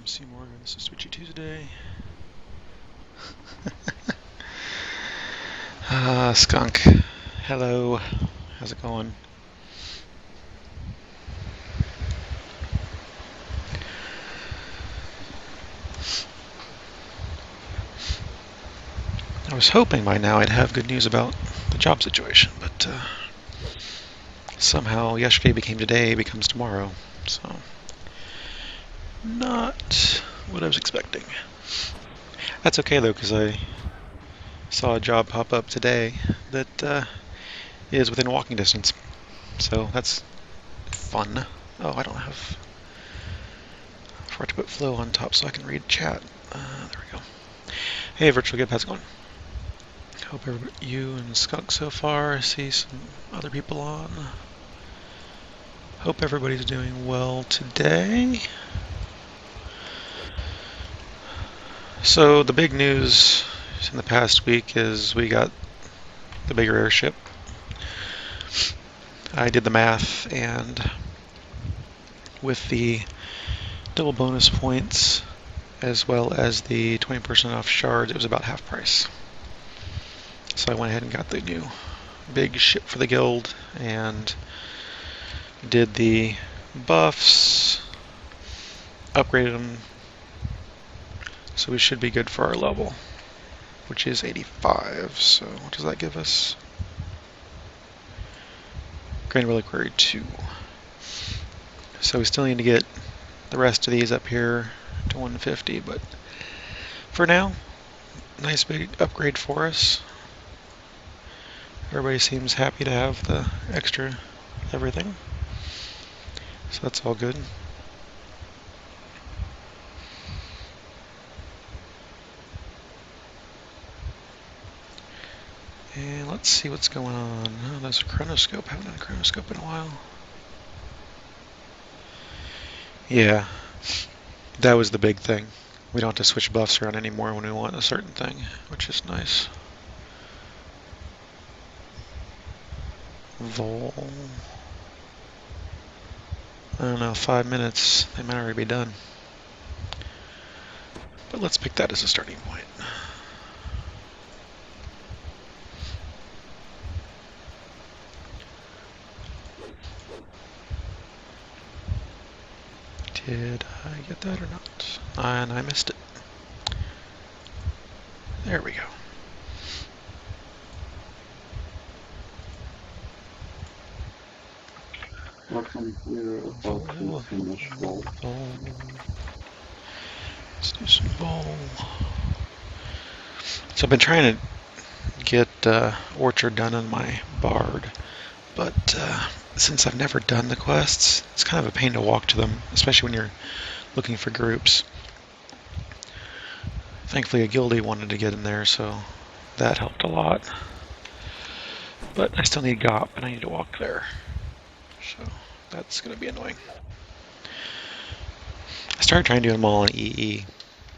MC Morgan. This is Twitchy Tuesday. Skunk. Hello. How's it going? I was hoping by now I'd have good news about the job situation, but somehow yesterday became today, becomes tomorrow. So, not what I was expecting. That's okay though, because I saw a job pop up today that is within walking distance. So that's fun. Oh, I don't have... I forgot to put flow on top so I can read chat. There we go. Hey, Virtual Gip, how's it going? Hope you and Skunk so far. I see some other people on. Hope everybody's doing well today. So the big news in the past week is we got the bigger airship. I did the math, and with the double bonus points as well as the 20% off shards, it was about half price. So I went ahead and got the new big ship for the guild and did the buffs, upgraded them, so we should be good for our level, which is 85. So what does that give us? Grand Reliquary 2. So we still need to get the rest of these up here to 150, but for now, nice big upgrade for us. Everybody seems happy to have the extra everything, so that's all good. And let's see what's going on. Oh, there's a chronoscope. Haven't done a chronoscope in a while. Yeah, that was the big thing. We don't have to switch buffs around anymore when we want a certain thing, which is nice. Vol. I don't know, 5 minutes. They might already be done. But let's pick that as a starting point. Did I get that or not? And I missed it. There we go. What's unclear about the finish goal? Let's do some bowl. So I've been trying to get Orchard done on my Bard, but since I've never done the quests, it's kind of a pain to walk to them, especially when you're looking for groups. Thankfully a guildie wanted to get in there, so that helped a lot. But I still need GOP, and I need to walk there. So that's going to be annoying. I started trying to do them all in EE,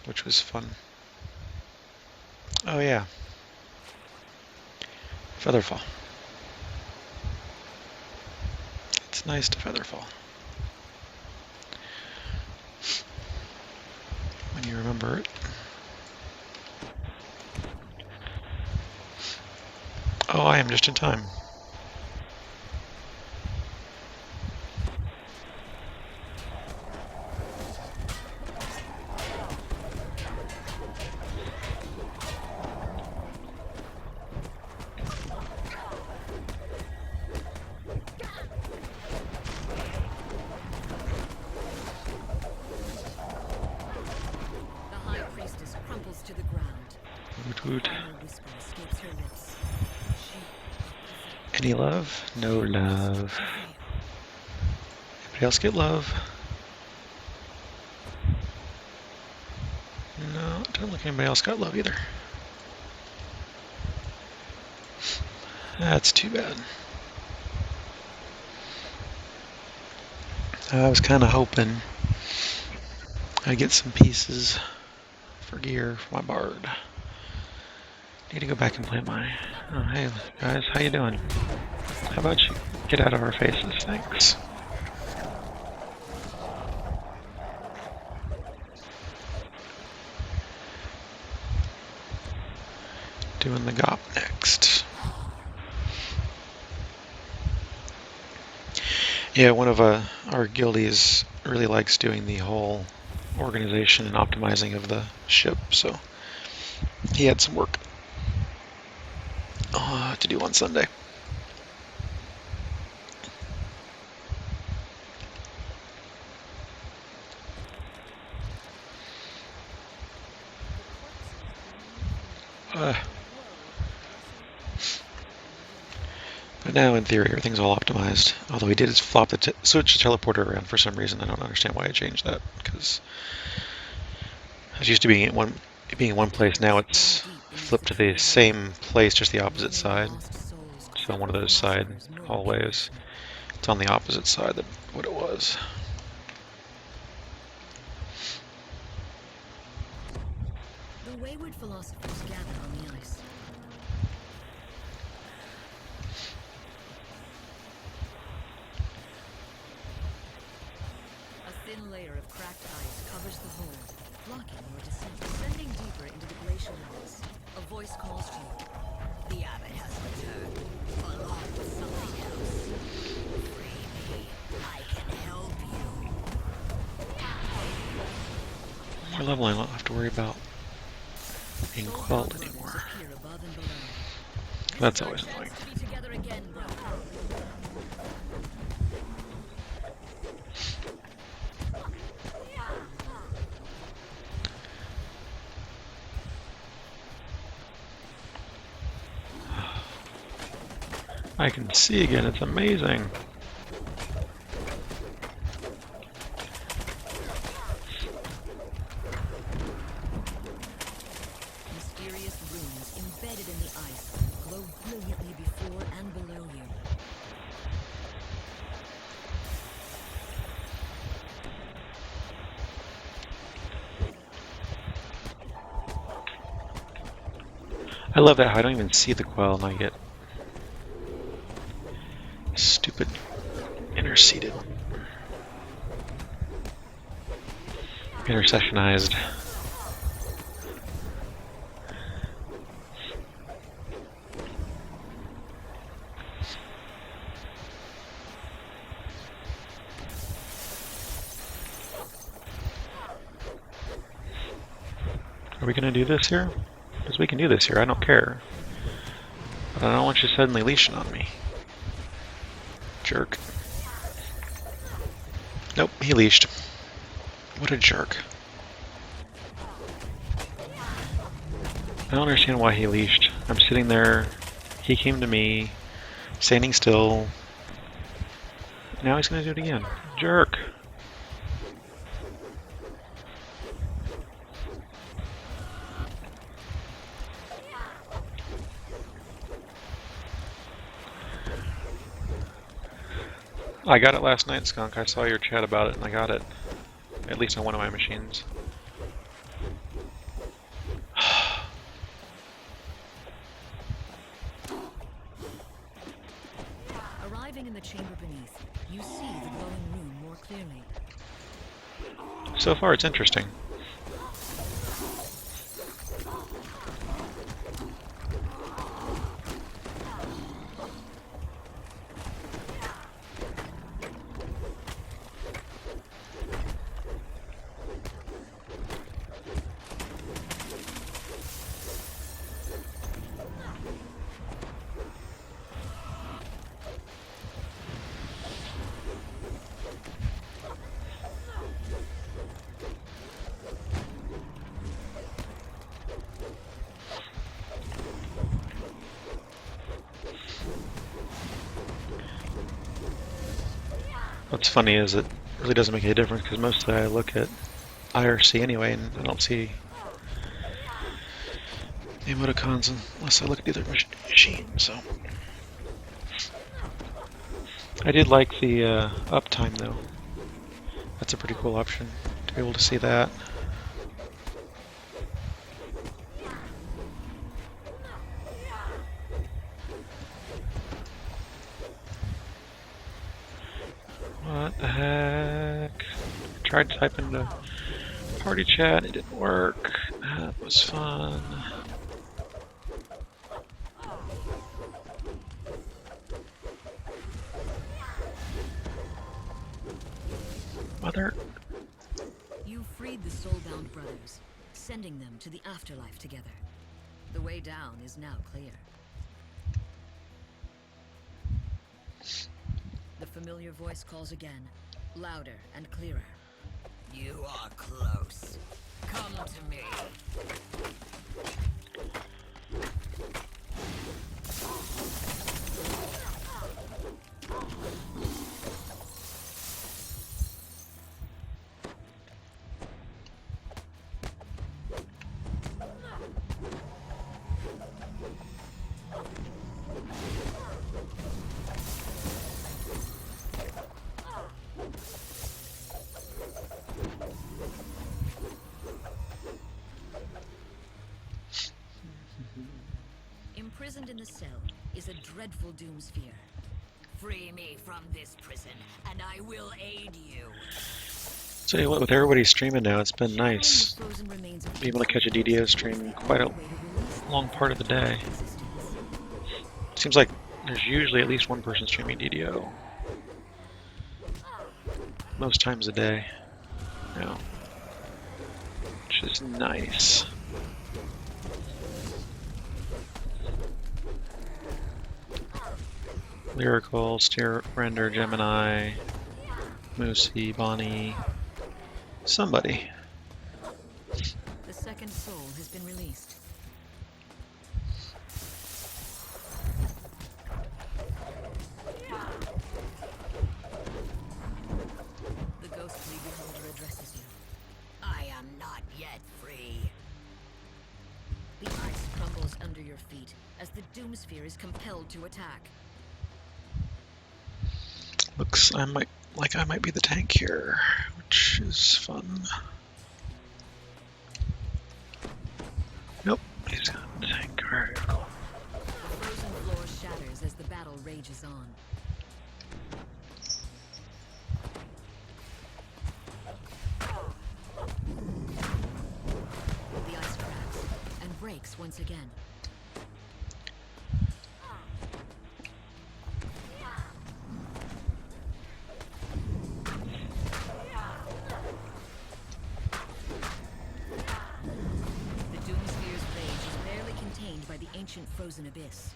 which was fun. Oh yeah. Featherfall. It's nice to Featherfall. When you remember it. Oh, I am just in time. Woot. Any love? No love. Anybody else get love? No, don't look anybody else got love either. That's too bad. I was kind of hoping I'd get some pieces for gear for my Bard. Need to go back and play my... Oh, hey guys, how you doing? How about you get out of our faces? Thanks. Doing the GOP next. Yeah, one of our guildies really likes doing the whole organization and optimizing of the ship, so he had some work to do on Sunday. But now, in theory, everything's all optimized. Although he did flop the switch the teleporter around for some reason. I don't understand why I changed that, because I was used to being in one place. Now it's flipped to the same place, just the opposite side. So on one of those side hallways, it's on the opposite side of what it was. The wayward philosophers gather on the ice. A thin layer of cracked ice covers the hole, blocking your descent. Descending deeper into the glacial ice, a voice calls to you. The abbot has returned, along with something else. Free me. I can help you. More leveling, I don't have to worry about being quelled anymore. That's always annoying. I can see again, it's amazing. Mysterious runes embedded in the ice glow brilliantly before and below you. I love that how I don't even see the quell and I get stupid interceded. Intercessionized. Are we going to do this here? Because we can do this here, I don't care. But I don't want you suddenly leashing on me. Jerk. Nope, he leashed. What a jerk. I don't understand why he leashed. I'm sitting there, he came to me, standing still. Now he's going to do it again. Jerk. I got it last night, Skunk. I saw your chat about it, and I got it. At least on one of my machines. Arriving in the chamber beneath, you see the glowing room more clearly. So far, it's interesting. What's funny is it really doesn't make any difference because mostly I look at IRC anyway and I don't see the emoticons unless I look at the other machine, so. I did like the uptime though. That's a pretty cool option to be able to see that. What the heck? Tried to type into party chat, it didn't work. That was fun. them to the afterlife together. The way down is now clear. The familiar voice calls again, louder and clearer. You are close. Come to me. Imprisoned in the cell is a dreadful doom sphere. Free me from this prison, and I will aid you. So yeah, with everybody streaming now, it's been nice being able to catch a DDO stream quite a long part of the day. Seems like there's usually at least one person streaming DDO most times a day now, which is nice. Lyrical, Steer, Render, Gemini, Moosey, Bonnie, somebody. The second soul has been released. The ghostly beholder addresses you. I am not yet free. The ice crumbles under your feet as the doom sphere is compelled to attack. Looks I might be the tank here, which is fun. Nope, he's got the tank. Alright, cool. The frozen floor shatters as the battle rages on. The ice cracks and breaks once again. By the ancient frozen abyss.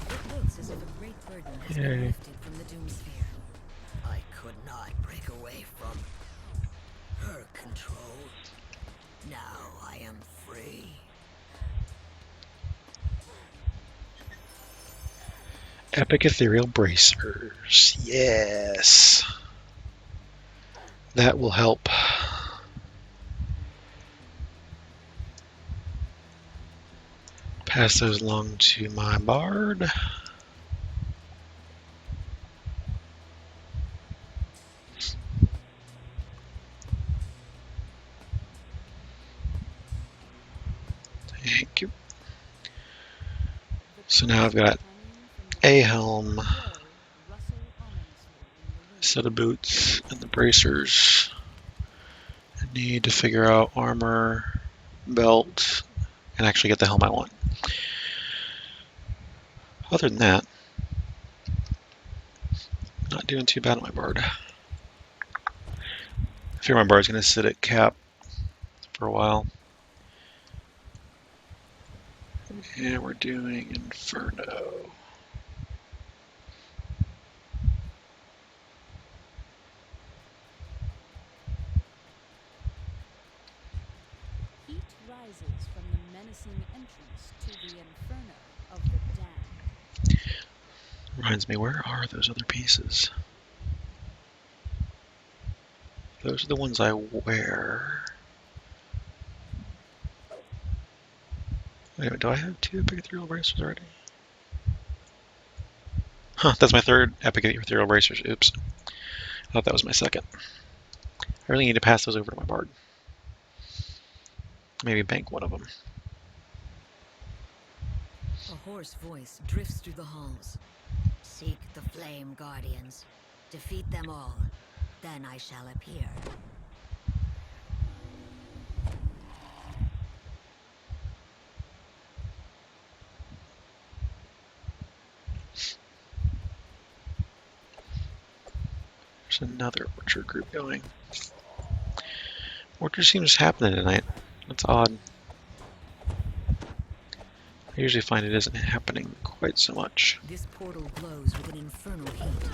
It looks as if a great burden has been lifted from the doom sphere. I could not break away from her control. Now I am free. Epic Ethereal Bracers. Yes. That will help. Pass those along to my bard. Thank you. So now I've got a helm, a set of boots, and the bracers. I need to figure out armor, belt, and actually get the helm I want. Other than that, not doing too bad on my bard. I fear my bard's going to sit at cap for a while. And we're doing Inferno. Heat rises from the menacing entrance to the Inferno of the Damned. Reminds me, where are those other pieces? Those are the ones I wear. Wait a minute, do I have 2 Epic Ethereal Bracers already? Huh, that's my 3rd Epic Ethereal Bracers. Oops. I thought that was my 2nd. I really need to pass those over to my bard. Maybe bank one of them. A hoarse voice drifts through the halls. Seek the Flame Guardians. Defeat them all. Then I shall appear. There's another orchard group going. Orchard seems happening tonight. That's odd. I usually find it isn't happening quite so much. This portal glows with an infernal heat.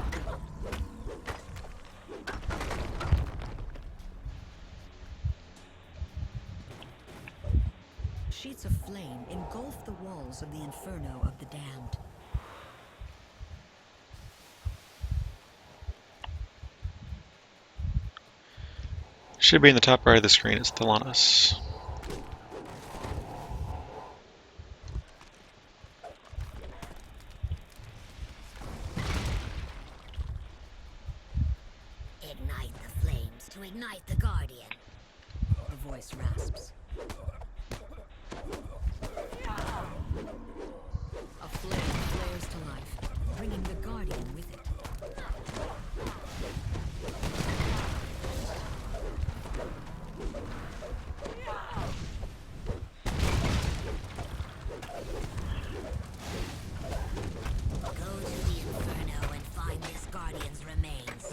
Sheets of flame engulf the walls of the inferno of the damned. Should be in the top right of the screen. It's still on us. Ignite the flames to ignite the guardian. A voice rasps. A flame flares to life, bringing the guardian with it. Go to the inferno and find this guardian's remains.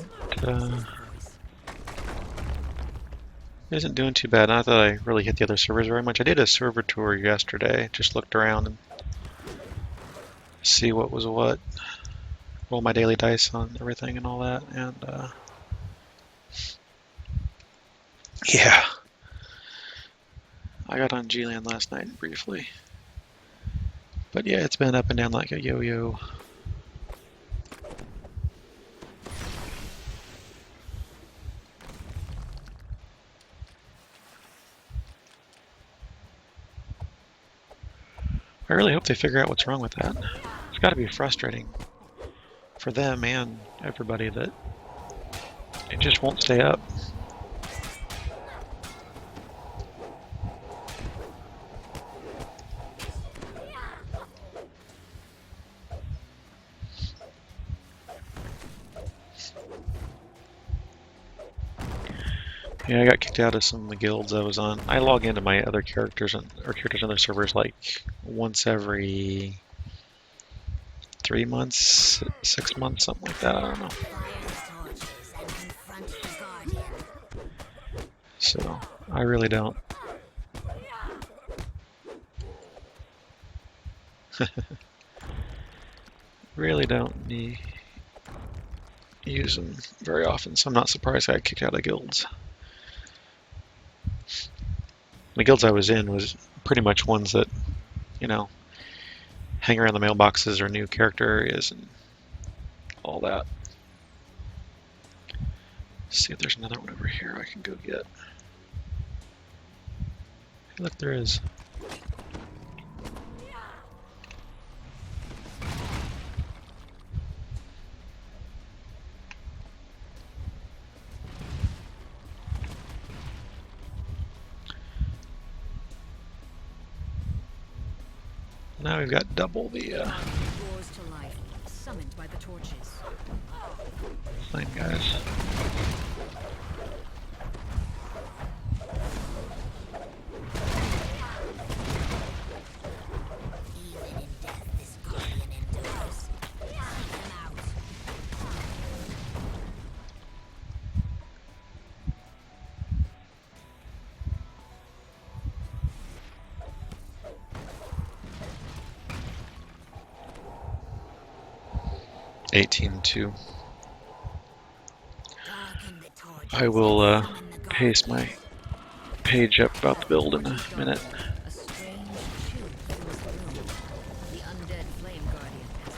It isn't doing too bad. Not that I really hit the other servers very much. I did a server tour yesterday. Just looked around and see what was what. Roll my daily dice on everything and all that. And yeah. I got on G-Land last night briefly. But yeah, it's been up and down like a yo-yo. I really hope they figure out what's wrong with that. It's got to be frustrating for them and everybody that it just won't stay up. Yeah, I got kicked out of some of the guilds I was on. I log into my other characters on other servers like once every 3 months, 6 months, something like that. I don't know. So I really don't. Really don't use them very often, so I'm not surprised I got kicked out of guilds. The guilds I was in was pretty much ones that, you know, hang around the mailboxes or new character areas and all that. Let's see if there's another one over here I can go get. Hey, look, there is. Now we've got double the Roars to life, summoned by the torches. flame guys. Even in death, this guardian endures. Seek them out. $18-2. Darken the torches I will and summon the paste guardian. my page up about the build in a minute. A strange chill fills the room. The undead flame guardian has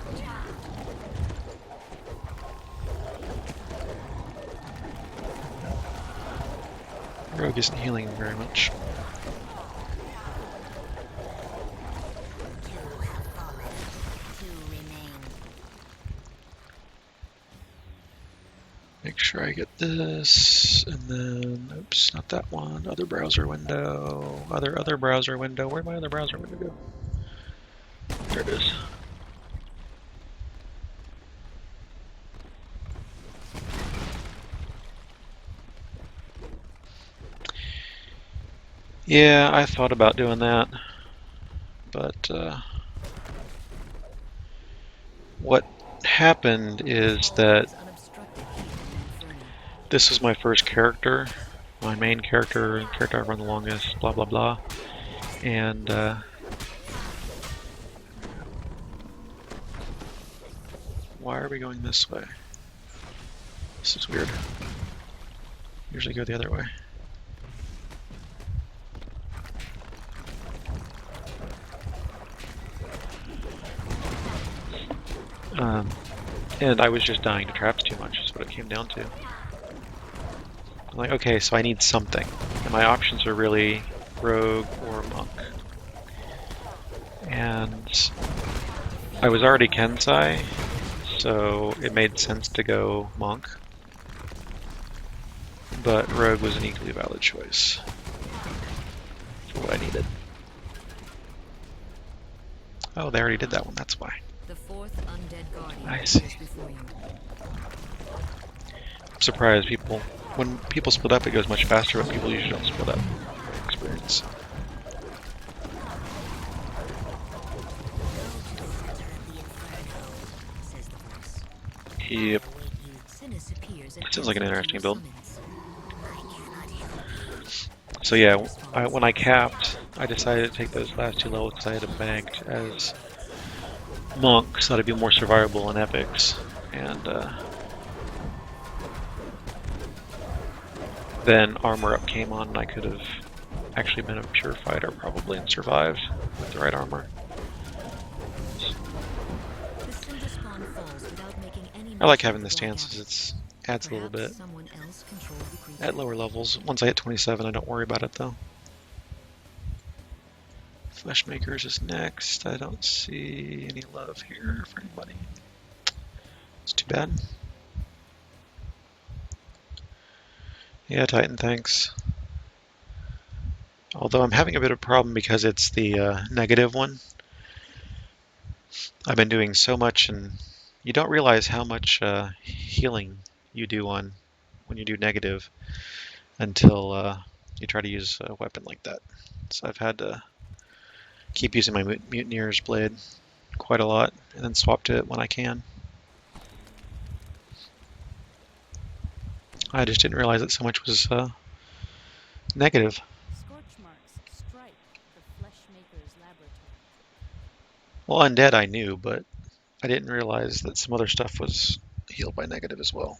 returned. Rogue isn't healing very much. Two have fallen. Two remain. Make sure I get this, and then, oops, not that one. Other browser window. Other browser window. Where'd my other browser window go? There it is. Yeah, I thought about doing that, but what happened is that Unobstructed heat in the inferno. this is my first character, my main character, character I've run the longest, blah blah blah. And why are we going this way? This is weird. Usually go the other way. And I was just dying to traps too much, is what it came down to. I'm like, okay, so I need something. And my options are really rogue or monk. And I was already Kensai, so it made sense to go monk. But rogue was an equally valid choice for what I needed. Oh, they already did that one, that's why. The fourth undead guardian I see. is before you. I'm surprised when people split up it goes much faster, but people usually don't split up. Experience. Yep. Sounds like an interesting build. So yeah, when I capped, I decided to take those last 2 levels because I had them banked as monks, so that'd be more survivable in epics. And then armor up came on, and I could have actually been a pure fighter probably and survived with the right armor. I like having the stances, it adds a little bit. At lower levels, once I hit 27 I don't worry about it though. Fleshmakers is next. I don't see any love here for anybody. It's too bad. Yeah, Titan, thanks. Although I'm having a bit of a problem because it's the negative one. I've been doing so much, and you don't realize how much healing you do when you do negative until you try to use a weapon like that. So I've had to keep using my Mutineer's Blade quite a lot, and then swap to it when I can. I just didn't realize that so much was negative. Scorch marks stripe the Fleshmaker's laboratory. Well, undead I knew, but I didn't realize that some other stuff was healed by negative as well,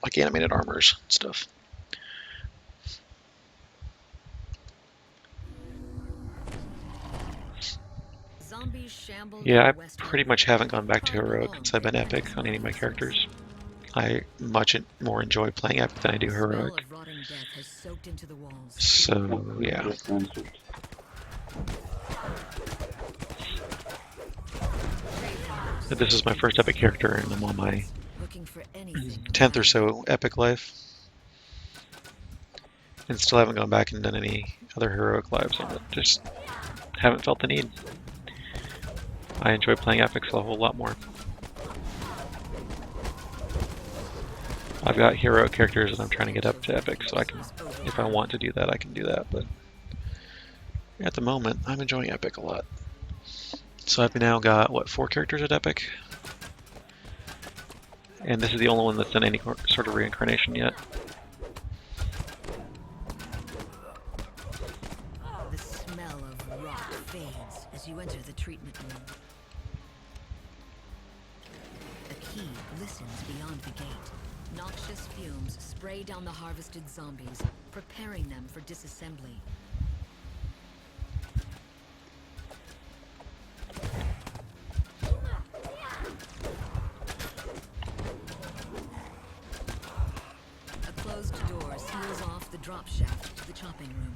like animated armors and stuff. Yeah, I pretty much haven't gone back to heroic since I've been epic on any of my characters. I much more enjoy playing epic than I do heroic. So, yeah. This is my first epic character, and I'm on my 10th or so epic life. And still haven't gone back and done any other heroic lives on it. Just haven't felt the need. I enjoy playing epics a whole lot more. I've got hero characters and I'm trying to get up to epic, so I can, if I want to do that, I can do that. But at the moment, I'm enjoying epic a lot. So I've now got, what, 4 characters at epic? And this is the only one that's done any sort of reincarnation yet. The smell of rot fades as you enter the treatment room. A key glistens beyond the gate. Noxious fumes spray down the harvested zombies, preparing them for disassembly. A closed door seals off the drop shaft to the chopping room.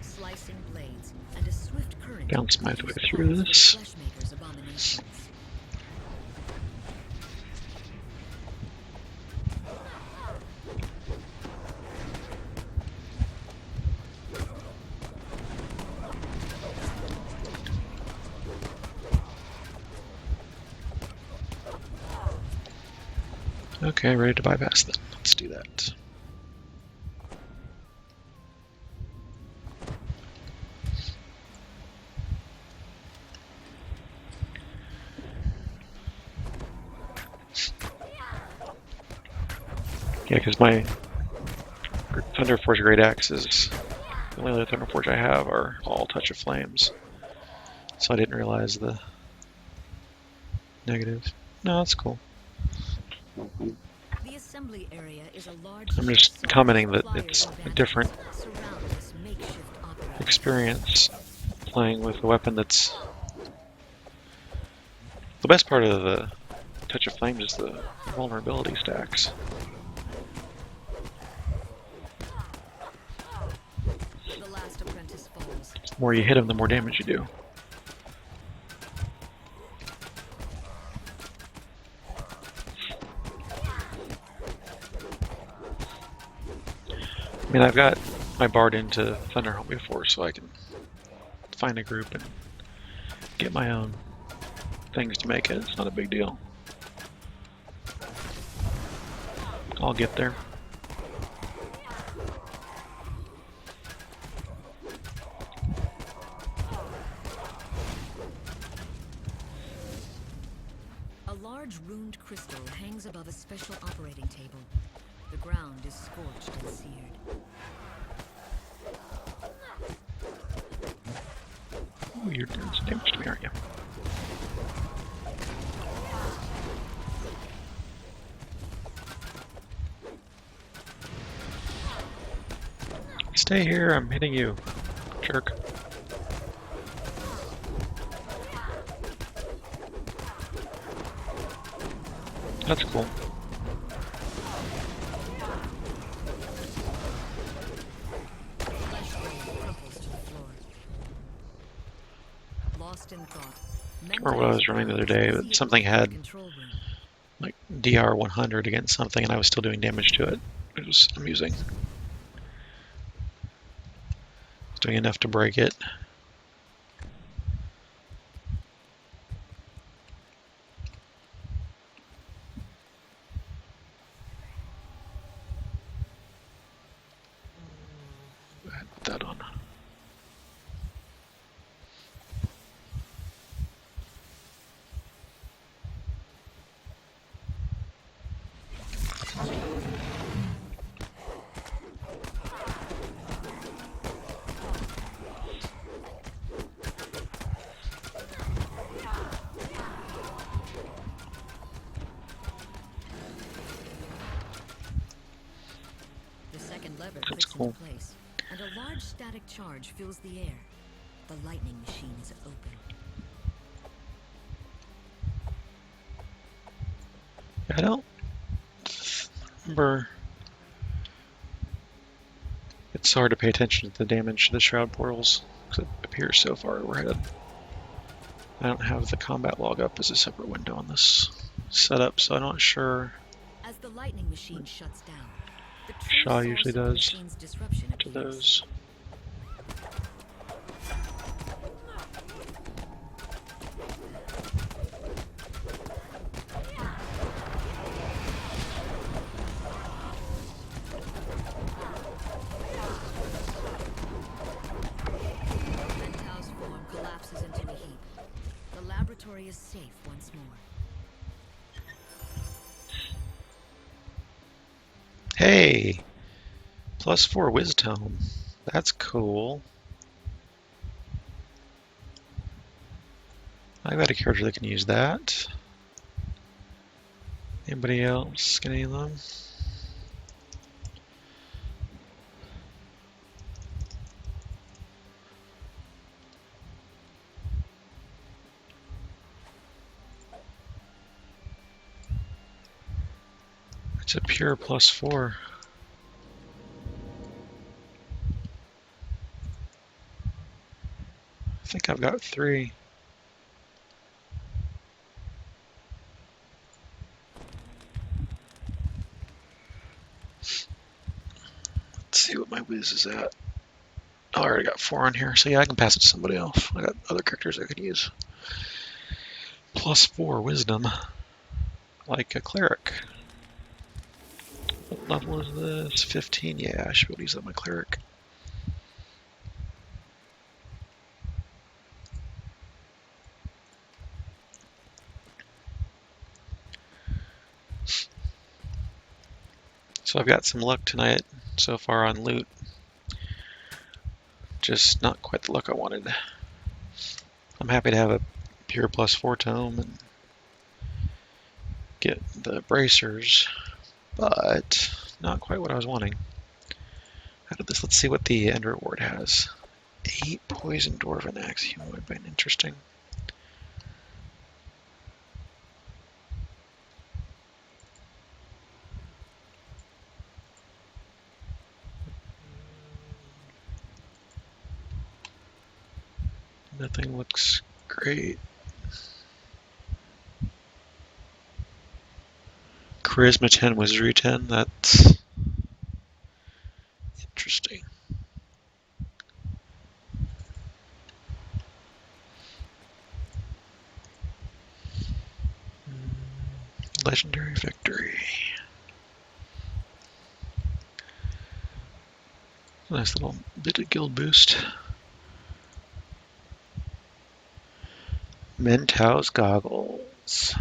Slicing blades and a swift current Bounce my way through this. Fleshmaker's abominations. Okay, ready to bypass then. Let's do that. Yeah, because my Thunderforge Great Axes, the only other Thunderforge I have are all Touch of Flames. So I didn't realize the negatives. No, that's cool. Welcome. The assembly area is a large I'm ship just site. commenting that Flyers it's and a different vandals surround this makeshift operating experience playing with a weapon that's... The best part of the Touch of Flames is the vulnerability stacks. The last apprentice falls. The more you hit them, the more damage you do. I mean, I've got my Bard into Thunderhome before, so I can find a group and get my own things to make it. It's not a big deal. I'll get there. A large runed crystal hangs above a special operating table. The ground is scorched and seared. Oh, you're doing some damage to me, aren't you? Stay here, I'm hitting you, jerk. That's cool. Flesh rain crumples to the floor. Lost in thought. Or what I was running the other day, but something had like DR 100 against something and I was still doing damage to it. It was amusing. It's doing enough to break it. Go ahead and put that on. The second lever That's clicks cool. into place, and a large static charge fills the air. The lightning machine is open. I don't remember. It's hard to pay attention to the damage to the shroud portals because it appears so far overhead. I don't have the combat log up as a separate window on this setup, so I'm not sure. As the lightning machine shuts down, the Shaw true usually source of the does machine's disruption to appears. those. Mentau's form collapses into a heap. The laboratory is safe once more. Hey! +4 wisdom. That's cool. I've got a character that can use that. Anybody else get any of them? It's a pure +4. I think I've got 3. Let's see what my whiz is at. Oh, I already got 4 on here, so yeah, I can pass it to somebody else. I got other characters I could use. +4 wisdom, like a cleric. What level is this? 15? Yeah, I should be able to use that on my cleric. So So I've got some luck tonight so far on loot. Just not quite the luck I wanted. I'm happy to have a pure +4 tome and get the bracers, but not quite what I was wanting. Out of this, let's see what the end reward has. 8 poison dwarven axe humanoid bane. Interesting. Nothing looks great. Charisma 10, Wizardry 10. That's interesting. Legendary victory. Nice little bit of guild boost. Mentau's goggles.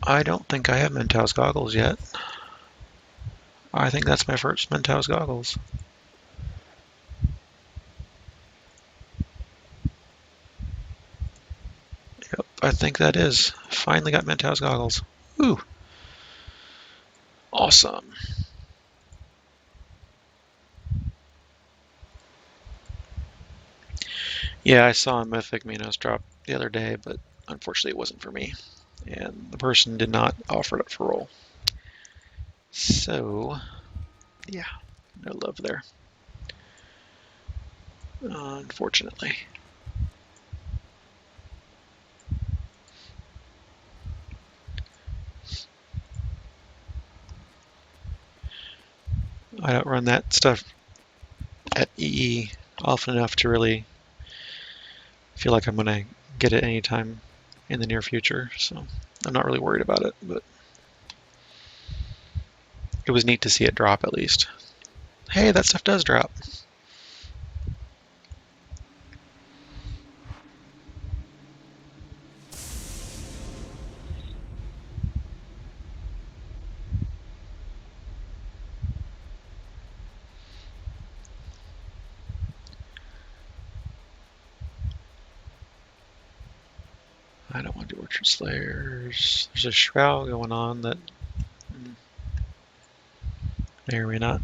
I don't think I have Mentau's goggles yet. I think that's my first Mentau's goggles. Yep, I think that is. Finally got Mentau's goggles. Ooh. Awesome. Yeah, I saw a Mythic Minos drop the other day, but unfortunately it wasn't for me. And the person did not offer it up for roll. So, yeah, no love there. Unfortunately. I don't run that stuff at EE often enough to really feel like I'm going to get it anytime in the near future, so I'm not really worried about it, but it was neat to see it drop at least. Hey, that stuff does drop. I don't want to do Orchard Slayers. There's a Shroud going on that may or may not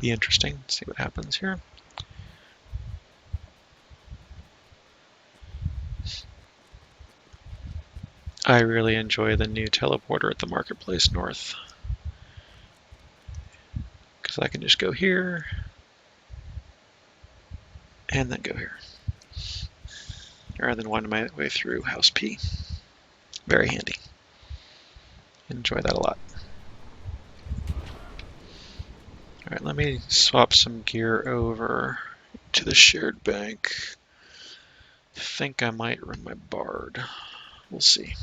be interesting. Let's see what happens here. I really enjoy the new teleporter at the Marketplace North, because I can just go here and then go here, rather than winding my way through House P. Very handy. Enjoy that a lot. Alright, let me swap some gear over to the shared bank. I think I might run my Bard. We'll see.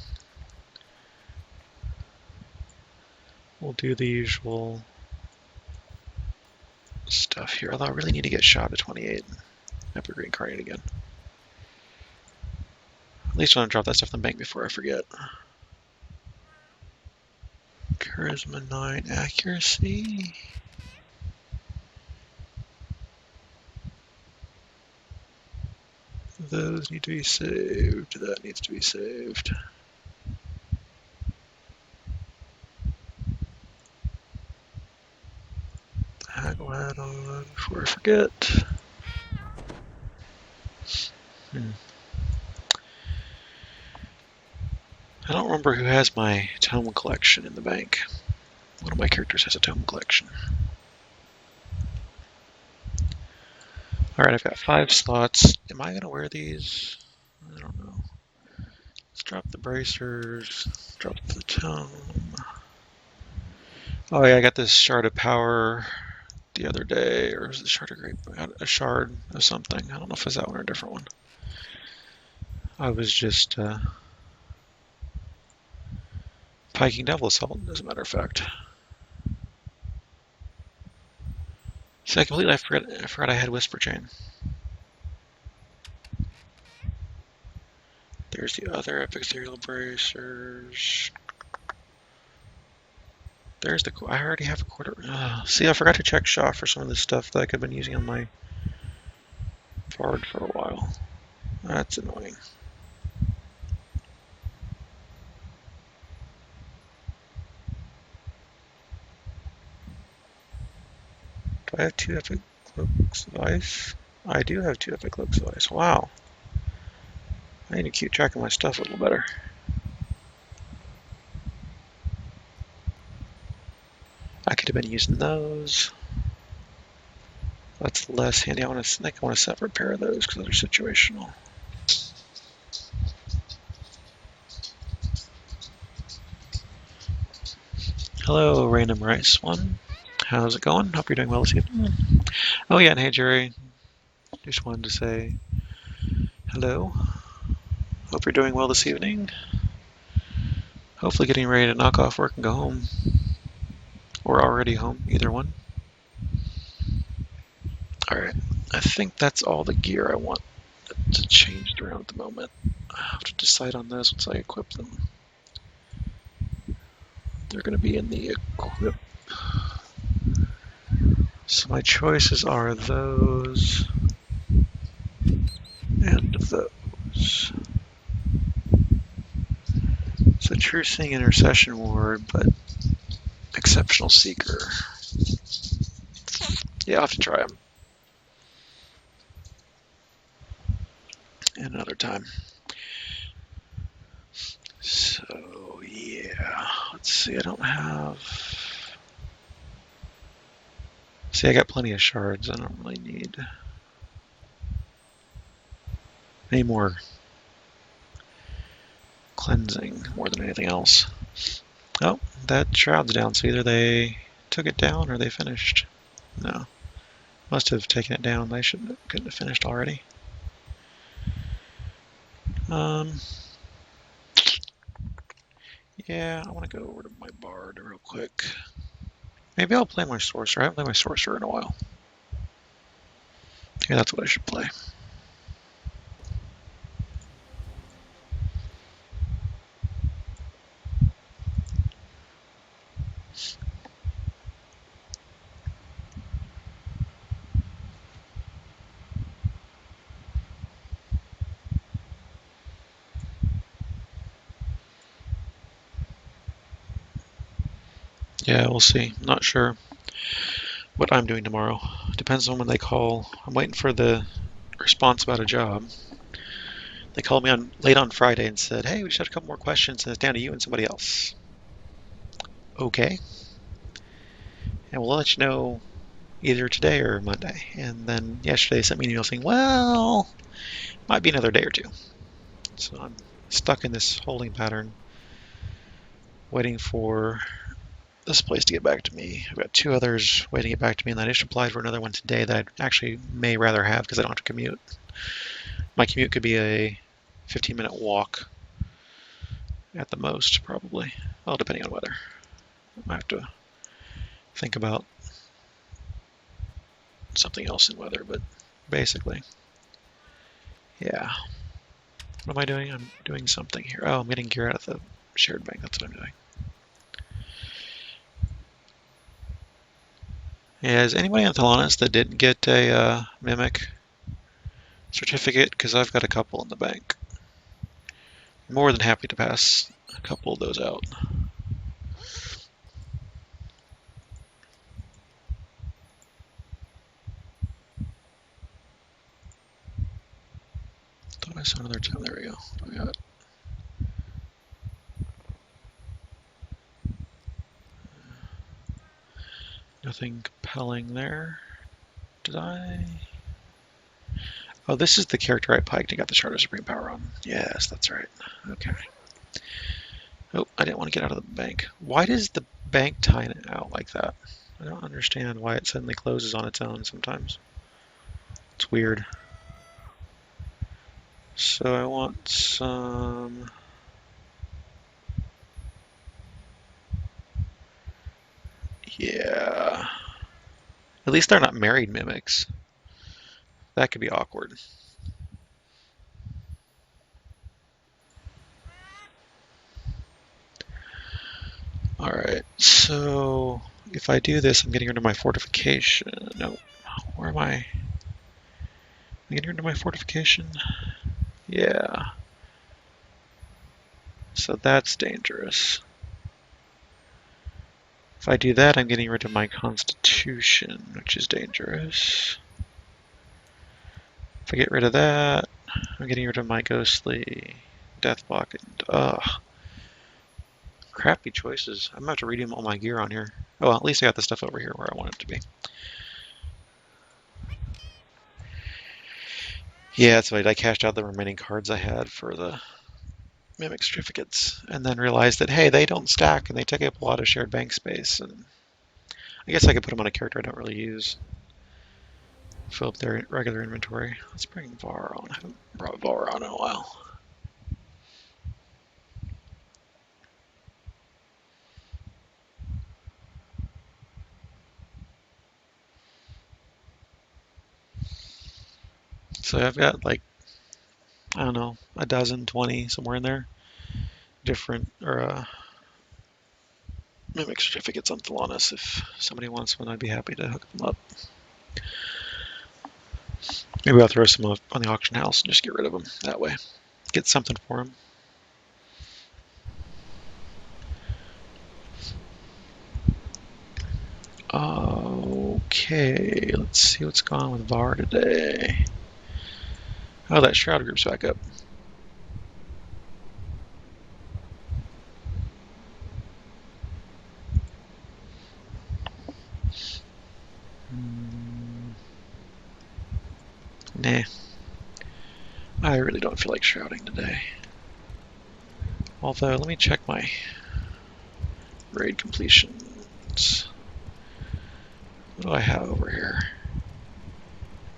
We'll do the usual stuff here, although I really need to get shot at 28. Epic Reincarnate again. At least I want to drop that stuff in the bank before I forget. Charisma 9 accuracy. Those need to be saved. That needs to be saved. Haggle hat on before I forget. I don't remember who has my tome collection in the bank. One of my characters has a tome collection. Alright, I've got 5 slots. Am I going to wear these? I don't know. Let's drop the bracers. Drop the tome. Oh yeah, I got this Shard of Power the other day. Or was it Shard of Grape? I got a Shard of something. I don't know if it's that one or a different one. I was just piking Devil Assault, as a matter of fact. See, I completely forgot I had Whisper Chain. There's the other epithelial bracers. There's the. I already have a quarter. See, I forgot to check shop for some of the stuff that I could have been using on my Bard for a while. That's annoying. Do I have 2 epic cloaks of ice? I do have 2 epic cloaks of ice. Wow. I need to keep track of my stuff a little better. I could have been using those. That's less handy. I think I want a separate pair of those because those are situational. Hello, random rice one. How's it going? Hope you're doing well this evening. Oh yeah, and hey Jerry. Just wanted to say hello. Hope you're doing well this evening. Hopefully getting ready to knock off work and go home. Or already home, either one. Alright, I think that's all the gear I want to change around at the moment. I have to decide on those once I equip them. They're going to be in the equip. So my choices are those and those. So True Seeing Intercession Ward, but Exceptional Seeker. Yeah, I'll have to try them. Another time. So yeah, let's see. I don't have. See, I got plenty of shards. I don't really need any more cleansing more than anything else. Oh, that shroud's down. So either they took it down or they finished. No, must have taken it down. They couldn't have finished already. Yeah, I want to go over to my bard real quick. Maybe I'll play my sorcerer. I haven't played my sorcerer in a while. Yeah, that's what I should play. Yeah, we'll see. Not sure what I'm doing tomorrow. Depends on when they call. I'm waiting for the response about a job. They called me on late on Friday and said, "Hey, we just have a couple more questions, and it's down to you and somebody else." Okay. And we'll let you know either today or Monday. And then yesterday they sent me an email saying, "Well, might be another day or two." So I'm stuck in this holding pattern, waiting for this place to get back to me. I've got 2 others waiting to get back to me, and I just applied for another one today that I actually may rather have because I don't have to commute. My commute could be a 15-minute walk at the most, probably. Well, depending on weather. I have to think about something else in weather, but basically, yeah. What am I doing? I'm doing something here. Oh, I'm getting gear out of the shared bank. That's what I'm doing. Yeah, is anybody on Thelanis that didn't get a Mimic certificate? Because I've got a couple in the bank. I'm more than happy to pass a couple of those out. Thought I saw another time. There we go. I got it. Nothing compelling there. Did I? Oh, this is the character I piked and got the Shard of Supreme Power on. Yes, that's right. Okay. Oh, I didn't want to get out of the bank. Why does the bank time out like that? I don't understand why it suddenly closes on its own sometimes. It's weird. So I want some... Yeah. At least they're not married mimics. That could be awkward. So if I do this, I'm getting rid of my fortification. No, where am I? I'm getting rid of my fortification. Yeah. So that's dangerous. If I do that, I'm getting rid of my constitution, which is dangerous. If I get rid of that, I'm getting rid of my ghostly deathblock. And crappy choices. I'm about to redeem all my gear on here. Oh, well, at least I got the stuff over here where I want it to be. Yeah, that's right. I cashed out the remaining cards I had for the Mimic certificates, and then realized that, hey, they don't stack and they take up a lot of shared bank space. And I guess I could put them on a character I don't really use. Fill up their regular inventory. Let's bring Var on. I haven't brought Var on in a while. So I've got like, I don't know, a dozen, 20, somewhere in there. Different, or Mimic certificates on Thelanis. If somebody wants one, I'd be happy to hook them up. Maybe I'll throw some up on the auction house and just get rid of them that way. Get something for them. Okay, let's see what's going on with VAR today. Oh, that Shroud group's back up. Nah. I really don't feel like shrouding today. Although, let me check my raid completions. What do I have over here?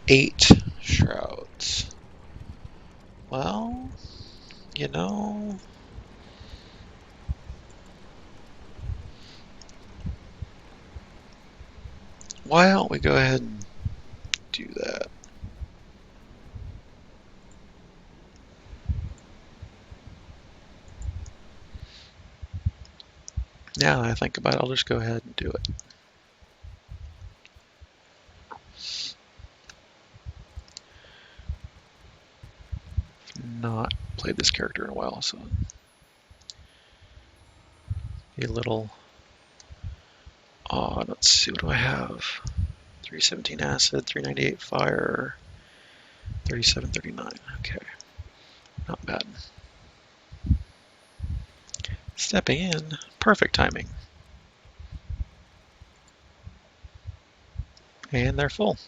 8 shrouds. Well, you know, why don't we go ahead and do that? Now that I think about it, I'll just go ahead and do it. Not played this character in a while, so a little odd. Let's see, what do I have? 317 acid, 398 fire, 3739. Okay, not bad. Stepping in, perfect timing. And they're full.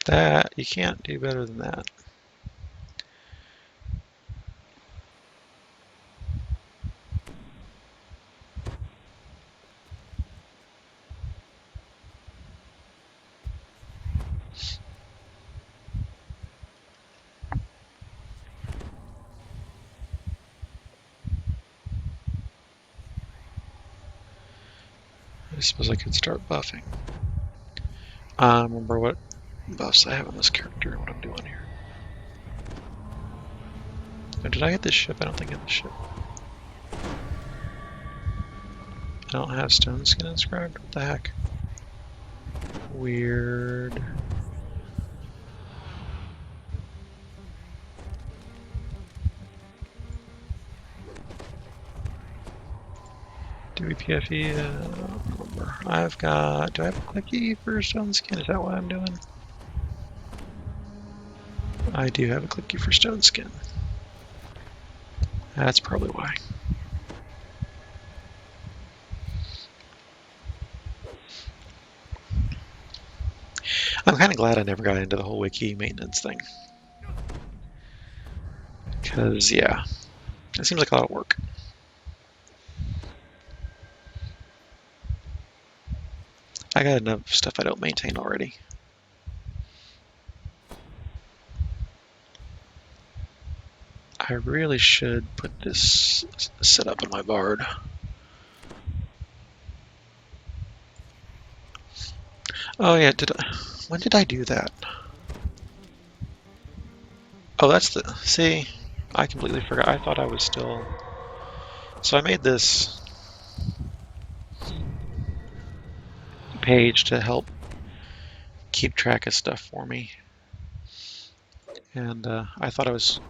That, you can't do better than that. I suppose I could start buffing. Remember what buffs I have on this character and what I'm doing here. Oh, did I get this ship? I don't think I got the ship. I don't have stone skin inscribed? What the heck? Weird. Do we PFE? I don't remember. I've got... Do I have a clicky for stone skin? Is that what I'm doing? I do have a clicky for stone skin. That's probably why. I'm kind of glad I never got into the whole wiki maintenance thing. Because, yeah, it seems like a lot of work. I got enough stuff I don't maintain already. I really should put this set up in my Bard. Oh yeah, when did I do that? Oh, that's the, see, I completely forgot. I thought I was still, so I made this page to help keep track of stuff for me. And I thought I was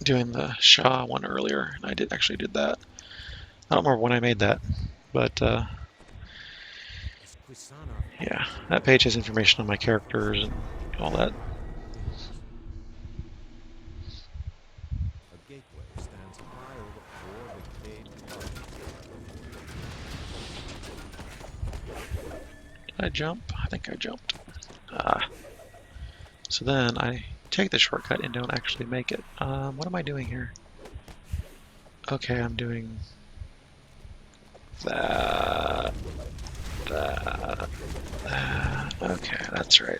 doing the Shaw one earlier, and I actually did that. I don't remember when I made that, but yeah, that page has information on my characters and all that. A gateway stands high over 4 decayed gardens. Did I jump? I think I jumped. So then I take the shortcut and don't actually make it. What am I doing here? Okay, I'm doing that. Okay, that's right.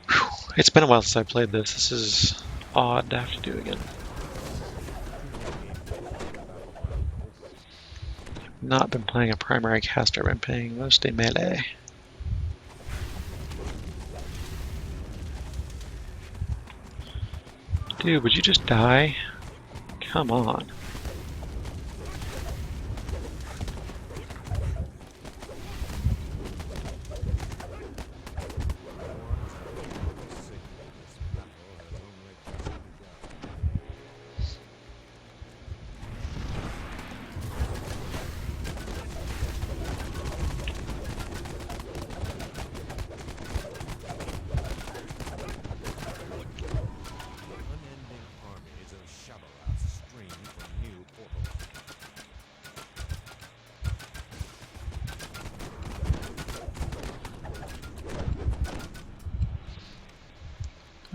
Whew. It's been a while since I played this. This is odd to have to do again. Not been playing a primary caster, I've been playing mostly melee. Dude, would you just die? Come on.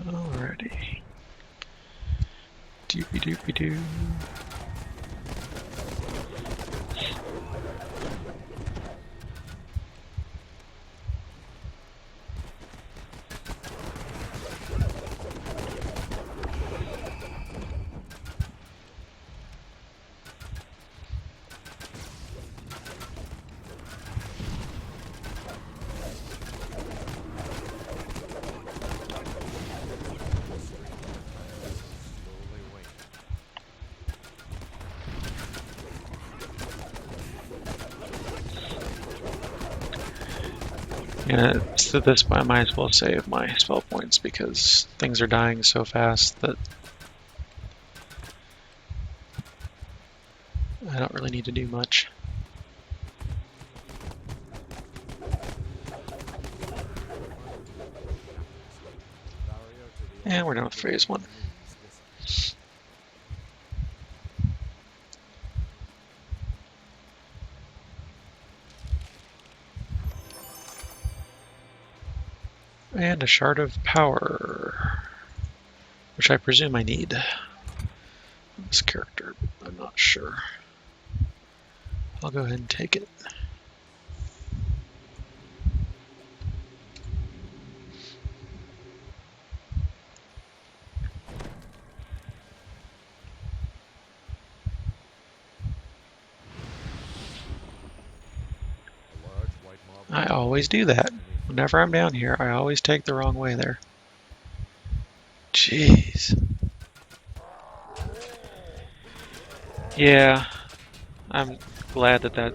Alrighty. Doopy doopy doo. Yeah, so at this point I might as well save my spell points because things are dying so fast that I don't really need to do much. And we're done with phase 1. And a shard of power, which I presume I need. This character, but I'm not sure. I'll go ahead and take it. I always do that. Whenever I'm down here, I always take the wrong way there. Jeez. Yeah, I'm glad that that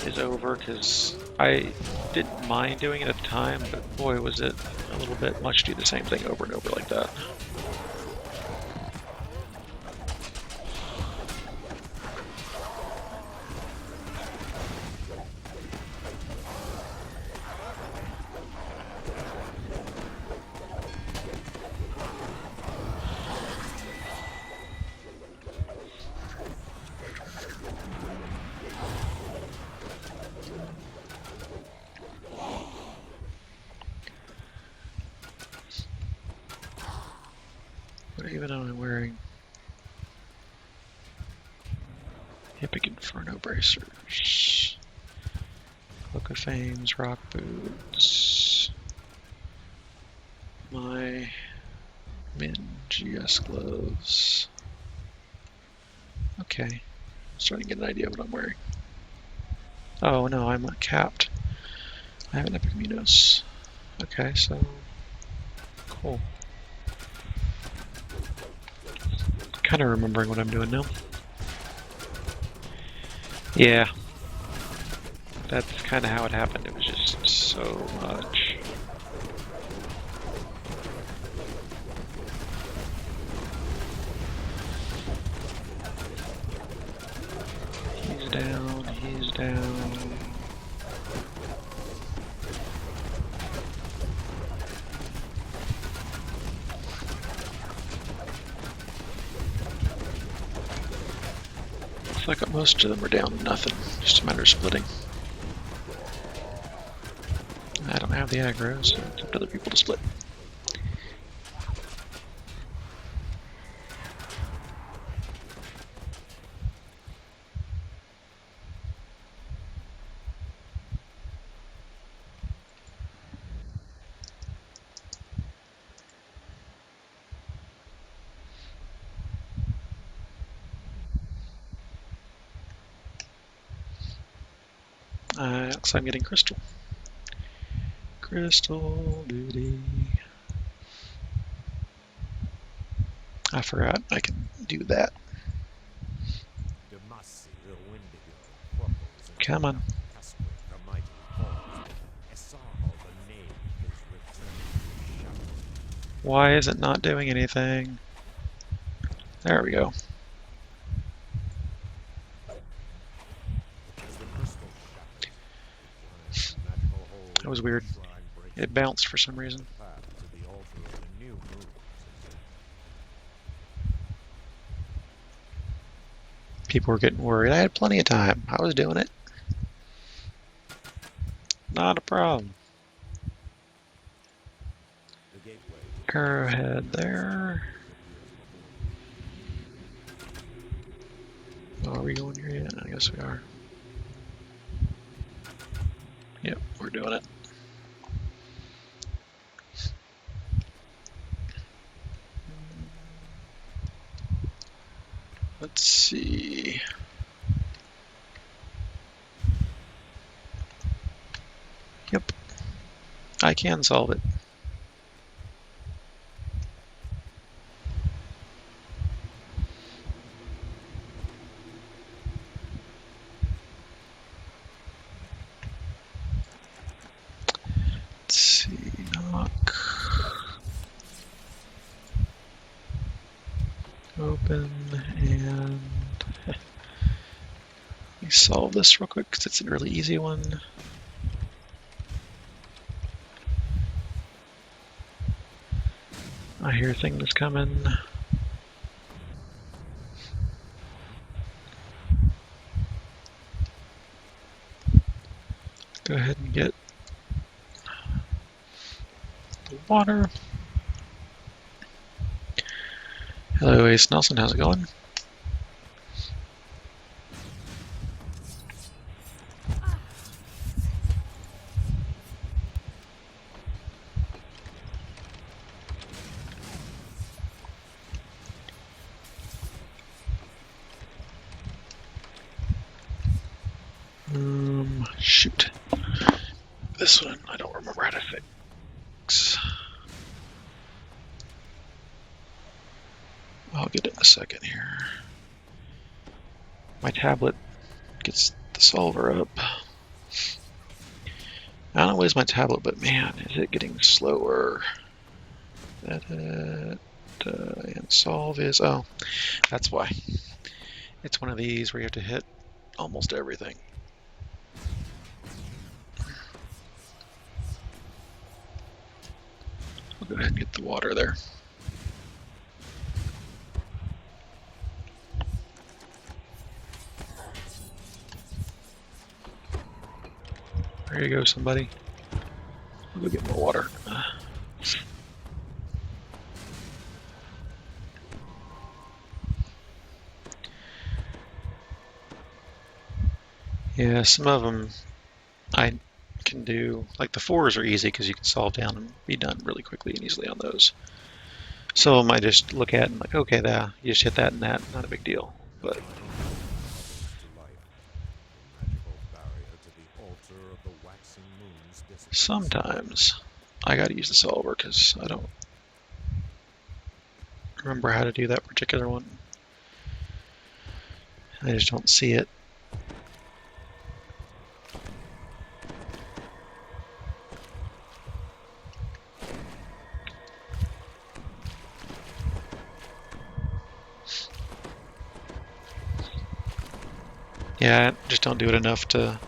is over because I didn't mind doing it at the time, but boy was it a little bit much to do the same thing over and over like that. What even am I wearing? Epic Inferno bracers. Cloak of Fame's rock boots. My Min GS gloves. Okay. I'm starting to get an idea of what I'm wearing. Oh no, I'm not capped. I have an Epic Minos. Okay, so cool. Kind of remembering what I'm doing now. Yeah. That's kind of how it happened. It was just so much. He's down, he's down. Looks like most of them are down to nothing. Just a matter of splitting. I don't have the aggro, so it's up to other people to split. Looks like I'm getting crystal. Crystal duty. I forgot I can do that. Come on. Why is it not doing anything? There we go. That was weird. It bounced for some reason. People were getting worried. I had plenty of time. I was doing it. Not a problem. Arrowhead there. Oh, are we going here yet? I guess we are. Yep, we're doing it. Let's see. Yep, I can solve it. Let's see, knock. Open, and let me solve this real quick because it's a really easy one. I hear things coming. Go ahead and get the water. Hello, Ace Nelson, how's it going? Shoot. This one, I don't remember how to fix. I'll get it in a second here. My tablet gets the solver up. I don't know where's my tablet, but man, is it getting slower. And solve is, oh, that's why. It's one of these where you have to hit almost everything. I'll go ahead and get the water there. There you go, somebody. I'll go get more water. Yeah, some of them I can do, like the 4s are easy because you can solve down and be done really quickly and easily on those. Some of them I just look at and like, okay, there, you just hit that and that, not a big deal. But sometimes I gotta use the solver because I don't remember how to do that particular one. I just don't see it. Yeah, just don't do it enough to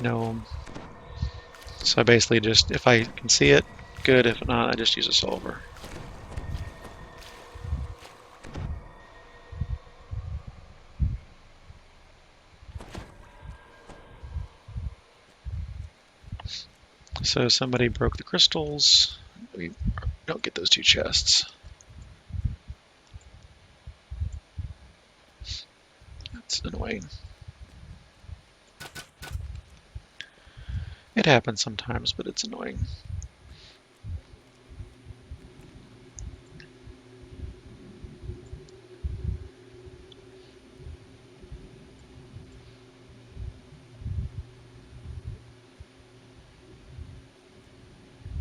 know 'em. So I basically just, if I can see it, good. If not, I just use a solver. So somebody broke the crystals. We don't get those 2 chests. That's annoying. It happens sometimes, but it's annoying.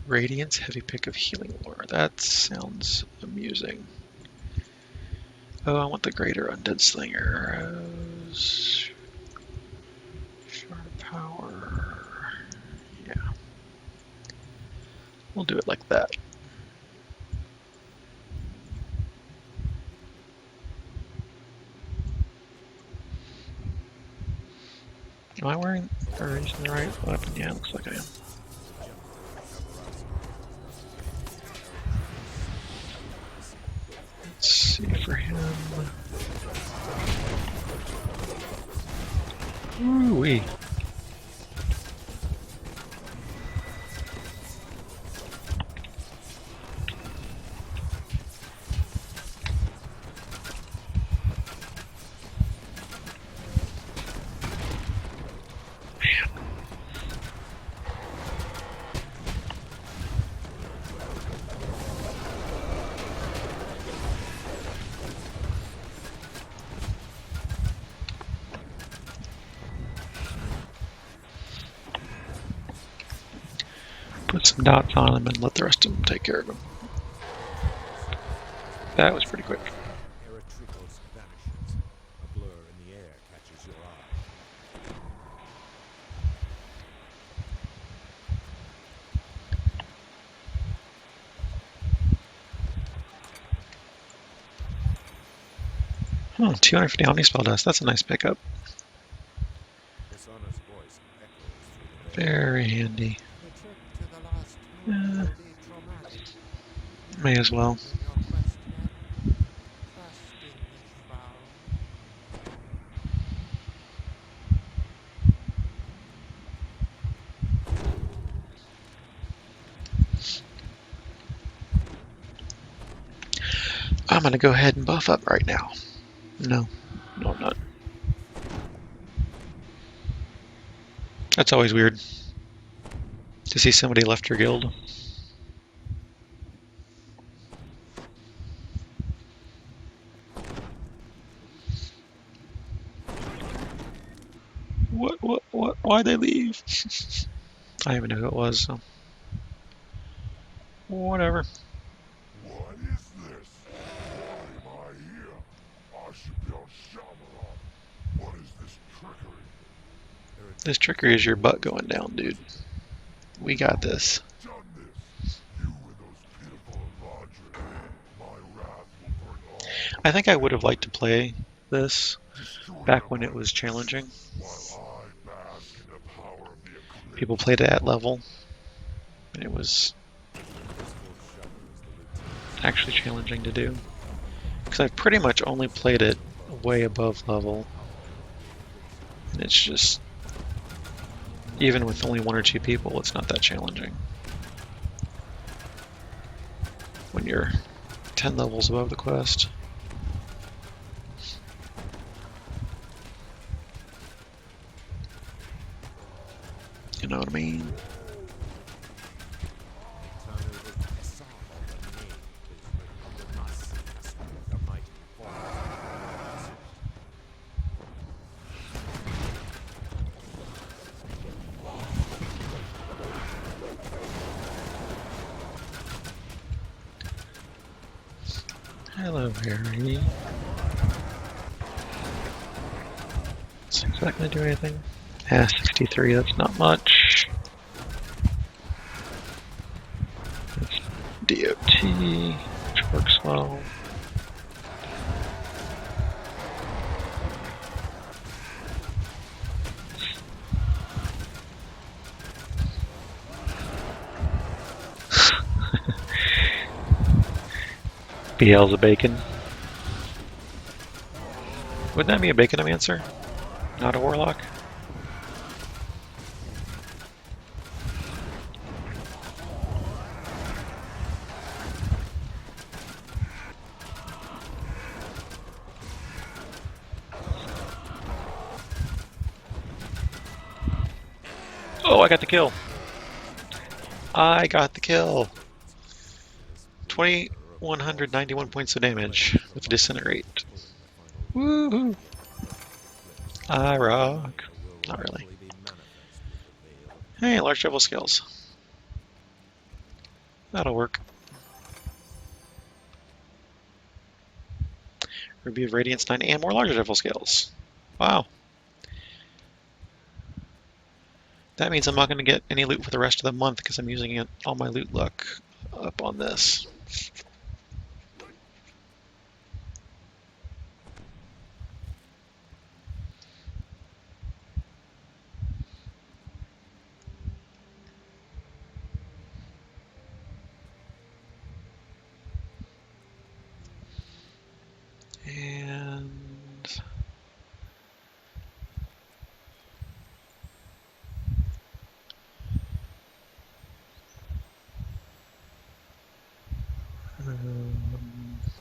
Radiance heavy pick of healing lore. That sounds amusing. Oh, I want the greater undead slinger. Shard of power. Yeah. We'll do it like that. Am I wearing or using the right weapon? Yeah, looks like I am. Let's see for him. Ooh-wee. Put some dots on them and let the rest of them take care of them. That was pretty quick. Eretricos vanishes. A blur in the air catches your eye. Oh, 250 Omni spell dust. That's a nice pickup. Dishonor's voice echoes through the Very handy. The trip to the last moon will be traumatic. May as well. In your quest yet? Trust in the shroud. I'm gonna go ahead and buff up right now. No, I'm not. That's always weird to see somebody left your guild. What? Why'd they leave? I don't even know who it was, so. Whatever. What is this? Why am I here? I should be on Shyamalan. What is this trickery? This trickery is your butt going down, dude. We got this. Done this. You and those pitiful Eladrin. My wrath will burn all. I think I would have liked to play this Destroy back the when it light was challenging. While I bask in the power of the eclipse. People played it at level, and it was actually challenging to do. Because I've pretty much only played it way above level, and it's just, even with only 1 or 2 people, it's not that challenging. When you're 10 levels above the quest. You know what I mean? Hello, Harry. Is that going to do anything? Yeah, 63, that's not much. That's DOT, which works well. He hails a bacon. Wouldn't that be a baconomancer? Not a warlock? Oh, I got the kill. I got the kill. 2,191 points of damage with Disintegrate. Woohoo! I rock. Not really. Hey, large devil scales. That'll work. Ruby of Radiance 9 and more larger devil scales. Wow. That means I'm not going to get any loot for the rest of the month because I'm using all my loot luck up on this. And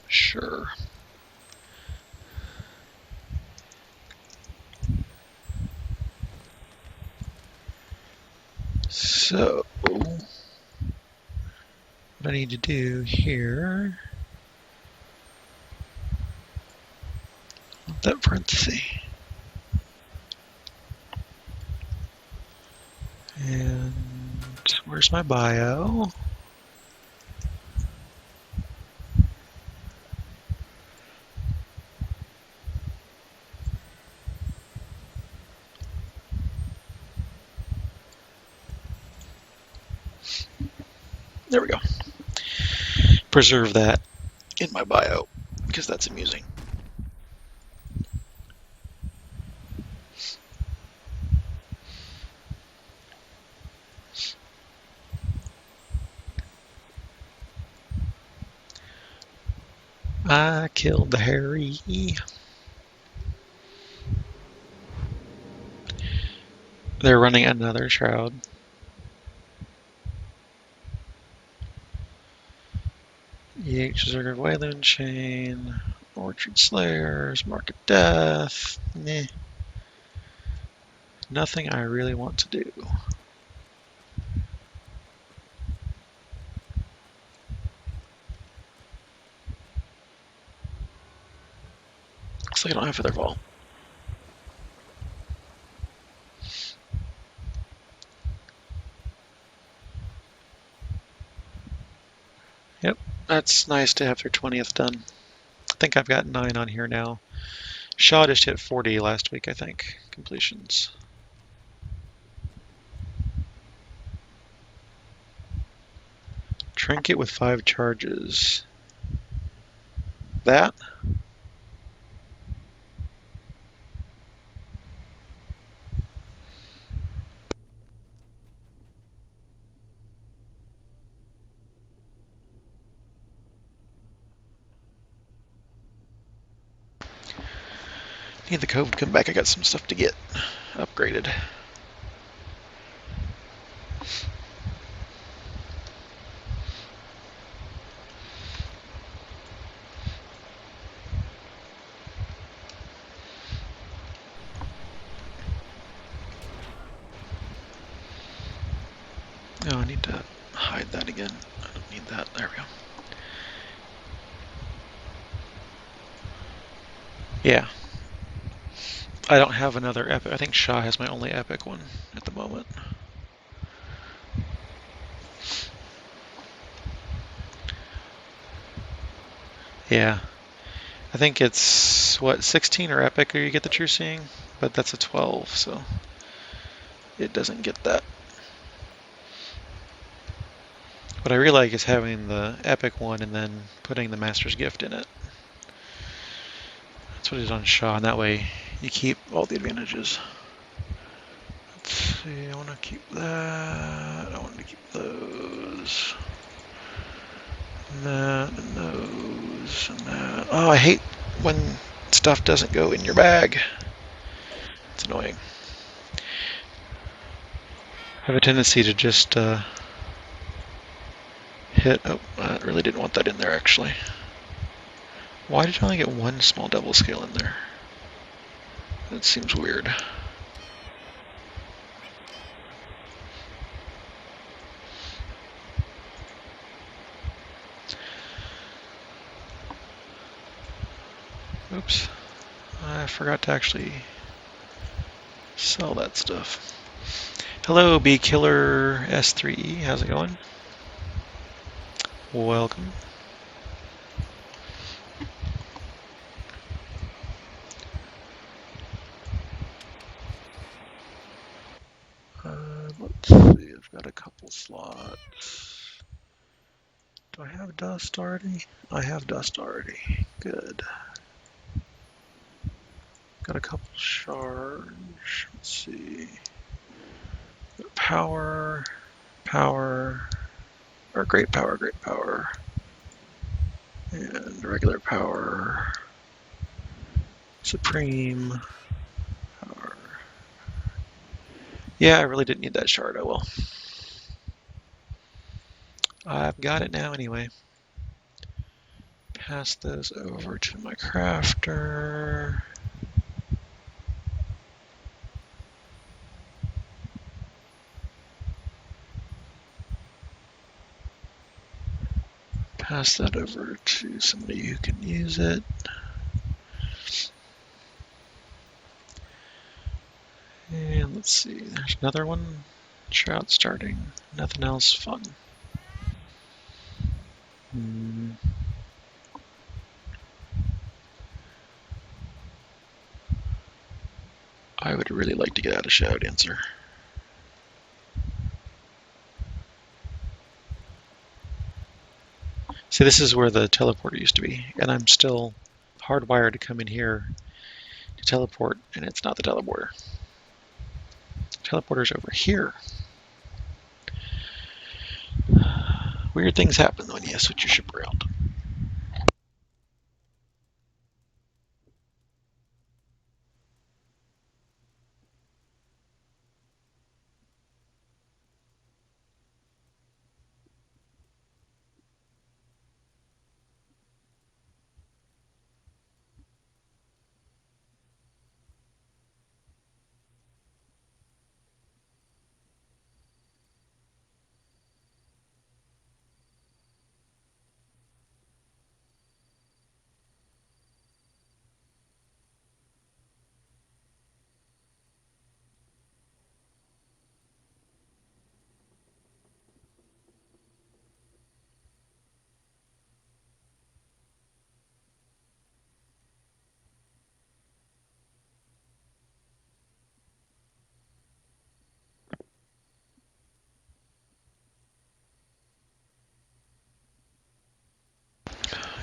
sure. So, what I need to do here, that parenthesis. And where's my bio? There we go. Preserve that in my bio because that's amusing. I killed the Harry. They're running another shroud. EH Zerg Wayland Chain, Orchard Slayers, Mark of Death. Nah. Nothing I really want to do. Looks like I don't have Feather Vault. Yep, that's nice to have their 20th done. I think I've got 9 on here now. Shaw just hit 40 last week, I think, completions. Trinket with 5 charges. That? Need the code to come back. I got some stuff to get upgraded. Oh, I need to hide that again. I don't need that. There we go. Yeah. I don't have another epic. I think Shaw has my only epic one at the moment. Yeah. I think it's, what, 16 or epic or you get the True Seeing? But that's a 12, so it doesn't get that. What I really like is having the epic one and then putting the Master's Gift in it. That's what it is on Shaw, and that way you keep all the advantages. Let's see, I want to keep that. I want to keep those. And that and those. those and that. Oh, I hate when stuff doesn't go in your bag. It's annoying. I have a tendency to just hit. Oh, I really didn't want that in there actually. Why did I only get one small double scale in there? That seems weird. Oops. I forgot to actually sell that stuff. Hello, Bee Killer S3E. How's it going? Welcome. Let's see. I've got a couple slots. Do I have dust already? I have dust already. Good. Got a couple shards. Let's see. Power, power, or great power, and regular power, supreme power. Yeah, I really didn't need that shard. Oh well. I've got it now anyway. Pass those over to my crafter. Pass that over to somebody who can use it. And let's see, there's another one. Shroud starting. Nothing else fun. I would really like to get out of Shadow Dancer. See, this is where the teleporter used to be, and I'm still hardwired to come in here to teleport, and it's not the teleporter. The teleporter's over here. Weird things happen when you switch your ship around.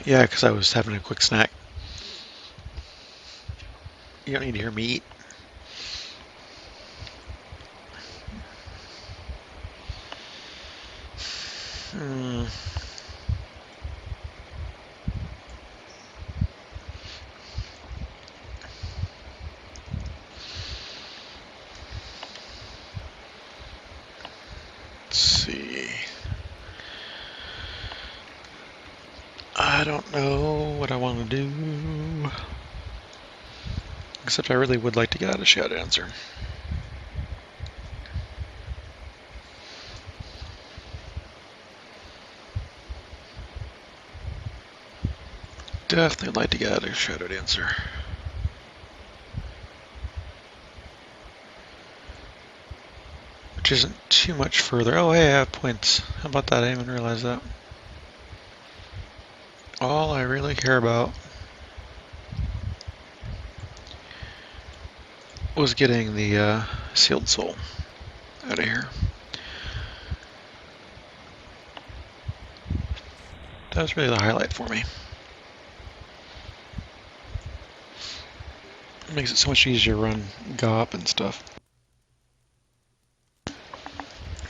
Yeah, because I was having a quick snack. You don't need to hear me eat. Let's see. I don't know what I want to do. Except I really would like to get out of Shadow Dancer. Definitely like to get out of Shadow Dancer. Which isn't too much further. Oh, hey, I have points. How about that? I didn't even realize that. All I really care about was getting the sealed soul out of here. That was really the highlight for me. It makes it so much easier to run GOP and stuff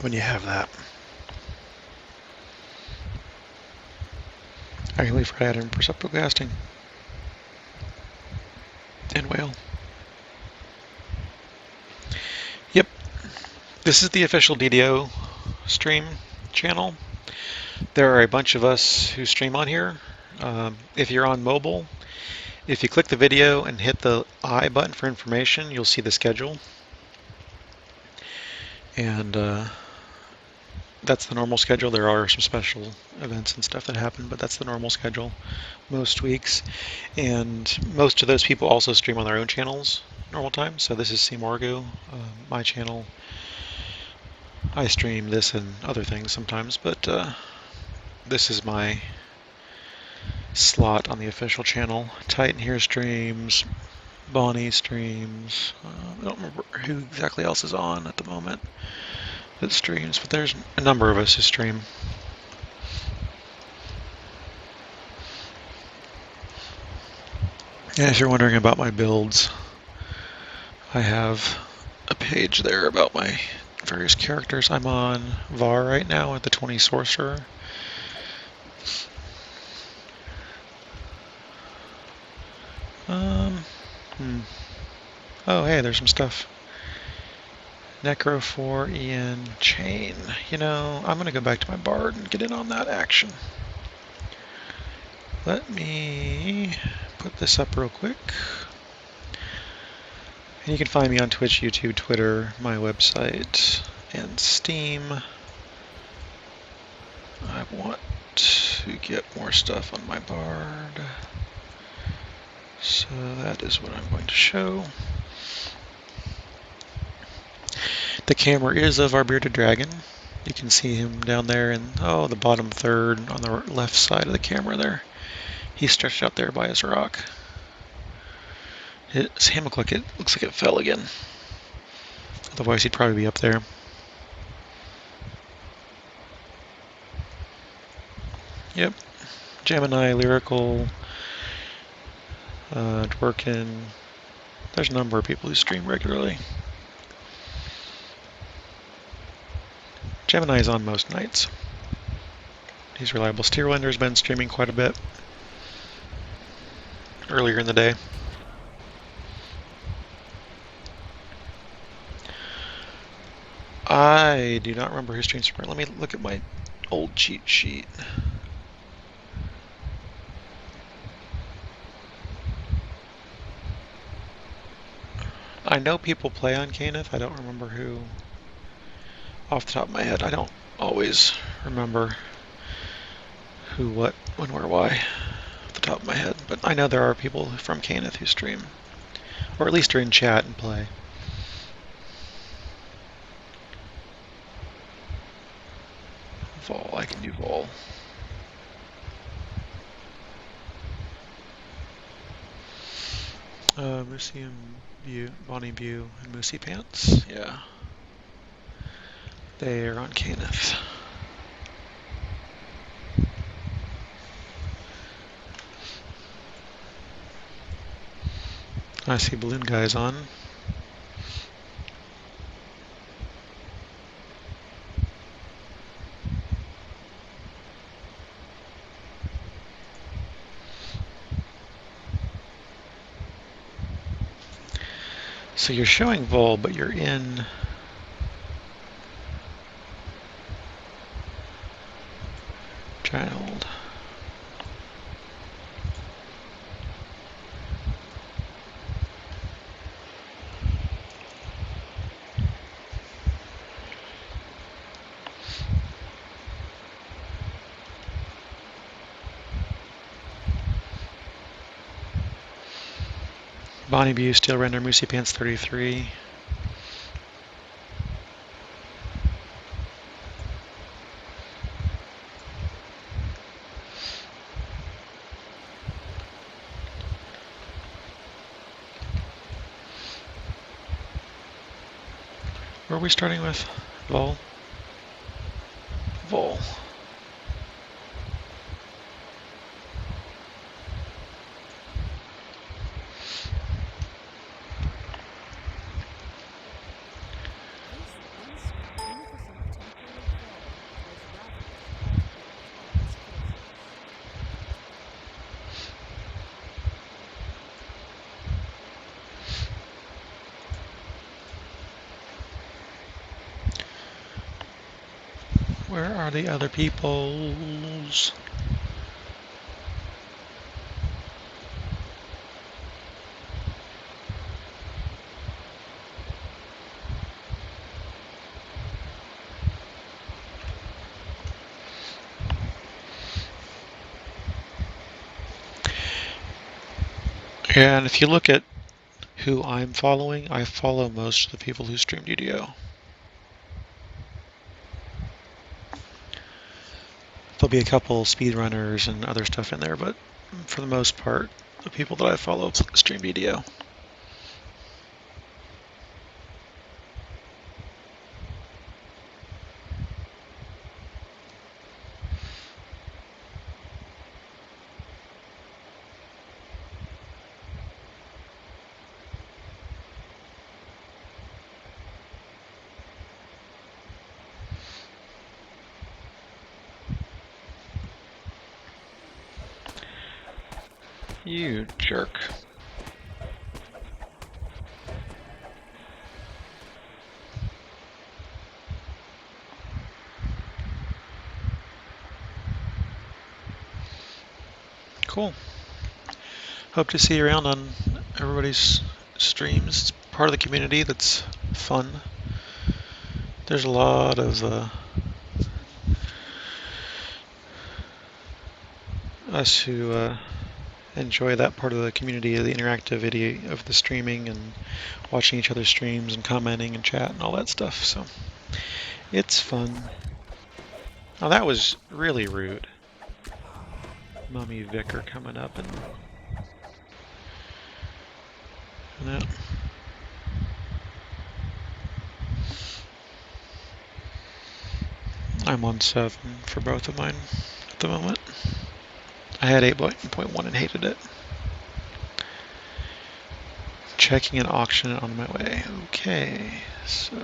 when you have that. Highly fried and imperceptible casting. And whale. Yep. This is the official DDO stream channel. There are a bunch of us who stream on here. If you're on mobile, if you click the video and hit the I button for information, you'll see the schedule. And that's the normal schedule. There are some special events and stuff that happen, but that's the normal schedule most weeks. And most of those people also stream on their own channels normal time. So this is Morgo, my channel. I stream this and other things sometimes, but this is my slot on the official channel. Titan here streams, Bonnie streams. I don't remember who exactly else is on at the moment that streams, but there's a number of us who stream. And if you're wondering about my builds, I have a page there about my various characters. I'm on Var right now at the 20 Sorcerer. Oh, hey, there's some stuff. Necro 4, Ian, Chain. You know, I'm going to go back to my Bard and get in on that action. Let me put this up real quick. And you can find me on Twitch, YouTube, Twitter, my website, and Steam. I want to get more stuff on my Bard. So that is what I'm going to show. The camera is of our bearded dragon. You can see him down there in, the bottom third on the left side of the camera there. He's stretched out there by his rock. His hammock looks like it fell again. Otherwise he'd probably be up there. Yep. Gemini, Lyrical, Dworkin. There's a number of people who stream regularly. Gemini's on most nights. He's reliable. Steerlender's been streaming quite a bit earlier in the day. I do not remember who streams from. Let me look at my old cheat sheet. I know people play on Caneth. I don't remember who. Off the top of my head, I don't always remember who, what, when, where, why off the top of my head. But I know there are people from Caneth who stream, or at least are in chat and play. Vol, I can do Vol. Museum View, Bonnie View, and Moosey Pants. Yeah. They are on Caneth. I see Balloon Guy's on. So you're showing Vol, but you're in Child. Bonnie View, Steel Render, Moosey Pants 33. Where are we starting with? Vol? Vol. Where are the other peoples? And if you look at who I'm following, I follow most of the people who stream DDO. There'll be a couple speedrunners and other stuff in there, but for the most part, the people that I follow stream DDO. You jerk. Cool. Hope to see you around on everybody's streams. It's part of the community that's fun. There's a lot of us who enjoy that part of the community, the interactivity of the streaming and watching each other's streams and commenting and chat and all that stuff. So it's fun. Oh, that was really rude. Mummy Vicar coming up and that. I'm on 7 for both of mine at the moment. I had 8.1 and hated it. Checking an auction on my way. Okay, so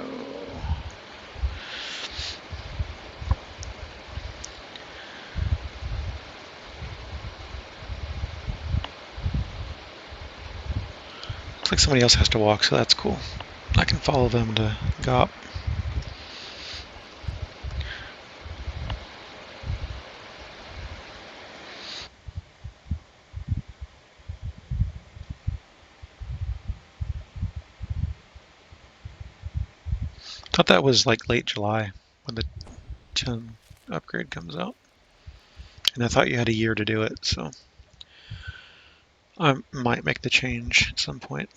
looks like somebody else has to walk, so that's cool. I can follow them to GOP. Thought that was like late July when the 10 upgrade comes out. And I thought you had a year to do it, so I might make the change at some point.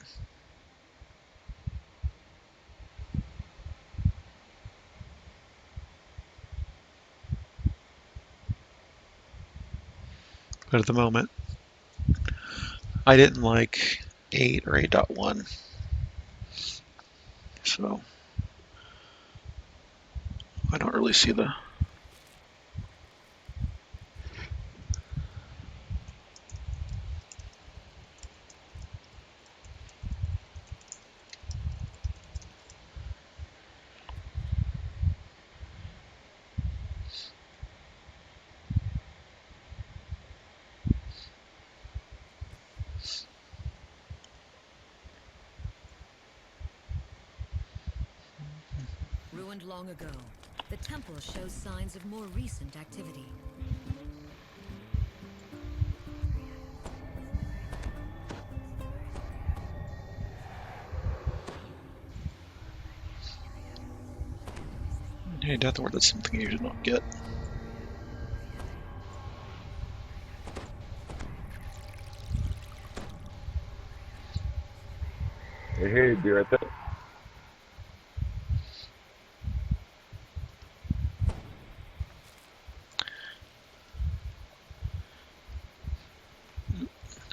But at the moment, I didn't like 8 or 8.1. So I don't really see the Ruined long ago, the temple shows signs of more recent activity. Hey, Death Ward, that's something you did not get. Hey, be right there.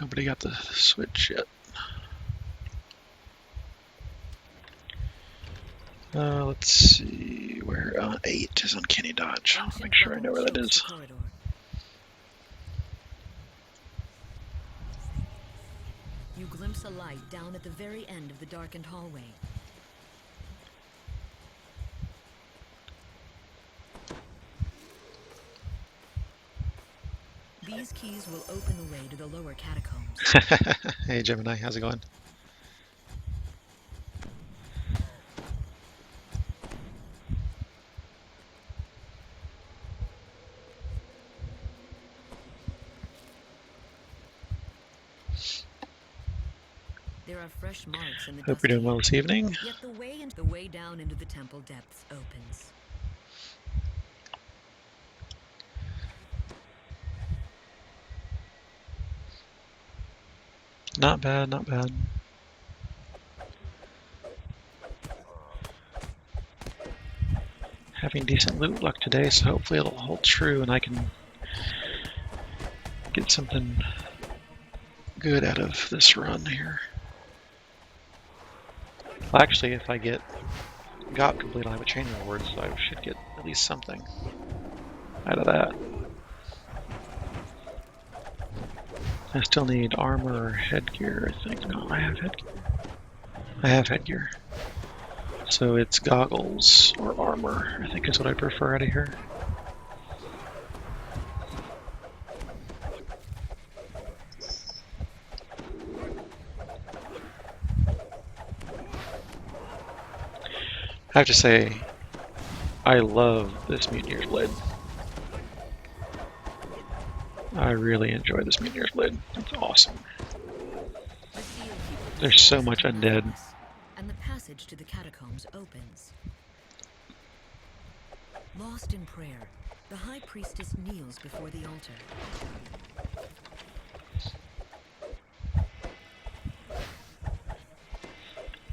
Nobody got the switch yet. Let's see where 8 is on Kenny Dodge. I'll make sure I know where that is. You glimpse a light down at the very end of the darkened hallway. These keys will open the way to the lower catacombs. Hey Gemini, how's it going? There are fresh marks in the Hope you're doing well this evening. Yet the way down into the temple depths opens. Not bad, not bad. Having decent loot luck today, so hopefully it'll hold true and I can get something good out of this run here. Well, actually, if I got complete, I'll have a chain reward, so I should get at least something out of that. I still need armor or headgear, I think. No, I have headgear. I have headgear. So it's goggles or armor, I think is what I prefer out of here. I have to say, I love this Mutineer's Blade. I really enjoy this Mutineer's Blade. It's awesome. There's so much undead. And the passage to the catacombs opens. Lost in prayer, the High Priestess kneels before the altar.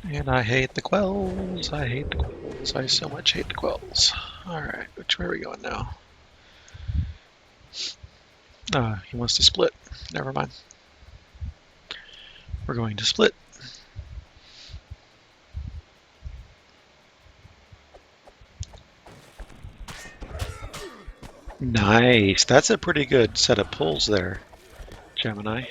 And I hate the quells. I hate the quells. I so much hate the quells. Alright, which way are we going now? He wants to split. Never mind. We're going to split. Nice. That's a pretty good set of pulls there, Gemini.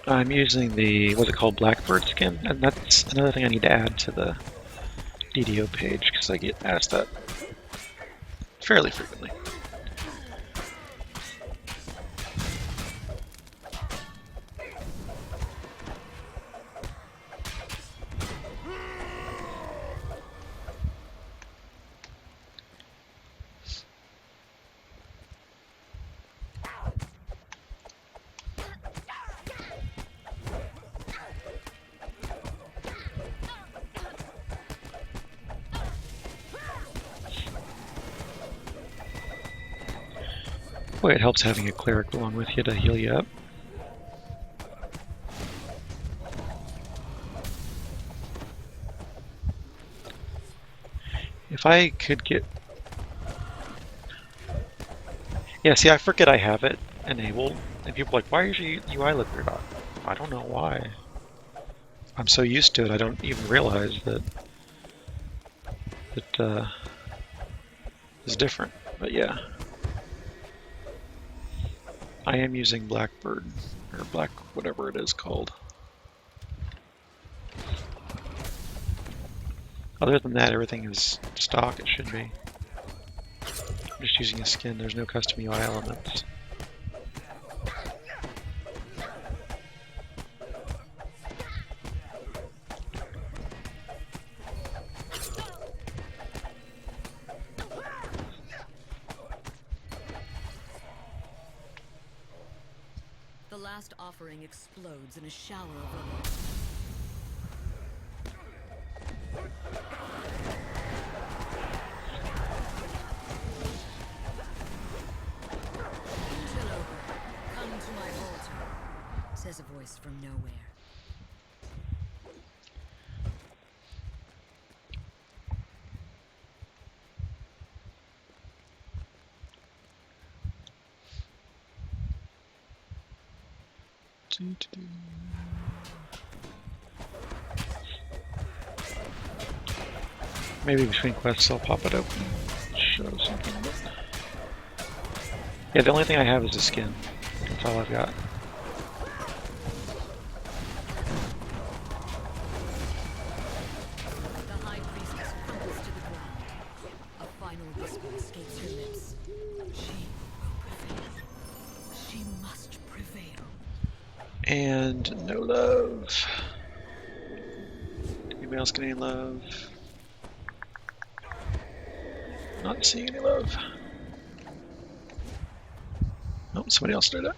I'm using the, what's it called, Blackbird skin, and that's another thing I need to add to the DDO page, because I get asked that fairly frequently. Boy, it helps having a cleric along with you to heal you up. If I could get... Yeah, see, I forget I have it enabled, and people are like, why is your UI look weird? I don't know why. I'm so used to it, I don't even realize that it's different, but yeah. I am using Blackbird, or Black, whatever it is called. Other than that, everything is stock, it should be. I'm just using a skin, there's no custom UI elements. The last offering explodes in a shower of rubble. Come to my altar, says a voice from nowhere. Maybe between quests I'll pop it open and show something. But... yeah, the only thing I have is a skin. That's all I've got. The High Priestess crumbles to the ground. A final whisper escapes her lips. She will prevail. She must prevail. And no love. Anybody else get any love? Not seeing any love. Oh, somebody else did it.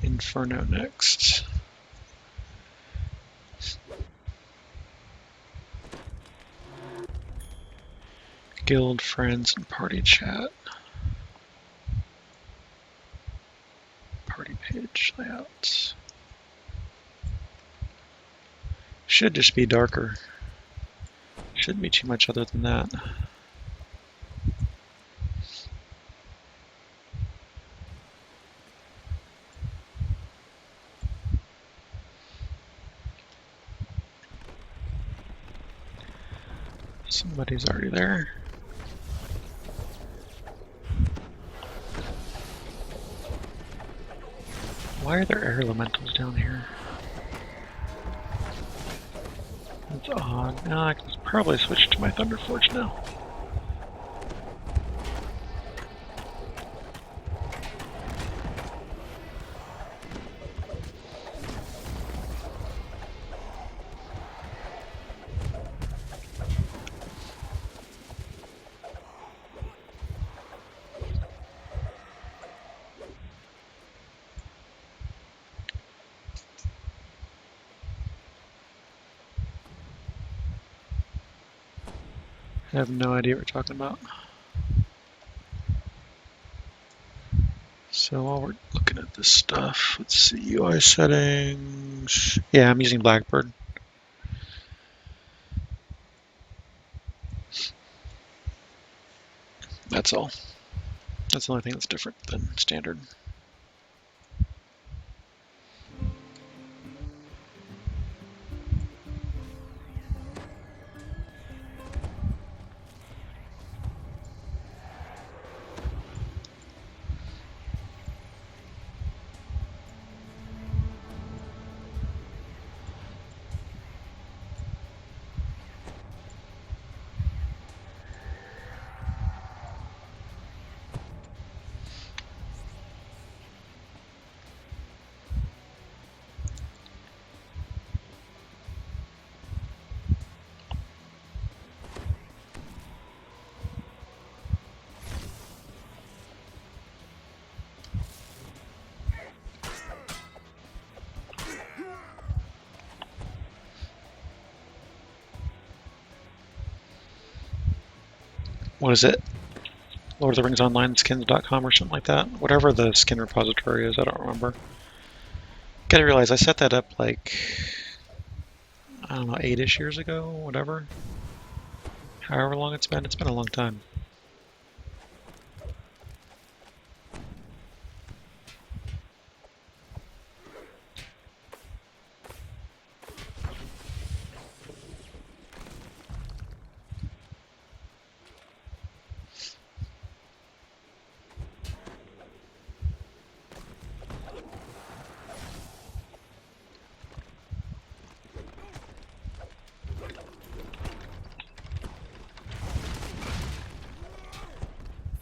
Inferno next. Guild, friends, and party chat. Party page layouts. Should just be darker. Shouldn't be too much other than that. Somebody's already there. Why are there air elementals down here? That's odd. Now I can probably switch to my Thunderforge now. I have no idea what we're talking about. So while we're looking at this stuff, let's see, UI settings. Yeah, I'm using Blackbird. That's all. That's the only thing that's different than standard. What is it? Lord of the Rings Online skins.com or something like that. Whatever the skin repository is, I don't remember. Gotta realize I set that up like, I don't know, 8-ish years ago, whatever. However long it's been a long time.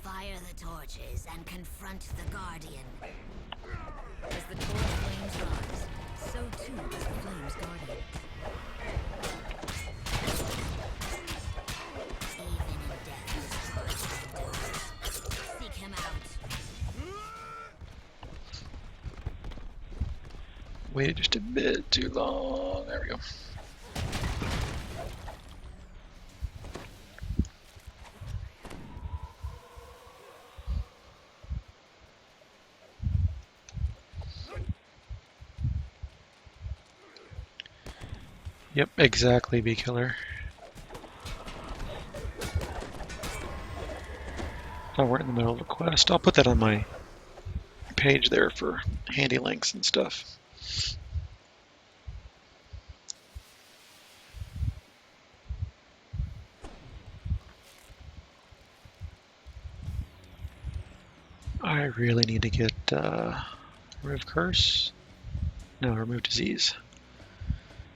Fire the torches and confront the Guardian. As the torch flames rise, so too does the flame's Guardian. Even in death, this torch endures. Seek him out. Waited just a bit too long. There we go. Yep, exactly, Bee Killer. Oh, we're in the middle of a quest. I'll put that on my page there for handy links and stuff. I really need to get remove curse. No, remove disease.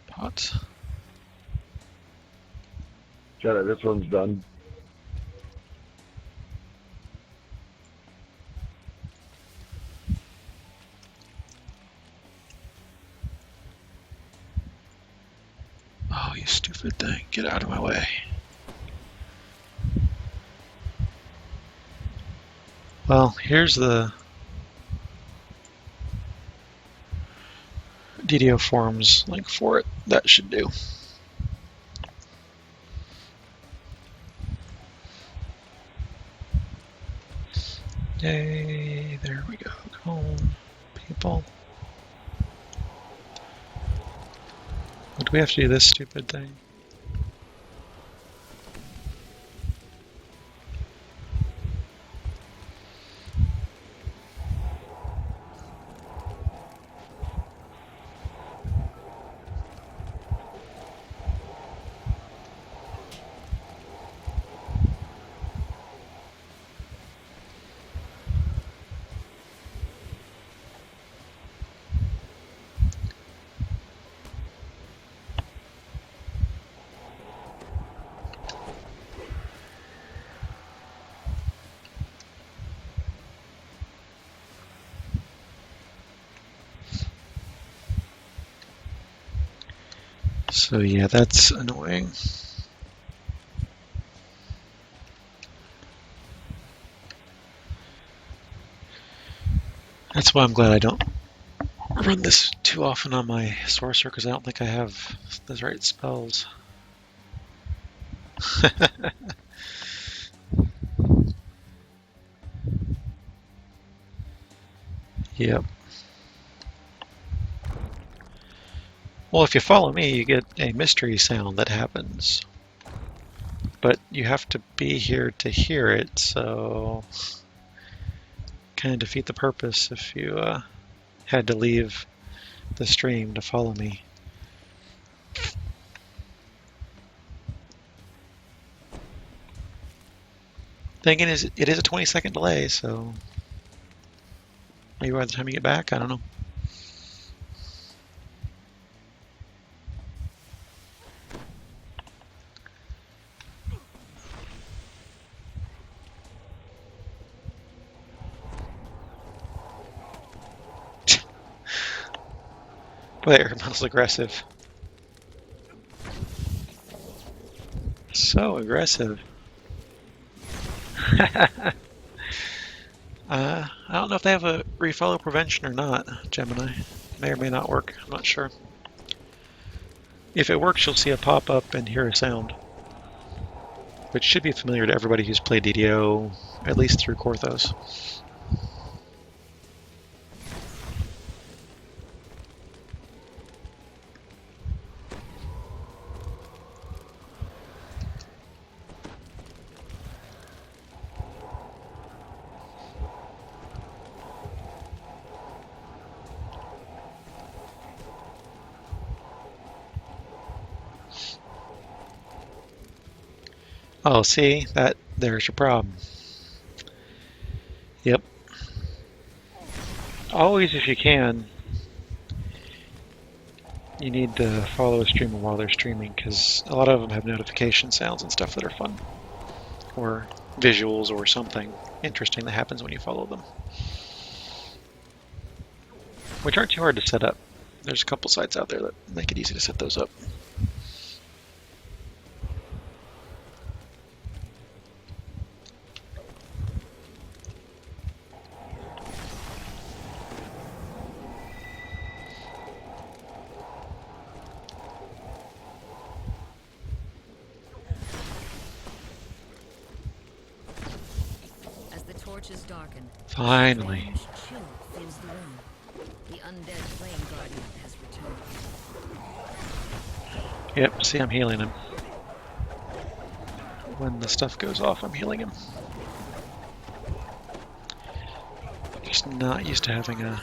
Pots. Jedi, this one's done. Oh, you stupid thing. Get out of my way. Well, here's the DDO forums link for it. That should do. Yay, there we go. Come on, people. What, do we have to do this stupid thing? So yeah, that's annoying. That's why I'm glad I don't run this too often on my sorcerer, because I don't think I have the right spells. Yep. Well, if you follow me, you get a mystery sound that happens. But you have to be here to hear it, so kind of defeat the purpose if you had to leave the stream to follow me. Thinking is it is a 20-second delay, so maybe by the time you get back, I don't know. Boy, Ermon's aggressive. So aggressive. I don't know if they have a refollow prevention or not, Gemini. May or may not work, I'm not sure. If it works, you'll see a pop-up and hear a sound, which should be familiar to everybody who's played DDO, at least through Korthos. Oh, see? There's your problem. Yep. Always, if you can, you need to follow a streamer while they're streaming, because a lot of them have notification sounds and stuff that are fun. Or visuals or something interesting that happens when you follow them. Which aren't too hard to set up. There's a couple sites out there that make it easy to set those up. As the torches darken, Finally. a strange chill fills the room. The undead flame guardian has returned. Yep, see, I'm healing him. When the stuff goes off, I'm healing him. Just not used to having a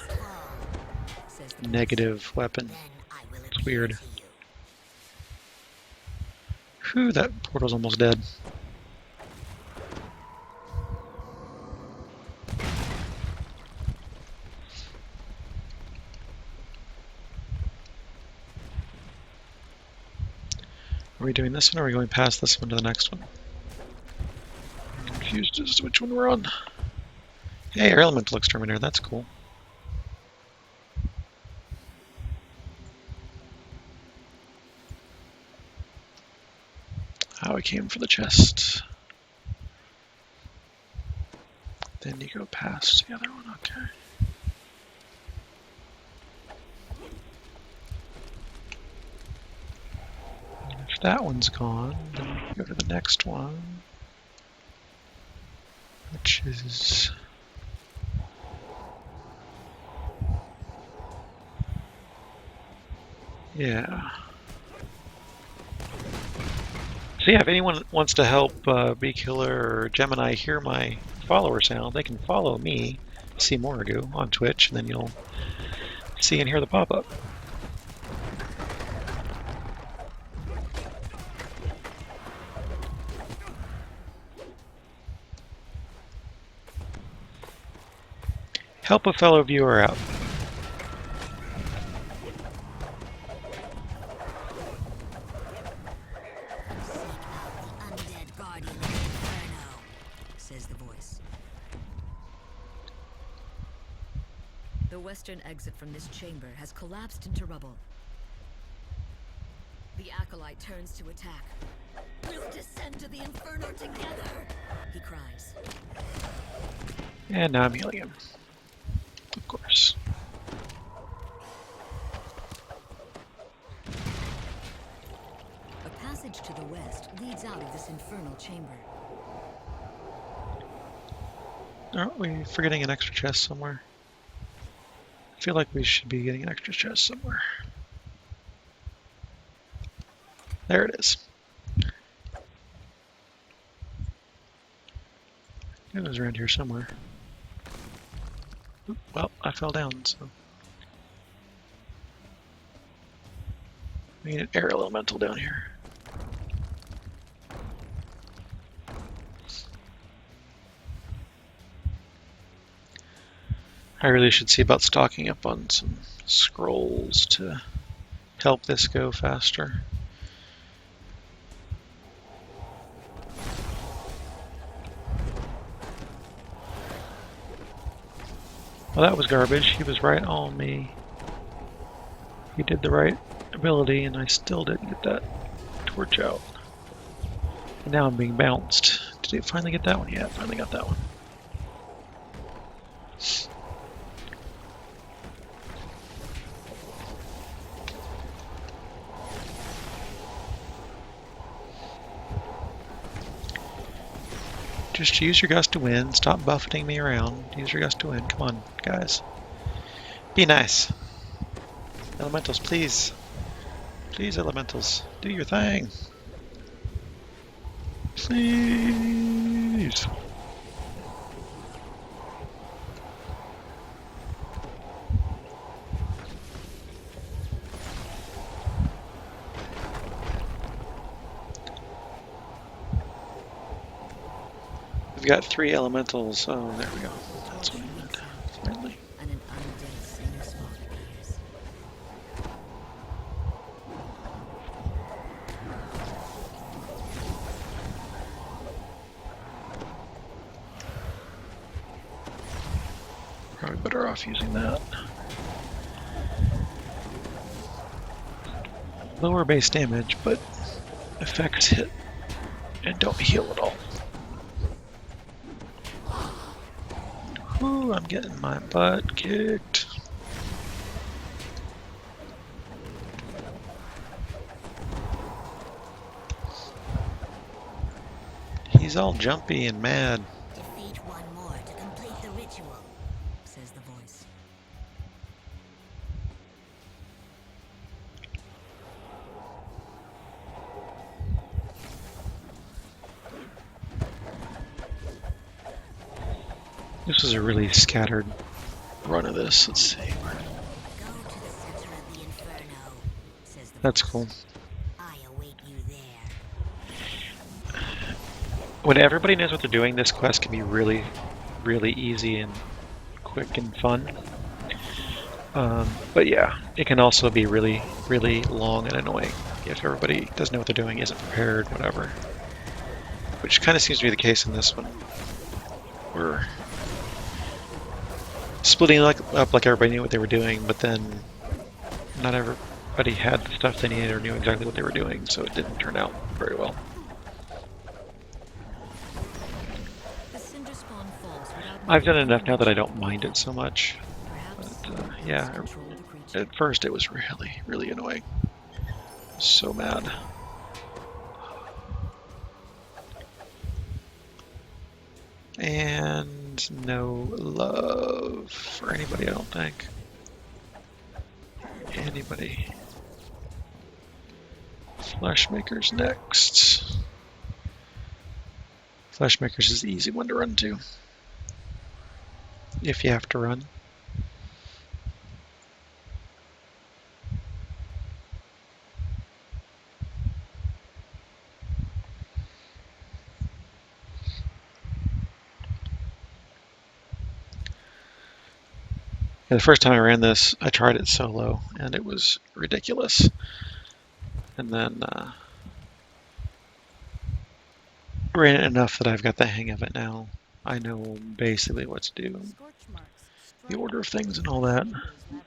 negative weapon. It's weird. Whew, that portal's almost dead. Are we doing this one, or are we going past this one to the next one? I'm confused as to which one we're on. Hey, Air Elemental Exterminator, that's cool. we came for the chest. Then you go past the other one, okay. And if that one's gone, then we can go to the next one, which is... yeah. So yeah, if anyone wants to help Beekiller or Gemini hear my follower sound, they can follow me, C Morrigu, on Twitch, and then you'll see and hear the pop-up. Help a fellow viewer out. The western exit from this chamber has collapsed into rubble. The acolyte turns to attack. We'll descend to the inferno together, he cries. And now I'm healing him. Of course. A passage to the west leads out of this infernal chamber. Aren't we forgetting an extra chest somewhere? I feel like we should be getting an extra chest somewhere. There it is. It was around here somewhere. Oop, well, I fell down, so. We need an air elemental down here. I really should see about stocking up on some scrolls to help this go faster. Well, that was garbage. He was right on me. He did the right ability, and I still didn't get that torch out. And now I'm being bounced. Did he finally get that one? Yeah, finally got that one. Just use your gust to win. Stop buffeting me around. Use your gust to win. Come on, guys. Be nice. Elementals, please. Please, elementals. Do your thing. Please. We've got 3 elementals. Oh, there we go. That's what I meant. Finally. And an undead singer smoke appears. Probably better off using that. Lower base damage, but effects hit and don't heal at all. Ooh, I'm getting my butt kicked. He's all jumpy and mad. Defeat one more to complete the ritual, says the voice. This was a really scattered run of this. Let's see. Go to the center of the inferno, says the That's voice. cool. I await you there. When everybody knows what they're doing, this quest can be really, really easy and quick and fun. But yeah, it can also be really, really long and annoying if everybody doesn't know what they're doing, isn't prepared, whatever. Which kind of seems to be the case in this one. We're splitting up like everybody knew what they were doing, but then not everybody had the stuff they needed or knew exactly what they were doing, so it didn't turn out very well. without I've done needing enough now that I don't permission. mind it so much. Perhaps But elves yeah, control the creature. at first it was really, really annoying. So mad. And no love for anybody, I don't think. Anybody. Flashmaker's next. Flashmaker's is the easy one to run to. If you have to run. Yeah, the first time I ran this, I tried it solo, and it was ridiculous. And then ran it enough that I've got the hang of it now. I know basically what to do, Scorch marks the strike order of things and in all that. Windows laboratory.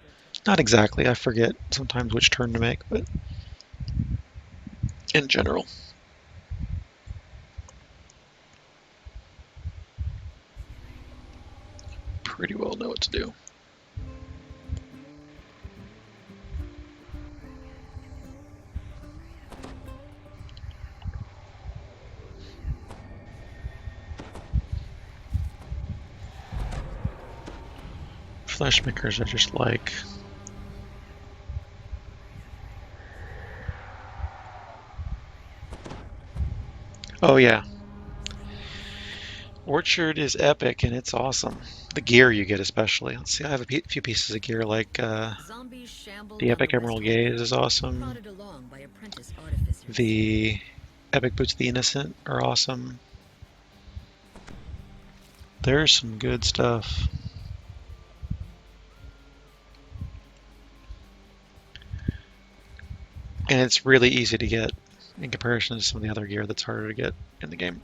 Not exactly, I forget sometimes which turn to make, but in general. Pretty well know what to do. Flashmakers are just like... Oh yeah. Orchard is epic and it's awesome. The gear you get especially. Let's see, I have a few pieces of gear like Zombies shamble the down Epic the West Emerald Hallway, Gaze is awesome. prodded along by apprentice artificers. The Epic Boots of the Innocent are awesome. There's some good stuff. And it's really easy to get in comparison to some of the other gear that's harder to get in the game.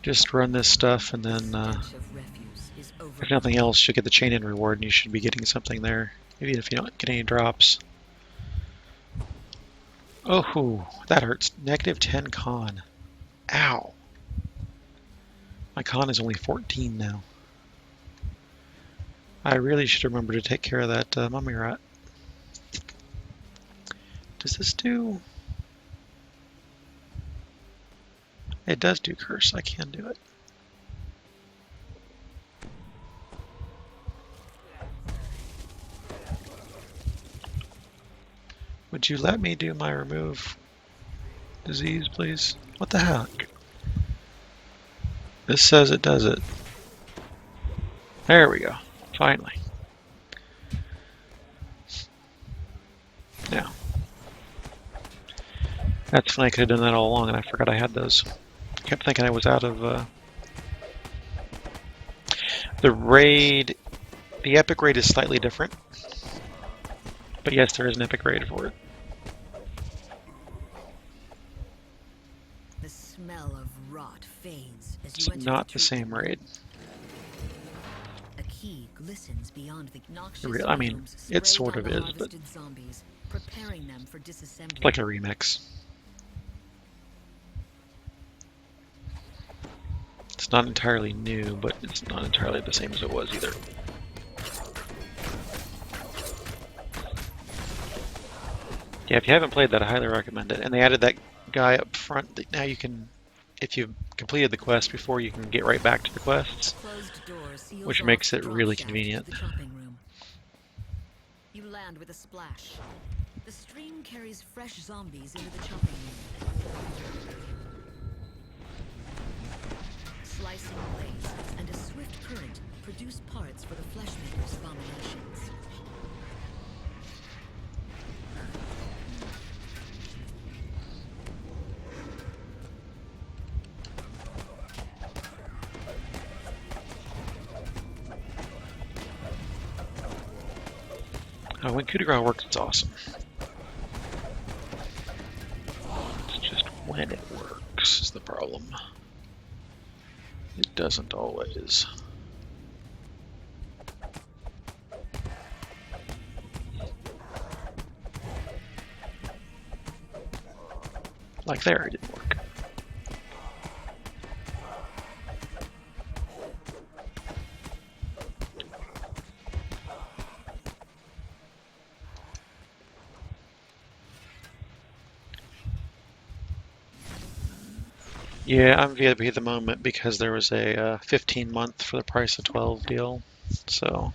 Just run this stuff and then Stench of refuse is if nothing else, you'll get the chain-in reward and you should be getting something there, even if you don't get any drops. Oh, that hurts. Negative 10 con. Ow. My con is only 14 now. I really should remember to take care of that mummy rat. Does this do... It does do curse. I can do it. Would you let me do my remove disease, please? What the heck? This says it does it. There we go. Finally. Now. That's funny, I could have done that all along and I forgot I had those. Kept thinking I was out of the raid. The epic raid is slightly different. But yes, there is an epic raid for it. The smell of rot fades as It's you enter not the treatment same room. raid. A key glistens beyond the noxious I mean, fumes it sprayed sort on of the is, but harvested zombies, preparing them for disassembly. it's like a remix. It's not entirely new, but it's not entirely the same as it was either. Yeah, if you haven't played that, I highly recommend it. And they added that guy up front that now you can, if you've completed the quest before, you can get right back to the quests, Closed door seals which off makes the it drop really shaft convenient. to the chopping room. You land with a splash. The stream carries fresh zombies into the chopping room. Slicing blades and a swift current produce parts for the fleshmaker's abominations. When coup de grace works, it's awesome. It's just when it works is the problem. It doesn't always. Like there, it didn't work. Yeah, I'm VIP at the moment because there was a 15-month for the price of 12 deal. So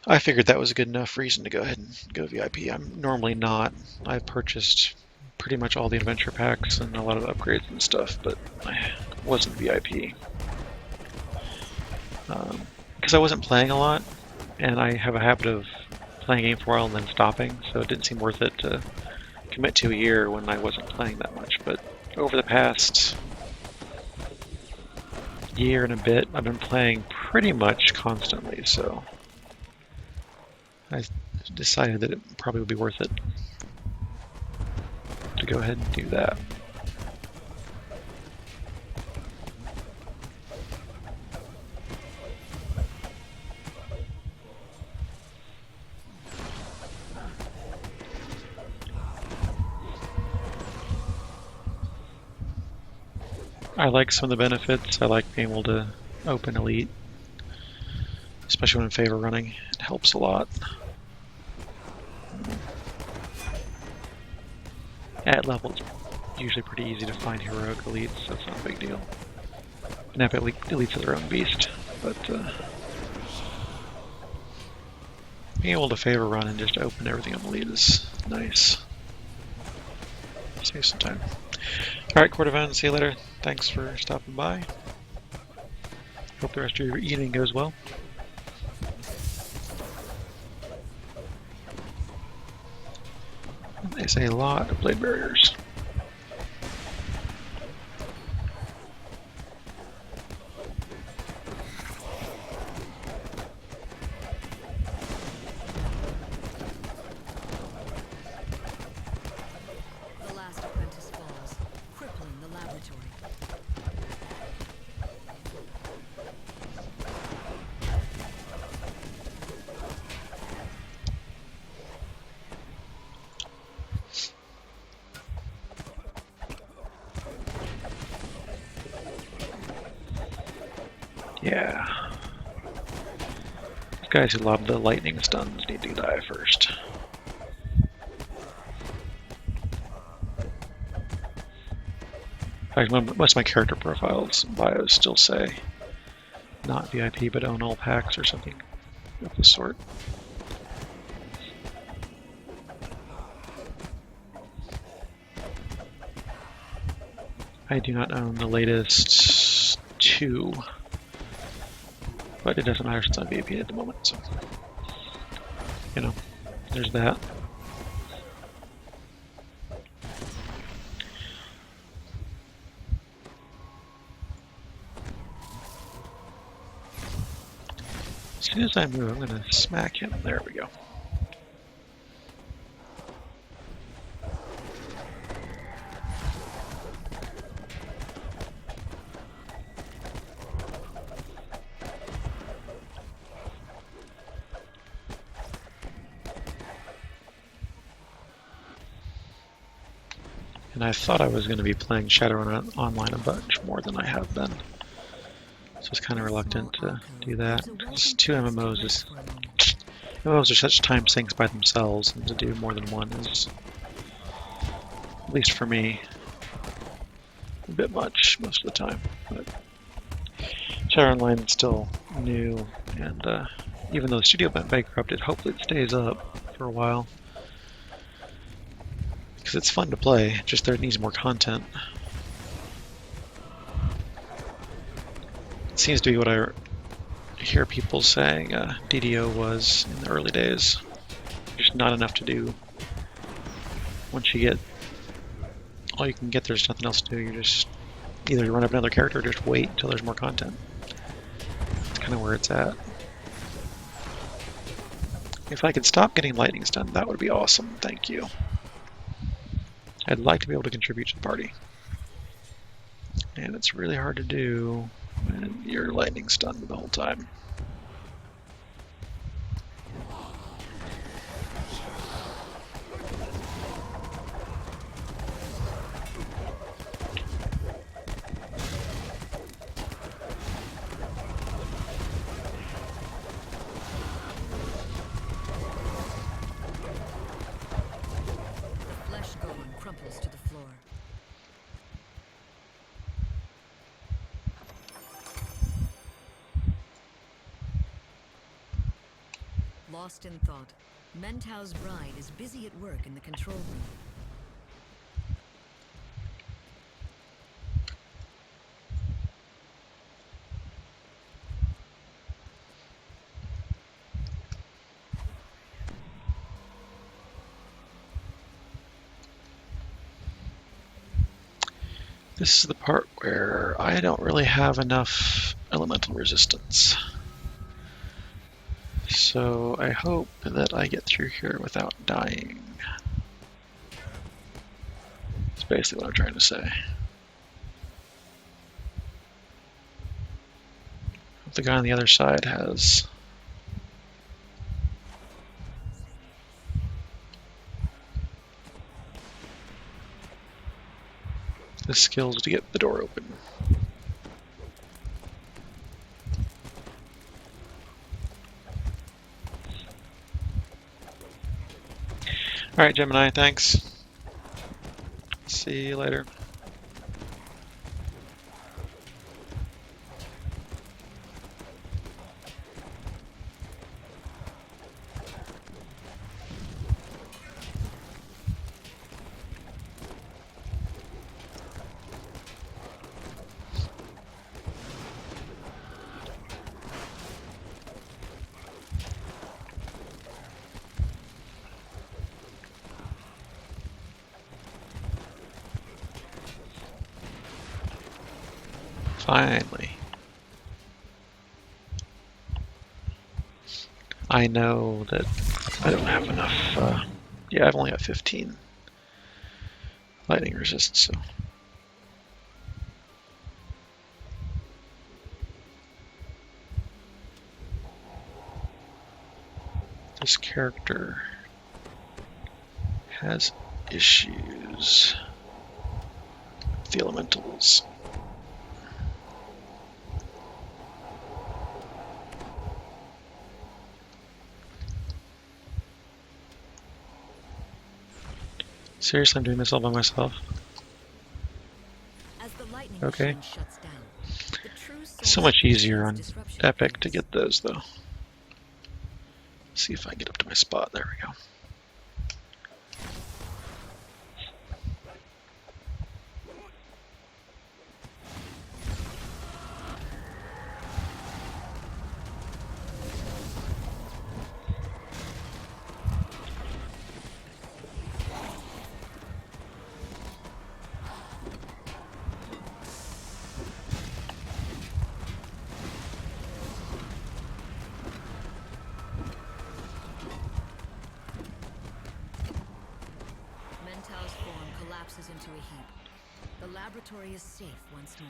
I figured that was a good enough reason to go ahead and go VIP. I'm normally not. I've purchased pretty much all the adventure packs and a lot of upgrades and stuff, but I wasn't VIP. Because I wasn't playing a lot, and I have a habit of playing a game for a while and then stopping, so it didn't seem worth it to commit to a year when I wasn't playing that much. But over the past year and a bit, I've been playing pretty much constantly, so I decided that it probably would be worth it to go ahead and do that. I like some of the benefits. I like being able to open Elite, especially when in favor running. It helps a lot. At level, it's usually pretty easy to find heroic elites, so it's not a big deal. And epic elites are their own beast, but being able to favor run and just open everything on elite is nice. Save some time. Alright, Cordovan, see you later. Thanks for stopping by. Hope the rest of your evening goes well. There's a lot of blade barriers. The last apprentice falls, crippling the laboratory. Yeah. These guys who lob the lightning stuns need to die first. In fact, most of my character profiles and bios still say not VIP but own all packs or something of the sort. I do not own the latest 2, but it doesn't matter since I'm VIP at the moment, so you know, there's that. As soon as I move, I'm going to smack him. There we go. And I thought I was going to be playing Shadowrun Online a bunch more than I have been. So I was kind of reluctant to do that. Because 2 MMOs are such time sinks by themselves, and to do more than one is, at least for me, a bit much most of the time. But Shadowrun Online is still new, and even though the studio went bankrupted, hopefully it stays up for a while. Because it's fun to play, just there needs more content. It seems to be what I hear people saying DDO was in the early days. Just not enough to do. Once you get all you can get, there's nothing else to do. You just either run up another character or just wait until there's more content. That's kind of where it's at. If I could stop getting lightning stun, that would be awesome. Thank you. I'd like to be able to contribute to the party. And it's really hard to do when you're lightning stunned the whole time. crumples to the floor. Lost in thought, Mentau's bride is busy at work in the control room. This is the part where I don't really have enough elemental resistance. So I hope that I get through here without dying. That's basically what I'm trying to say. The guy on the other side has the skills to get the door open. Alright, Gemini, thanks. See you later. Finally. I know that I don't have enough, yeah, I've only got 15 lightning resist, so. This character has issues with the elementals. Seriously, I'm doing this all by myself? As the lightning Okay. machine shuts down, the true source So much of easier on disruption Epic to begins. get those, though. See if I can get up to my spot. There we go. Mentau's form collapses into a heap. The laboratory is safe once more.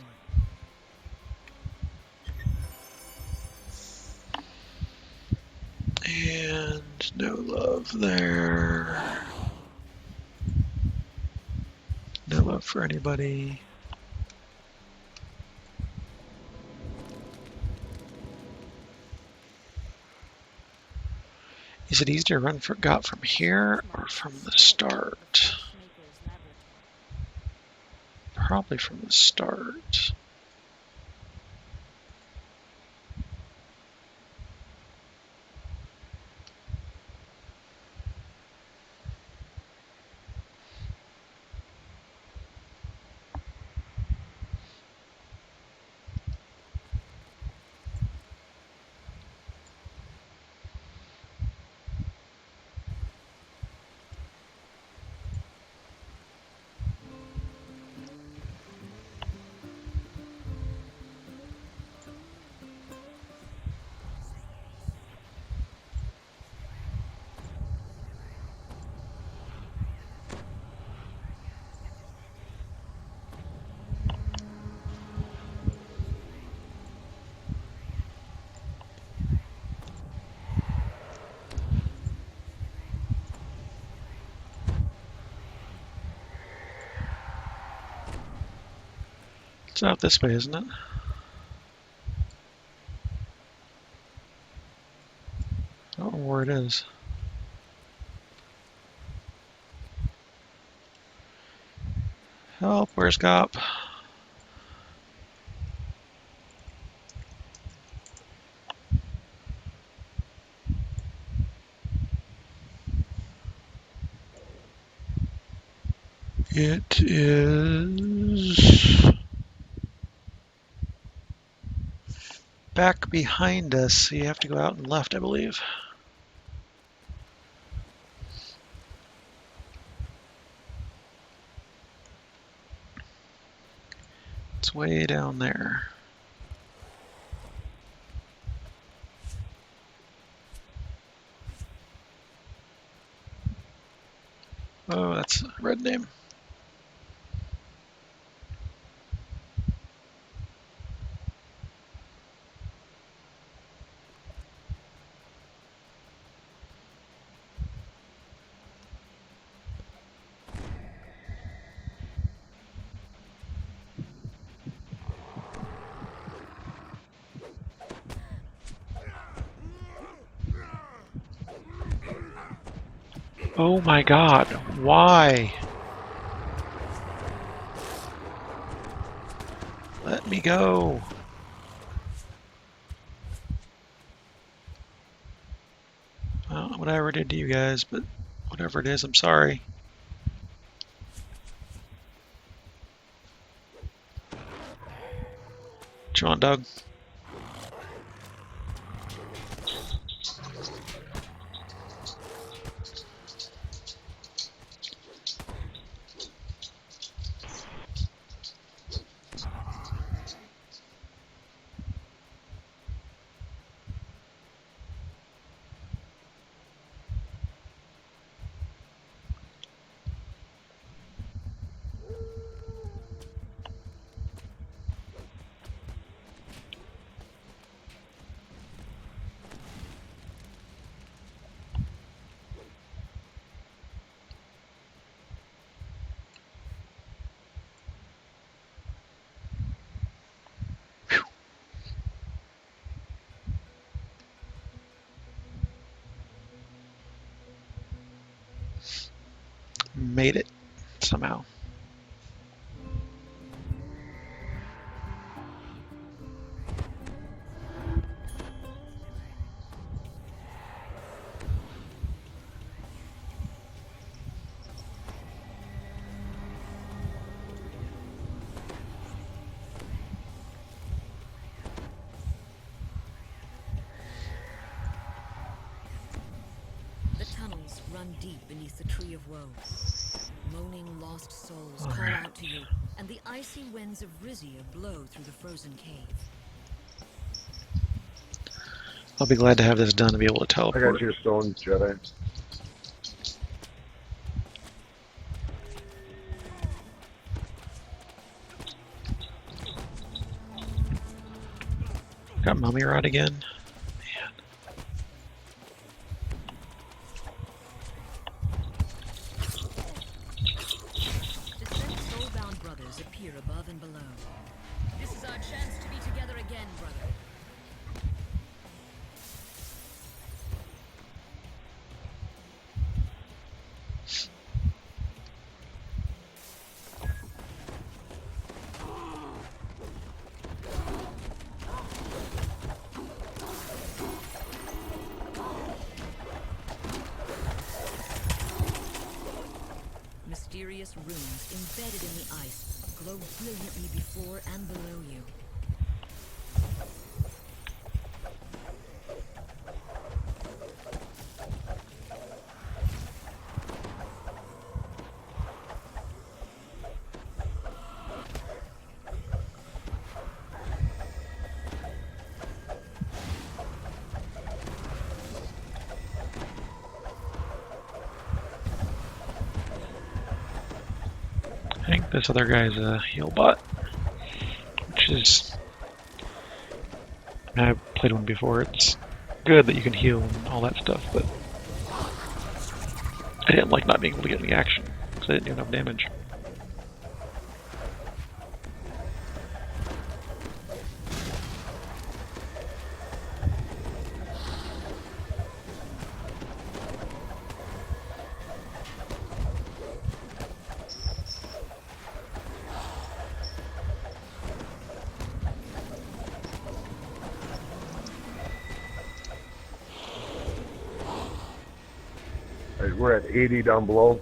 And no love there. No love for anybody. Is it easier to run for got from here or from the start? Probably from the start. It's out this way, isn't it? I don't know where it is. Help, where's Gop? It is back behind us, so you have to go out and left, I believe. It's way down there. Oh, that's a red name. Oh my god, why? Let me go. I don't know what I ever did to you guys, but whatever it is, I'm sorry. What you want, Doug? Made it somehow. The tunnels run deep beneath the Tree of Woe. Moaning lost souls call out to you, and the icy winds of Rizia blow through the frozen cave. I'll be glad to have this done to be able to I got teleport. your stone, Jedi. Got Mummy Rod again. Descent soul-bound brothers appear above and below. This is our chance to be together again, brother. Mysterious runes embedded in the ice glow brilliantly before and below you. I think this other guy's a heal bot, which is... I've played one before. It's good that you can heal and all that stuff, but I didn't like not being able to get any action because I didn't do enough damage. Alright, we're at 80 down below.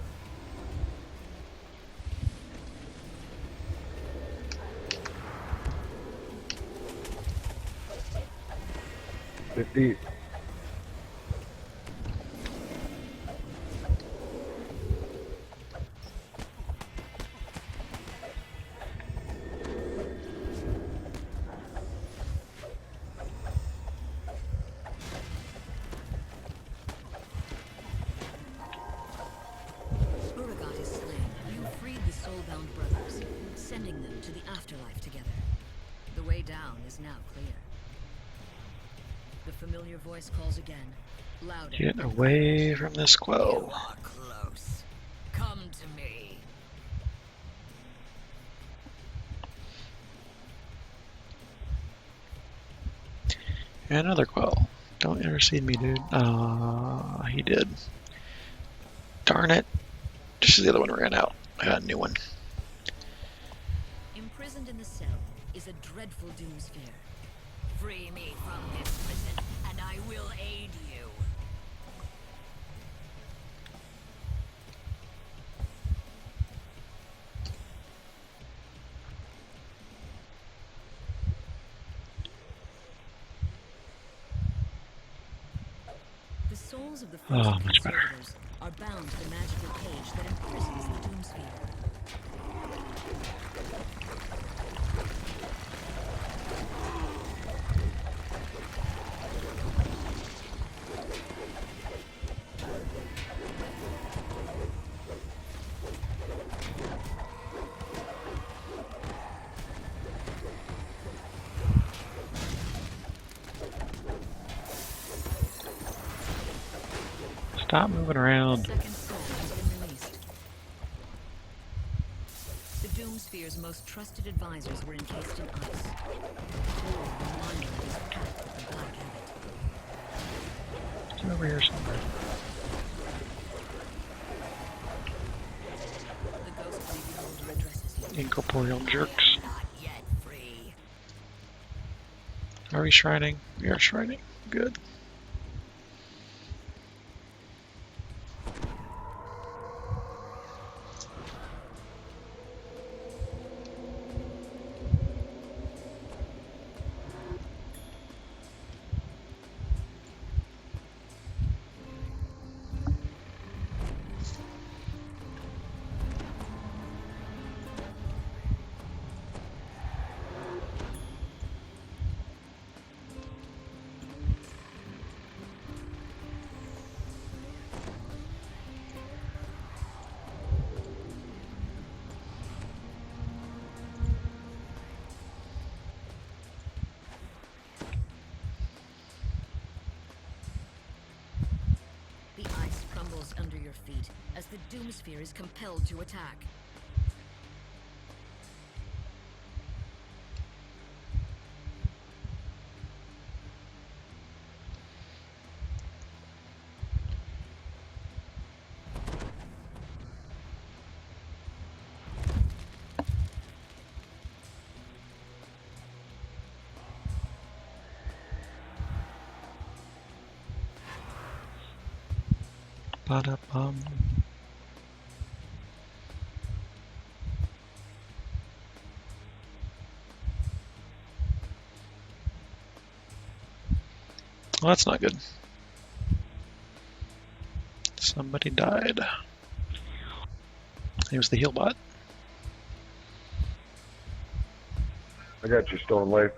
$50. Uragot is slain. You freed the soulbound brothers, sending them to the afterlife together. The way down is now clear. The familiar voice calls again, louder. Get away from this You quell. are close. Come to me. Another quell. Don't intercede me, dude. He did. Darn it. Just the other one ran out. I got a new one. Imprisoned in the cell is a dreadful doomsphere. Free me from this prison, and I will aid you. The souls of the first Much better. conservators are bound to the magical cage that imprisons the doomsphere. Stop moving around. Second soul has been released. The Doomsphere's most trusted advisors were encased in ice. War reminded of his pact with the Black Abbot. It's over here somewhere. The ghostly beholder addresses you. Incorporeal jerks. Not yet free. Are we shrining? We are shrining. Good. The ice crumbles under your feet as the Doomsphere is compelled to attack. Ba-da-bum. Well, that's not good. Somebody died. It was the heal bot. I got your stone life.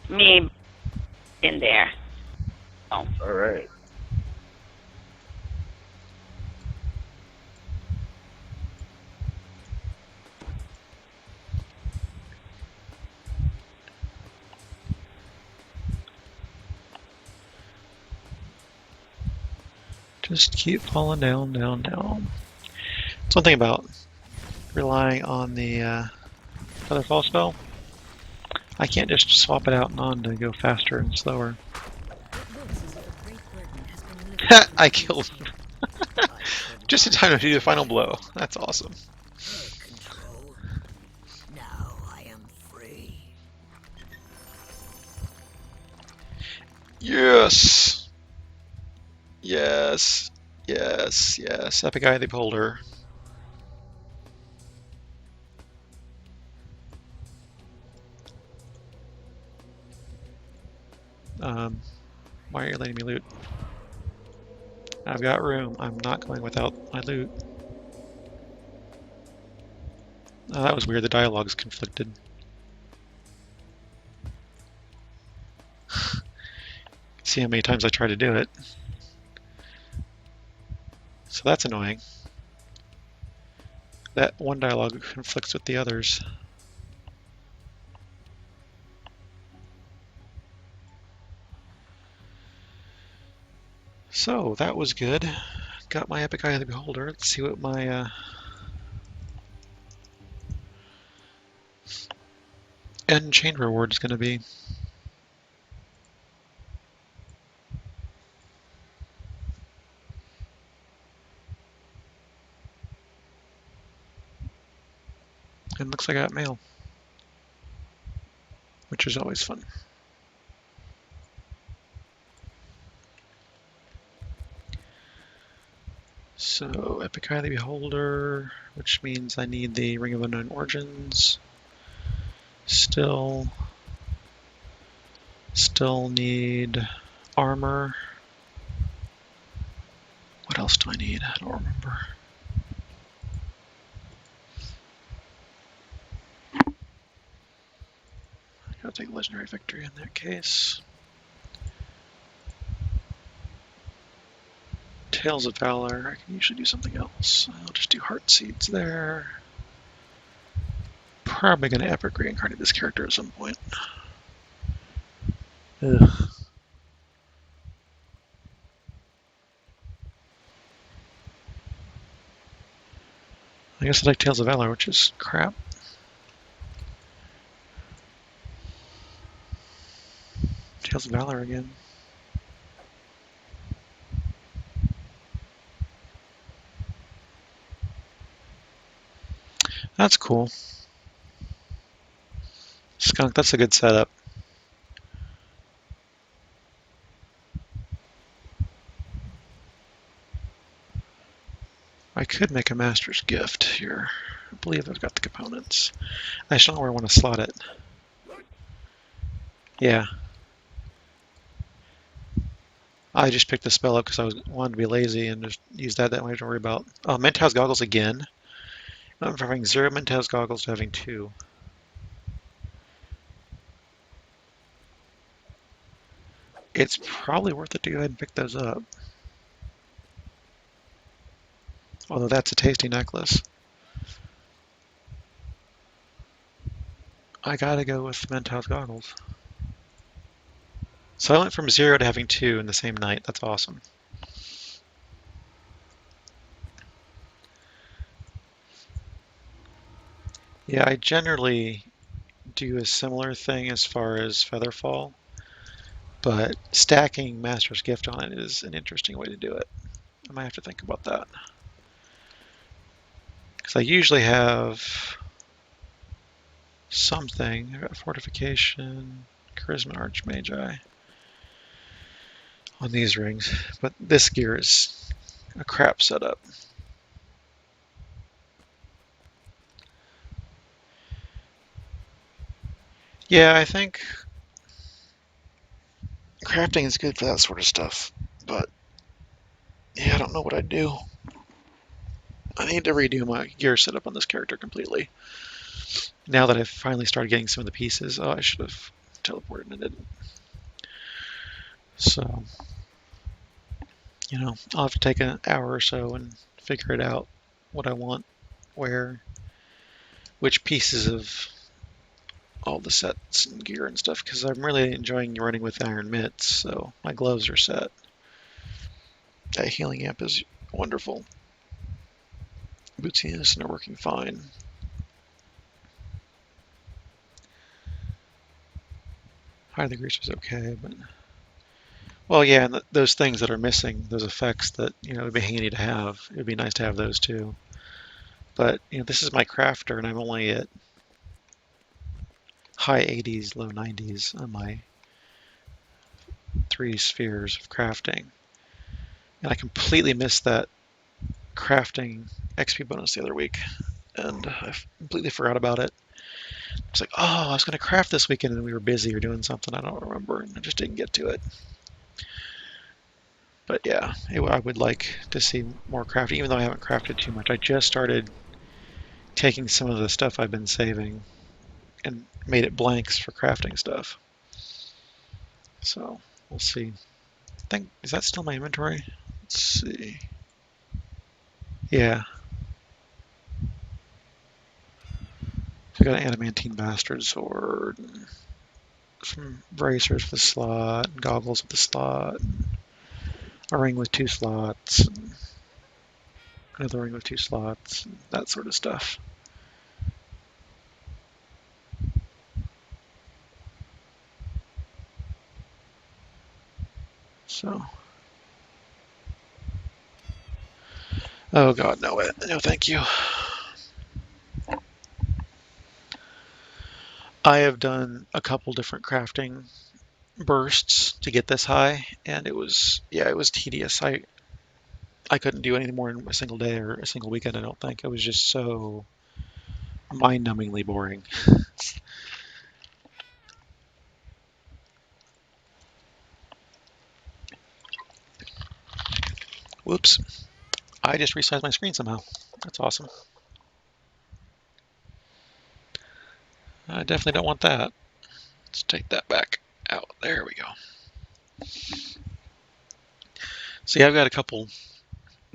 Me in there. Oh. Alright. Just keep falling down, down, down. It's one thing about relying on the other fall spell. I can't just swap it out and on to go faster and slower. It looks as if a great burden has been lifted. I killed him. Just in time to do the final blow. That's awesome. Control. Now I am free. Yes! Yes! Yes, yes. Epic Eye of the Beholder. Why are you letting me loot? I've got room. I'm not going without my loot. Oh, that was weird. The dialogue's conflicted. See how many times I try to do it. So that's annoying. That one dialogue conflicts with the others. So that was good. Got my Epic Eye of the Beholder. Let's see what my end chain reward is going to be. And looks like I got mail, which is always fun. So Epic Eye of the Beholder, which means I need the Ring of Unknown Origins. Still need armor. What else do I need? I don't remember. I gotta take Legendary Victory in that case. Tales of Valor, I can usually do something else. I'll just do Heart Seeds there. Probably gonna Epic Reincarnate this character at some point. Ugh. I guess I like Tales of Valor, which is crap. Tales of Valor again. That's cool. Skunk, that's a good setup. I could make a Master's Gift here. I believe I've got the components. I just don't know where I want to slot it. Yeah. I just picked the spell up because I wanted to be lazy and just use that way to worry about. Oh, Menthouse Goggles again. I'm from having 0 Menthouse Goggles to having 2. It's probably worth it to go ahead and pick those up. Although that's a tasty necklace. I gotta go with Menthouse Goggles. So I went from 0 to having 2 in the same night. That's awesome. Yeah, I generally do a similar thing as far as Featherfall, but stacking Master's Gift on it is an interesting way to do it. I might have to think about that. Because I usually have something. I've got Fortification, Charisma, Archmagi on these rings, but this gear is a crap setup. Yeah, I think crafting is good for that sort of stuff, but yeah, I don't know what I'd do. I need to redo my gear setup on this character completely. Now that I've finally started getting some of the pieces, oh, I should have teleported and didn't. So, I'll have to take an hour or so and figure it out, what I want, where, which pieces of all the sets and gear and stuff, because I'm really enjoying running with Iron Mitts, so my gloves are set. That healing amp is wonderful. Boots and Innocent are working fine. Hide the Grease is okay, but... Well, yeah, and those things that are missing, those effects that, it would be handy to have. It would be nice to have those too. But, this is my crafter, and I'm only at high 80s, low 90s on my 3 spheres of crafting. And I completely missed that crafting XP bonus the other week, and I completely forgot about it. It's like, oh, I was going to craft this weekend, and we were busy or doing something. I don't remember, and I just didn't get to it. But yeah, I would like to see more crafting, even though I haven't crafted too much. I just started taking some of the stuff I've been saving and made it blanks for crafting stuff. So we'll see. I think, is that still my inventory? Let's see. Yeah. So I got an adamantine bastard sword, and some bracers with a slot, and goggles with a slot, and a ring with 2 slots, and another ring with 2 slots, and that sort of stuff. So, oh god, no, no, thank you. I have done a couple different crafting bursts to get this high, and it was tedious. I couldn't do anything more in a single day or a single weekend. I don't think it was just so mind-numbingly boring. Whoops! I just resized my screen somehow. That's awesome. I definitely don't want that. Let's take that back out. There we go. See, I've got a couple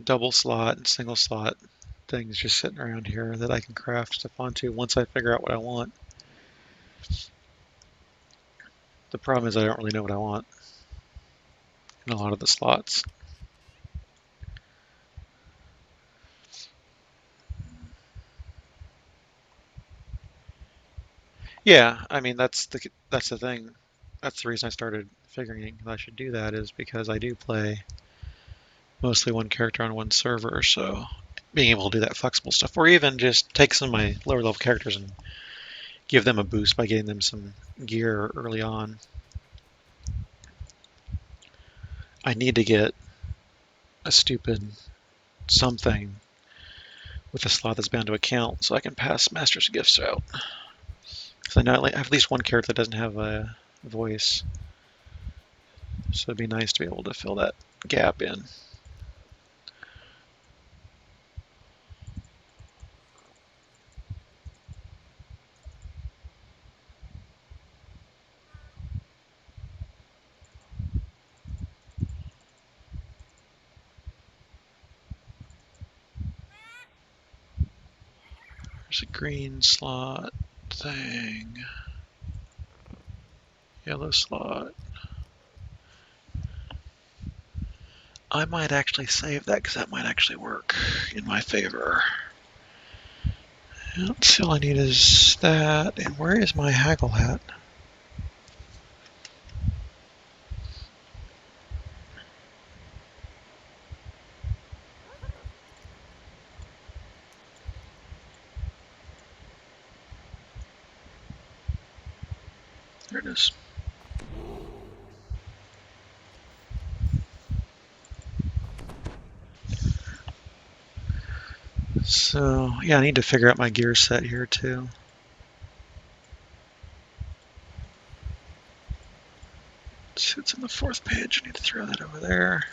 double slot and single slot things just sitting around here that I can craft stuff onto once I figure out what I want. The problem is I don't really know what I want in a lot of the slots. Yeah, I mean that's the thing. That's the reason I started figuring I should do that, is because I do play mostly one character on one server, so being able to do that flexible stuff, or even just take some of my lower level characters and give them a boost by getting them some gear early on. I need to get a stupid something with a slot that's bound to account so I can pass Master's Gifts out. Because I know I have at least one character that doesn't have a voice, so it'd be nice to be able to fill that gap in. There's a green slot thing, yellow slot. I might actually save that because that might actually work in my favor. Let's see, all I need is that. And where is my haggle hat? There it is. So, yeah, I need to figure out my gear set here too. It's on the 4th page. I need to throw that over there.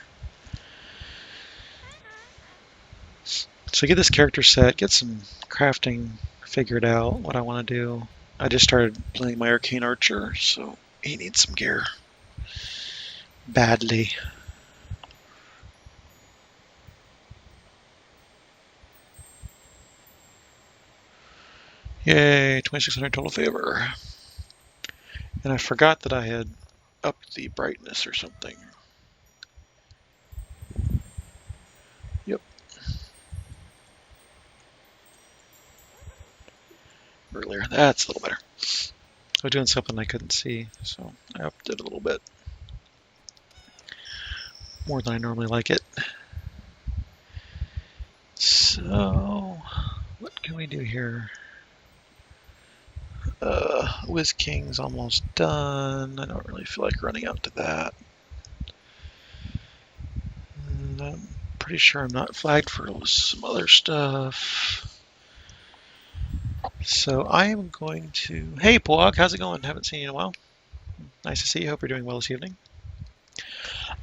So get this character set, get some crafting figured out, what I want to do. I just started playing my Arcane Archer, so he needs some gear. Badly. Yay, 2600 total favor. And I forgot that I had upped the brightness or something. Yep. Earlier. That's a little better. I was doing something I couldn't see, so I upped it a little bit. More than I normally like it. So, what can we do here? Whiz King's almost done. I don't really feel like running out to that. And pretty sure I'm not flagged for some other stuff. So I am going to... Hey, Pawag, how's it going? Haven't seen you in a while. Nice to see you. Hope you're doing well this evening.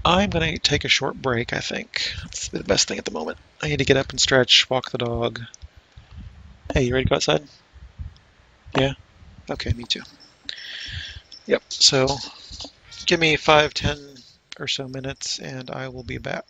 I'm going to take a short break, I think. That's the best thing at the moment. I need to get up and stretch, walk the dog. Hey, you ready to go outside? Yeah? Okay, me too. Yep, so give me 5, 10 or so minutes and I will be back.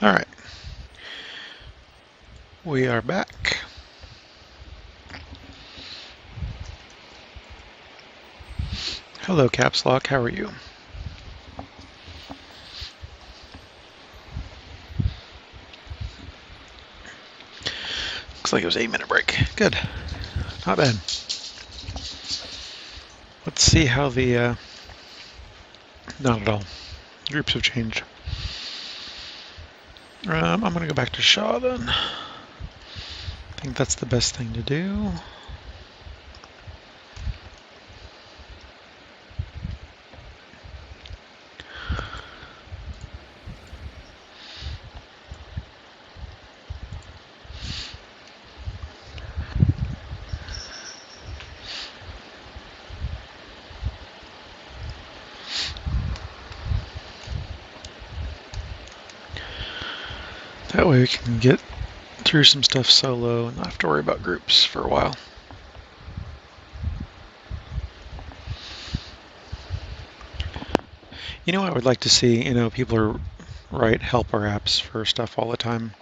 All right. We are back. Hello, Caps Lock. How are you? Looks like it was an 8-minute break. Good. Not bad. Let's see how the... not at all. Groups have changed. I'm going to go back to Shaw then. I think that's the best thing to do. That way we can get through some stuff solo and not have to worry about groups for a while. You know, I would like to see, people are write helper apps for stuff all the time.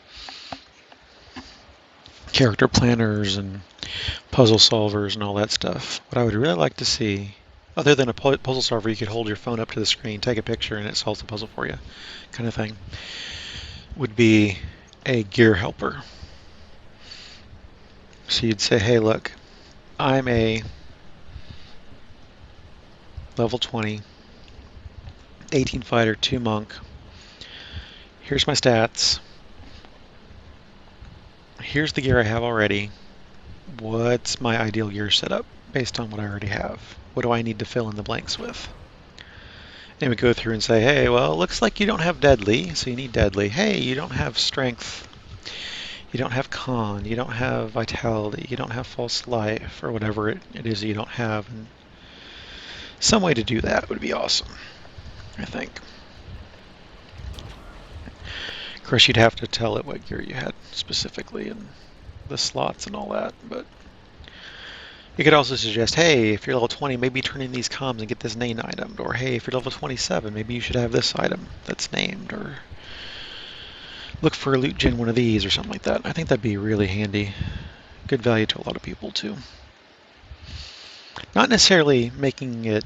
Character planners and puzzle solvers and all that stuff. What I would really like to see, other than a puzzle solver, you could hold your phone up to the screen, take a picture, and it solves the puzzle for you, kind of thing, would be a gear helper. So you'd say, hey, look, I'm a level 20, 18 fighter, 2 monk. Here's my stats. Here's the gear I have already. What's my ideal gear setup based on what I already have? What do I need to fill in the blanks with? And we go through and say, hey, well, it looks like you don't have deadly, so you need deadly. Hey, you don't have strength. You don't have con. You don't have vitality. You don't have false life, or whatever it is you don't have. And some way to do that would be awesome, I think. Of course, you'd have to tell it what gear you had specifically and the slots and all that, but you could also suggest, hey, if you're level 20, maybe turn in these comms and get this name item. Or hey, if you're level 27, maybe you should have this item that's named. Or look for a loot gen one of these or something like that. I think that'd be really handy. Good value to a lot of people too. Not necessarily making it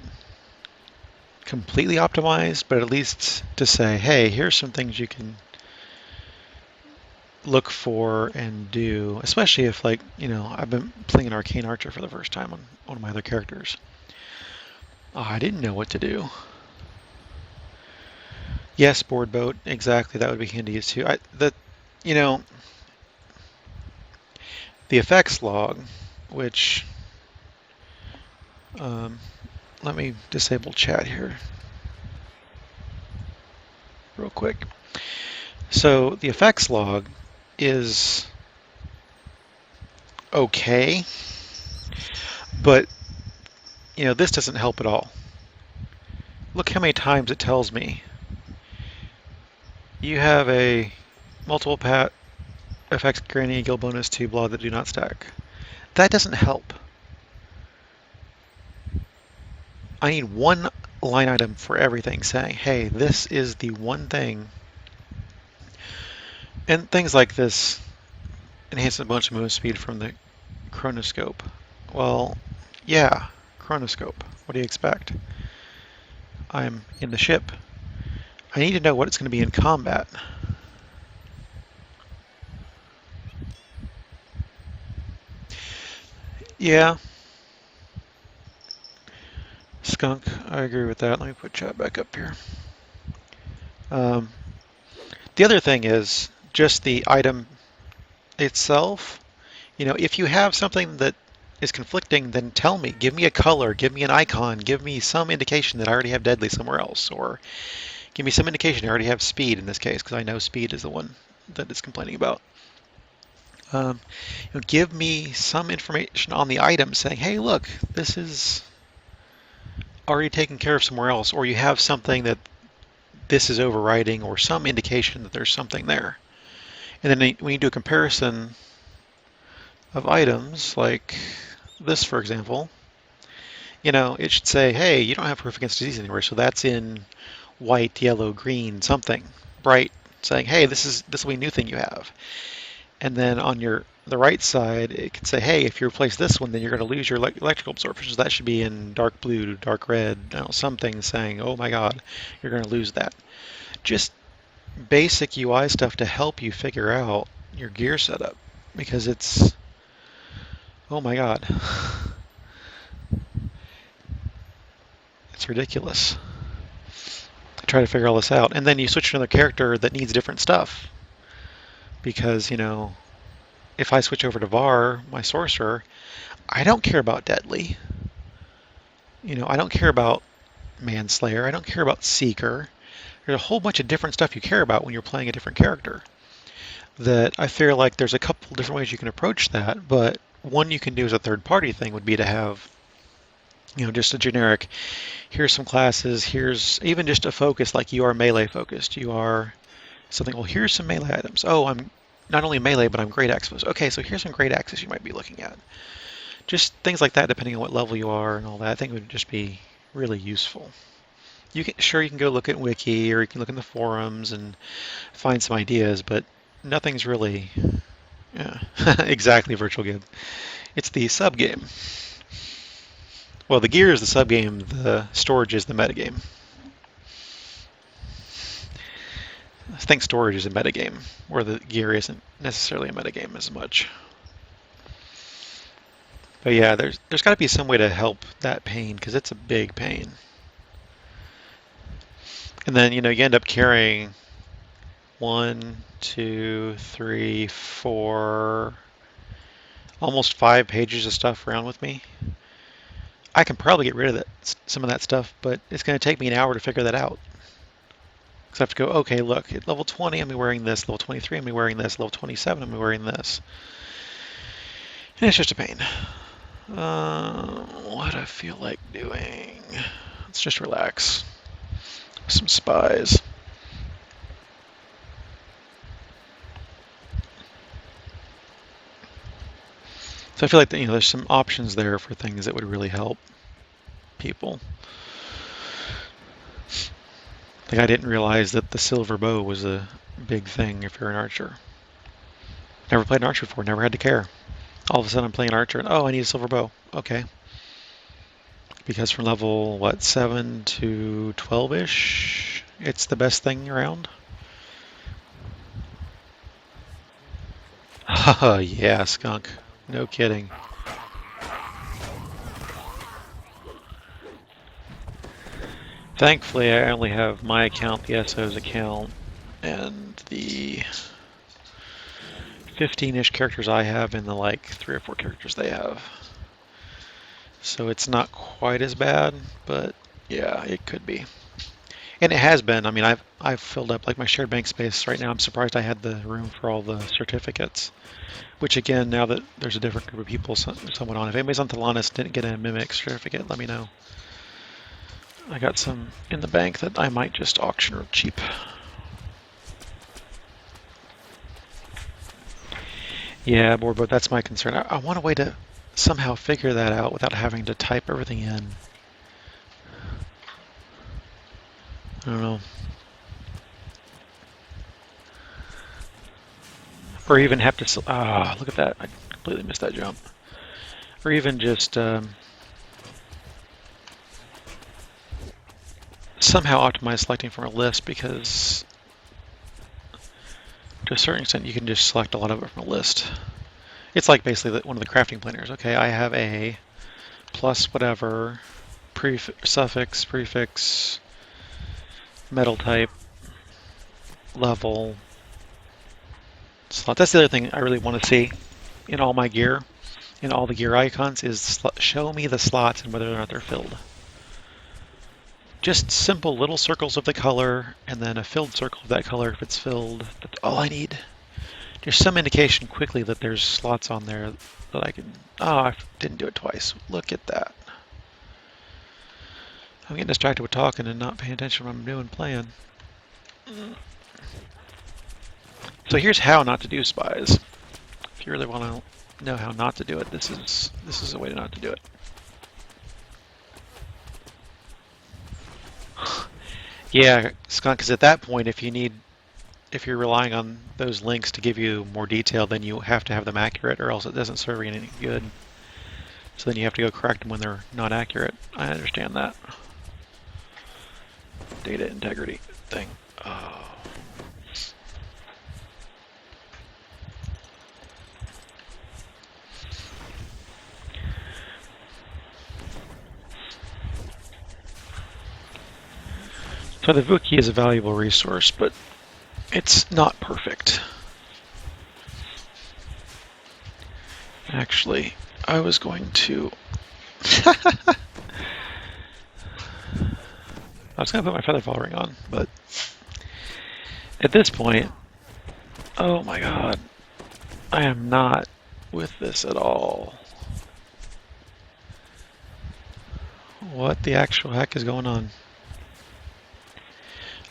completely optimized, but at least to say, hey, here's some things you can look for and do, especially if, like, I've been playing an Arcane Archer for the first time on one of my other characters. Oh, I didn't know what to do. Yes, board boat, exactly, that would be handy too. The effects log, which, let me disable chat here real quick. So the effects log is okay, but this doesn't help at all. Look how many times it tells me you have a multiple pat effects granting a guild bonus to blah that do not stack. That doesn't help. I need one line item for everything saying, hey, this is the one thing. And things like this enhance a bunch of movement speed from the chronoscope. Well, yeah, chronoscope. What do you expect? I'm in the ship. I need to know what it's going to be in combat. Yeah. Skunk, I agree with that. Let me put chat back up here. The other thing is just the item itself. If you have something that is conflicting, then tell me. Give me a color, give me an icon, give me some indication that I already have deadly somewhere else, or give me some indication I already have speed in this case, because I know speed is the one that it's complaining about. Give me some information on the item saying, hey, look, this is already taken care of somewhere else, or you have something that this is overriding, or some indication that there's something there. And then when you do a comparison of items, like this, for example, it should say, hey, you don't have proof against disease anywhere, so that's in white, yellow, green, something, bright, saying, hey, this will be a new thing you have. And then on the right side, it can say, hey, if you replace this one, then you're going to lose your electrical absorption. So that should be in dark blue, dark red, something saying, oh my God, you're going to lose that. Just basic UI stuff to help you figure out your gear setup, because it's, oh my God, it's ridiculous. I try to figure all this out, and then you switch to another character that needs different stuff, because if I switch over to Var, my sorcerer, I don't care about Deadly. I don't care about Manslayer. I don't care about Seeker. There's a whole bunch of different stuff you care about when you're playing a different character. That I feel like there's a couple different ways you can approach that, but one you can do as a third-party thing would be to have, just a generic, here's some classes, here's even just a focus, like you are melee focused, you are something, well, here's some melee items. Oh, I'm not only melee, but I'm great axes. Okay, so here's some great axes you might be looking at. Just things like that, depending on what level you are and all that, I think would just be really useful. You can go look at Wiki, or you can look in the forums and find some ideas, but nothing's really, yeah, exactly Virtual Game. It's the sub-game. Well, the gear is the sub-game, the storage is the metagame. I think storage is a metagame, where the gear isn't necessarily a metagame as much. But yeah, there's got to be some way to help that pain, because it's a big pain. And then, you end up carrying 1, 2, 3, 4, almost 5 pages of stuff around with me. I can probably get rid of some of that stuff, but it's going to take me an hour to figure that out. Because I have to go, okay, look, at level 20, I'm wearing this. Level 23, I'm wearing this. Level 27, I'm wearing this. And it's just a pain. What I feel like doing? Let's just relax. Some spies. So I feel like there's some options there for things that would really help people. Like, I didn't realize that the silver bow was a big thing if you're an archer. Never played an archer before, never had to care. All of a sudden I'm playing an archer and, oh, I need a silver bow. Okay. Because from level, 7 to 12-ish, it's the best thing around. Haha, yeah, skunk. No kidding. Thankfully, I only have my account, the SO's account, and the 15-ish characters I have and the 3 or 4 characters they have. So it's not quite as bad, but yeah, it could be. And it has been. I mean, I've filled up my shared bank space right now. I'm surprised I had the room for all the certificates. Which again, now that there's a different group of people somewhat on, if anybody's on Thelanis didn't get a Mimic certificate, let me know. I got some in the bank that I might just auction real cheap. Yeah, but that's my concern. I want a way to somehow figure that out without having to type everything in. I don't know. Or even have to, look at that. I completely missed that jump. Or even just somehow optimize selecting from a list, because to a certain extent you can just select a lot of it from a list. It's like basically one of the crafting planners. Okay, I have a plus whatever, suffix, prefix, metal type, level, slot. That's the other thing I really want to see in all my gear, in all the gear icons, is show me the slots and whether or not they're filled. Just simple little circles of the color, and then a filled circle of that color if it's filled. That's all I need. Just some indication quickly that there's slots on there that I can... Oh, I didn't do it twice. Look at that. I'm getting distracted with talking and not paying attention to what I'm doing playing. So here's how not to do spies. If you really want to know how not to do it, this is a way to not to do it. Yeah, skunk, because at that point, if you need if you're relying on those links to give you more detail, then you have to have them accurate, or else it doesn't serve you any good. So then you have to go correct them when they're not accurate. I understand that. Data integrity thing. Oh. So the Wiki is a valuable resource, but it's not perfect. Actually, I was going to... I was going to put my feather fall ring on, but at this point, oh my god, I am not with this at all. What the actual heck is going on?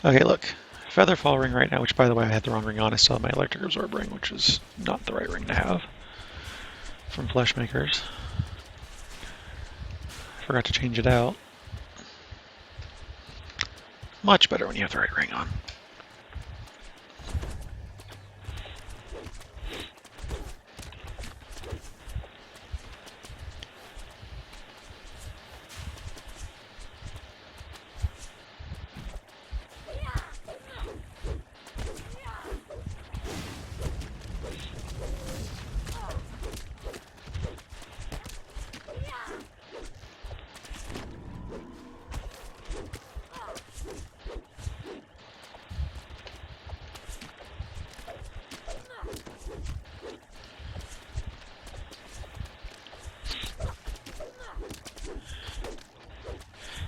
Okay, look. Feather fall ring right now, which by the way I had the wrong ring on. I still have my electric absorb ring, which is not the right ring to have from Fleshmakers. Forgot to change it out. Much better when you have the right ring on.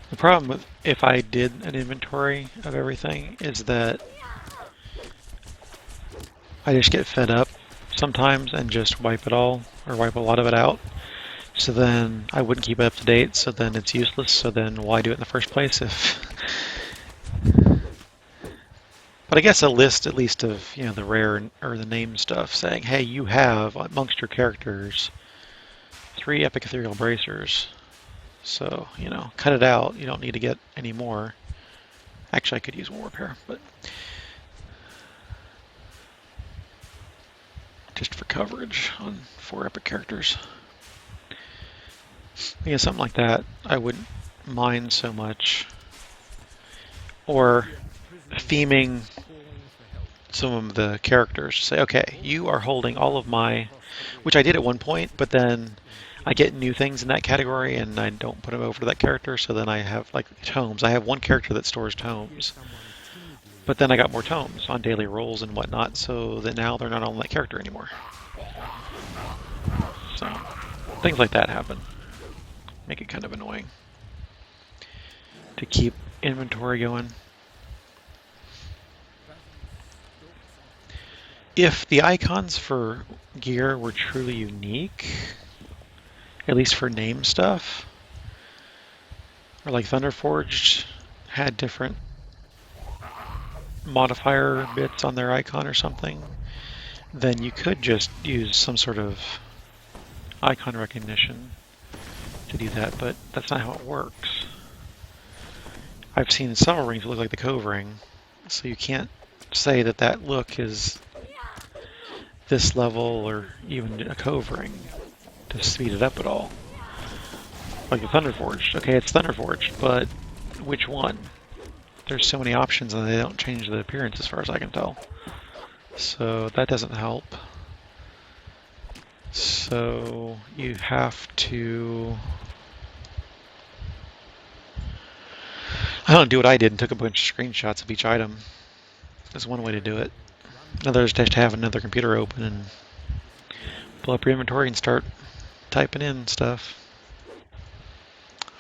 The problem with if I did an inventory of everything is that I just get fed up sometimes and just wipe it all, or wipe a lot of it out. So then I wouldn't keep it up to date, so then it's useless, so then why do it in the first place if... But I guess a list at least of, you know, the rare or the name stuff saying, hey, you have amongst your characters 3 epic ethereal bracers. So, you know, cut it out. You don't need to get any more. Actually, I could use one more pair, but just for coverage on 4 epic characters. Yeah, something like that I wouldn't mind so much. Or theming some of the characters. Say, okay, you are holding all of my, which I did at one point, but then I get new things in that category and I don't put them over to that character, so then I have like tomes. I have one character that stores tomes, but then I got more tomes on daily rolls and whatnot, so that now they're not on that character anymore. So things like that happen. Make it kind of annoying to keep inventory going. If the icons for gear were truly unique, at least for name stuff, or like Thunderforged had different modifier bits on their icon or something, then you could just use some sort of icon recognition to do that, but that's not how it works. I've seen several rings that look like the Cove ring, so you can't say that that look is this level or even a Cove ring to speed it up at all. Like the Thunderforged. Okay, it's Thunderforged, but which one? There's so many options and they don't change the appearance as far as I can tell. So that doesn't help. So you have to... I don't do what I did and took a bunch of screenshots of each item. That's one way to do it. Another is just to have another computer open and pull up your inventory and start typing in stuff.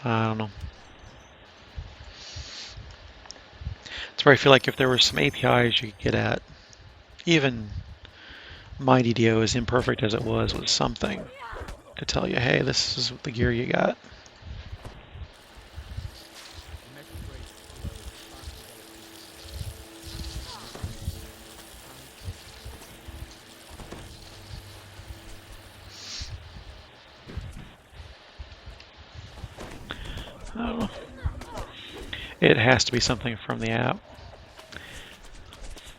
I don't know. That's where I feel like if there were some APIs you could get at, even my DDO, as imperfect as it was something to tell you, hey, this is the gear you got. I don't know. It has to be something from the app.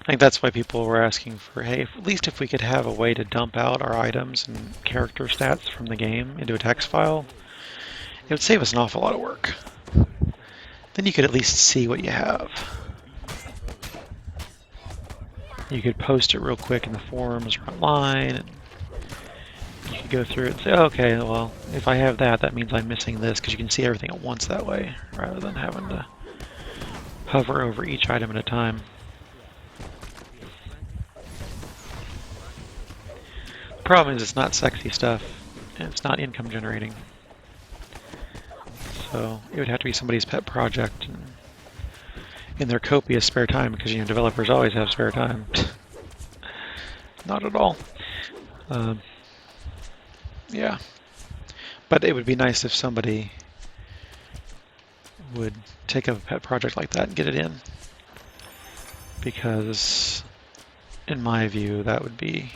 I think that's why people were asking for, hey, at least if we could have a way to dump out our items and character stats from the game into a text file, it would save us an awful lot of work. Then you could at least see what you have. You could post it real quick in the forums or online, and you could go through it and say, okay, well, if I have that, that means I'm missing this, because you can see everything at once that way, rather than having to hover over each item at a time. The problem is it's not sexy stuff, and it's not income generating. So it would have to be somebody's pet project and in their copious spare time, because developers always have spare time. Not at all. Yeah. But it would be nice if somebody would take a pet project like that and get it in. Because, in my view, that would be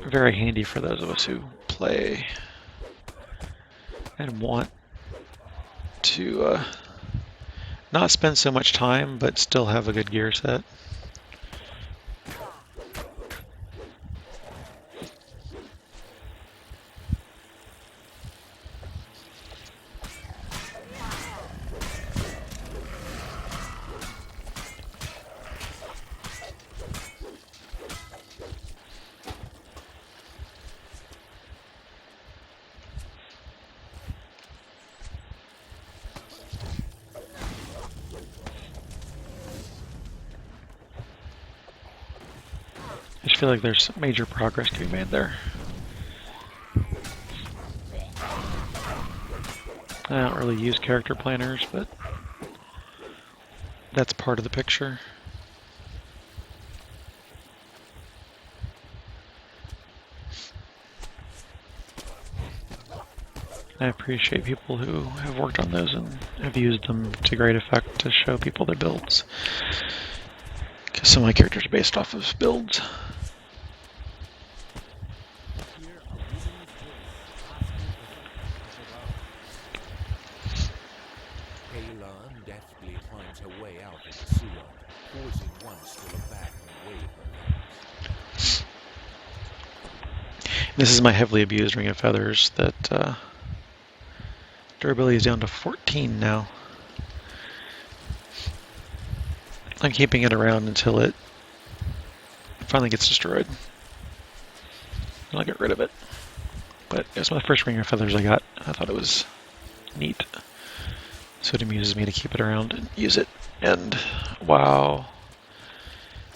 very handy for those of us who play and want to not spend so much time, but still have a good gear set. I just feel like there's major progress to be made there. I don't really use character planners, but that's part of the picture. I appreciate people who have worked on those and have used them to great effect to show people their builds. Because some of my characters are based off of builds. Deftly finds her way out of the sewer, pausing once to look back and wave her hands. This is my heavily abused Ring of Feathers that durability is down to 14 now. I'm keeping it around until it finally gets destroyed. I'll get rid of it. But it was my first Ring of Feathers I got. I thought it was neat. So it amuses me to keep it around and use it. And wow.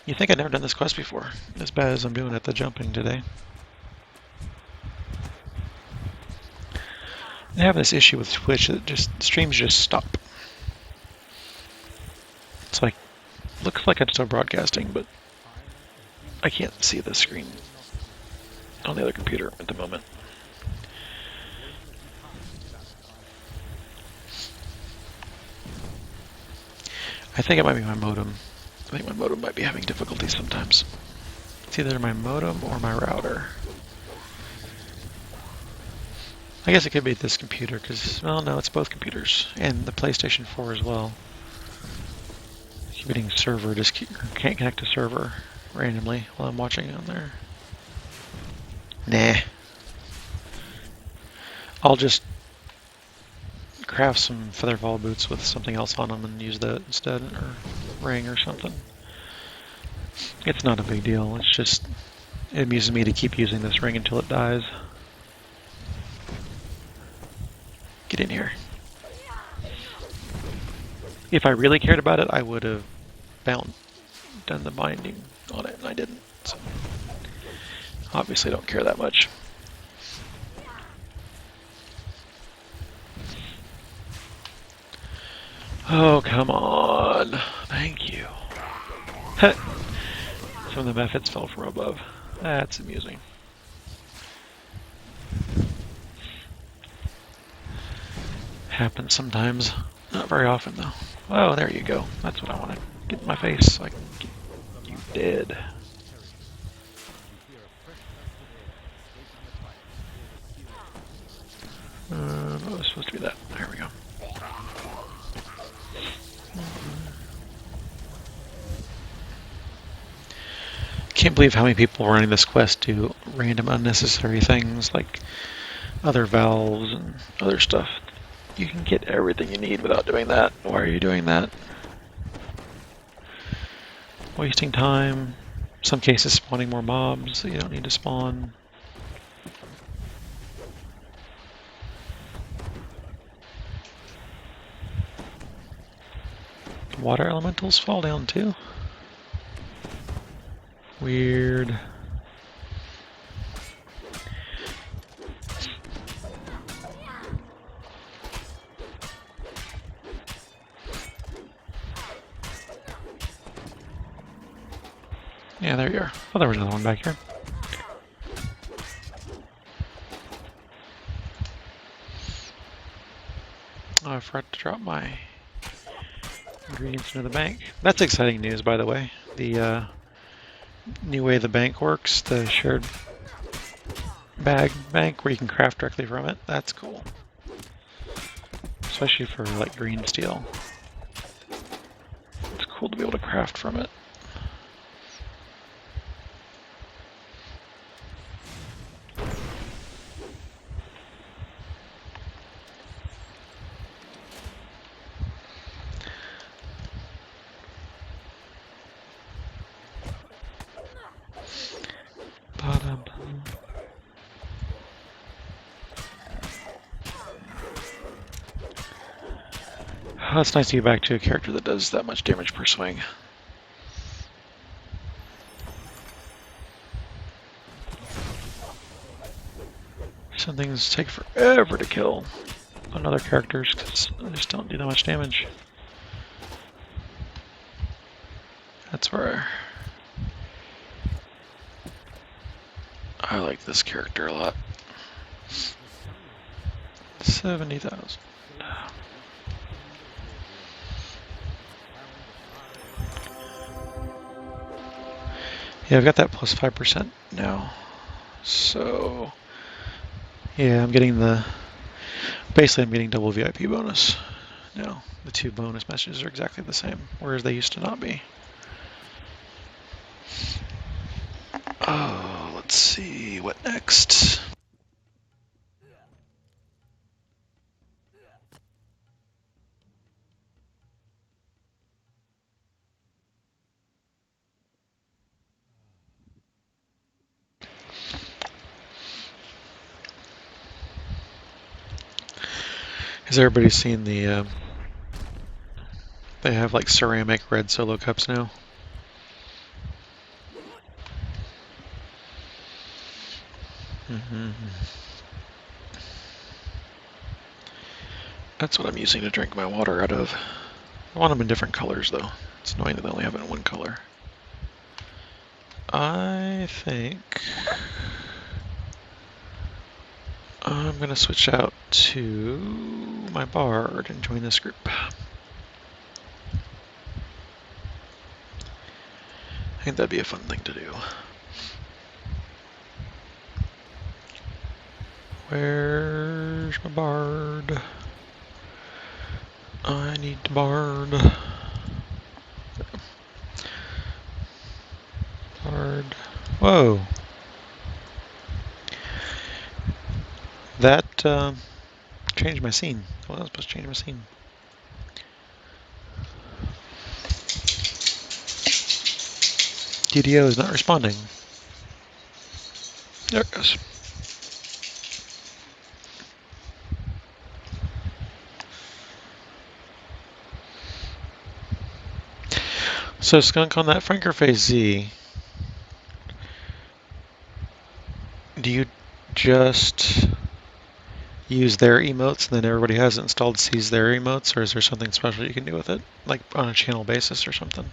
You think I'd never done this quest before, as bad as I'm doing at the jumping today. I have this issue with Twitch that streams just stop. It's like, looks like I'm still broadcasting, but I can't see the screen on the other computer at the moment. I think it might be my modem. I think my modem might be having difficulty sometimes. It's either my modem or my router. I guess it could be this computer, because, well, no, it's both computers. And the PlayStation 4 as well. Keep getting server, can't connect to server randomly while I'm watching on there. Nah. I'll just craft some featherfall boots with something else on them and use that instead, or ring or something. It's not a big deal. It's just, it amuses me to keep using this ring until it dies. Get in here. If I really cared about it, I would have done the binding on it, and I didn't. So obviously, I don't care that much. Oh, come on. Thank you. Some of the methods fell from above. That's amusing. Happens sometimes. Not very often, though. Oh, there you go. That's what I wanted. Get in my face so I can get you dead. Oh, it was supposed to be that. There we go. can't believe how many people running this quest do random unnecessary things like other valves and other stuff. You can get everything you need without doing that. Why are you doing that? Wasting time. In some cases spawning more mobs that you don't need to spawn. Water elementals fall down too? Weird. Yeah, there you are. Oh, there was another one back here. Oh, I forgot to drop my ingredients into the bank. That's exciting news, by the way. The new way the bank works, the shared bank where you can craft directly from it. That's cool. Especially for like green steel. It's cool to be able to craft from it. Oh, it's nice to get back to a character that does that much damage per swing. Some things take forever to kill on other characters because they just don't do that much damage. That's where I like this character a lot. 70,000. Yeah, I've got that plus 5% now. So, yeah, I'm getting basically I'm getting double VIP bonus now. The two bonus messages are exactly the same, whereas they used to not be. Oh, let's see, what next? Has everybody seen the, they have like ceramic red solo cups now? That's what I'm using to drink my water out of. I want them in different colors though. It's annoying that they only have it in one color. I think I'm gonna switch out to my bard and join this group. I think that'd be a fun thing to do. Where's my bard? I need to bard. Bard. Whoa. That changed my scene. Well, I was supposed to change my scene. DDO is not responding. There it goes. So Skunk, on that Frankerface Z, do you just use their emotes and then everybody has it installed sees their emotes, or is there something special you can do with it? Like on a channel basis or something?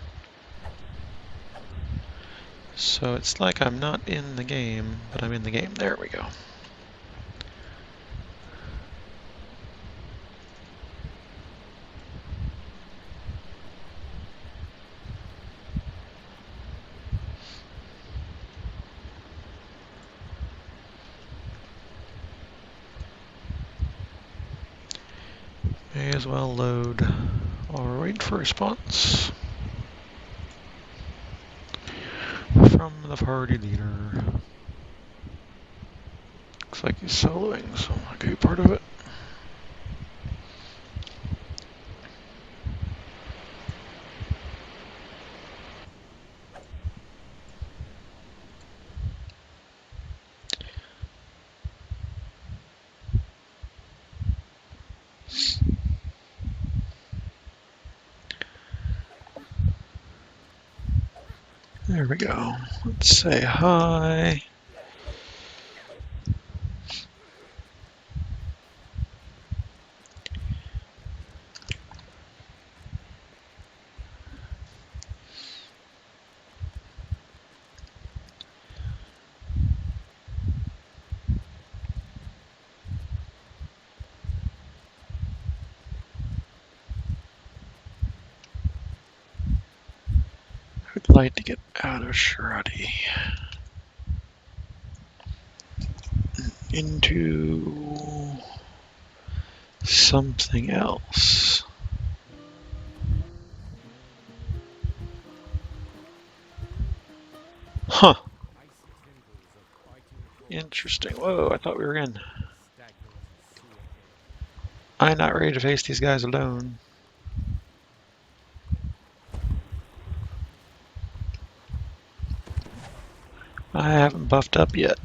So it's like I'm not in the game, but I'm in the game. There we go. May as well load while we're waiting for response from from the party leader. Looks like he's soloing, so I could be part of it. There we go. Let's say hi. I'd like to get out of Sharadi into something else. Huh. Icy tendrils of biting claws Interesting. Whoa, I thought we were in. stagnant sewer air. I'm not ready to face these guys alone. I haven't buffed up yet.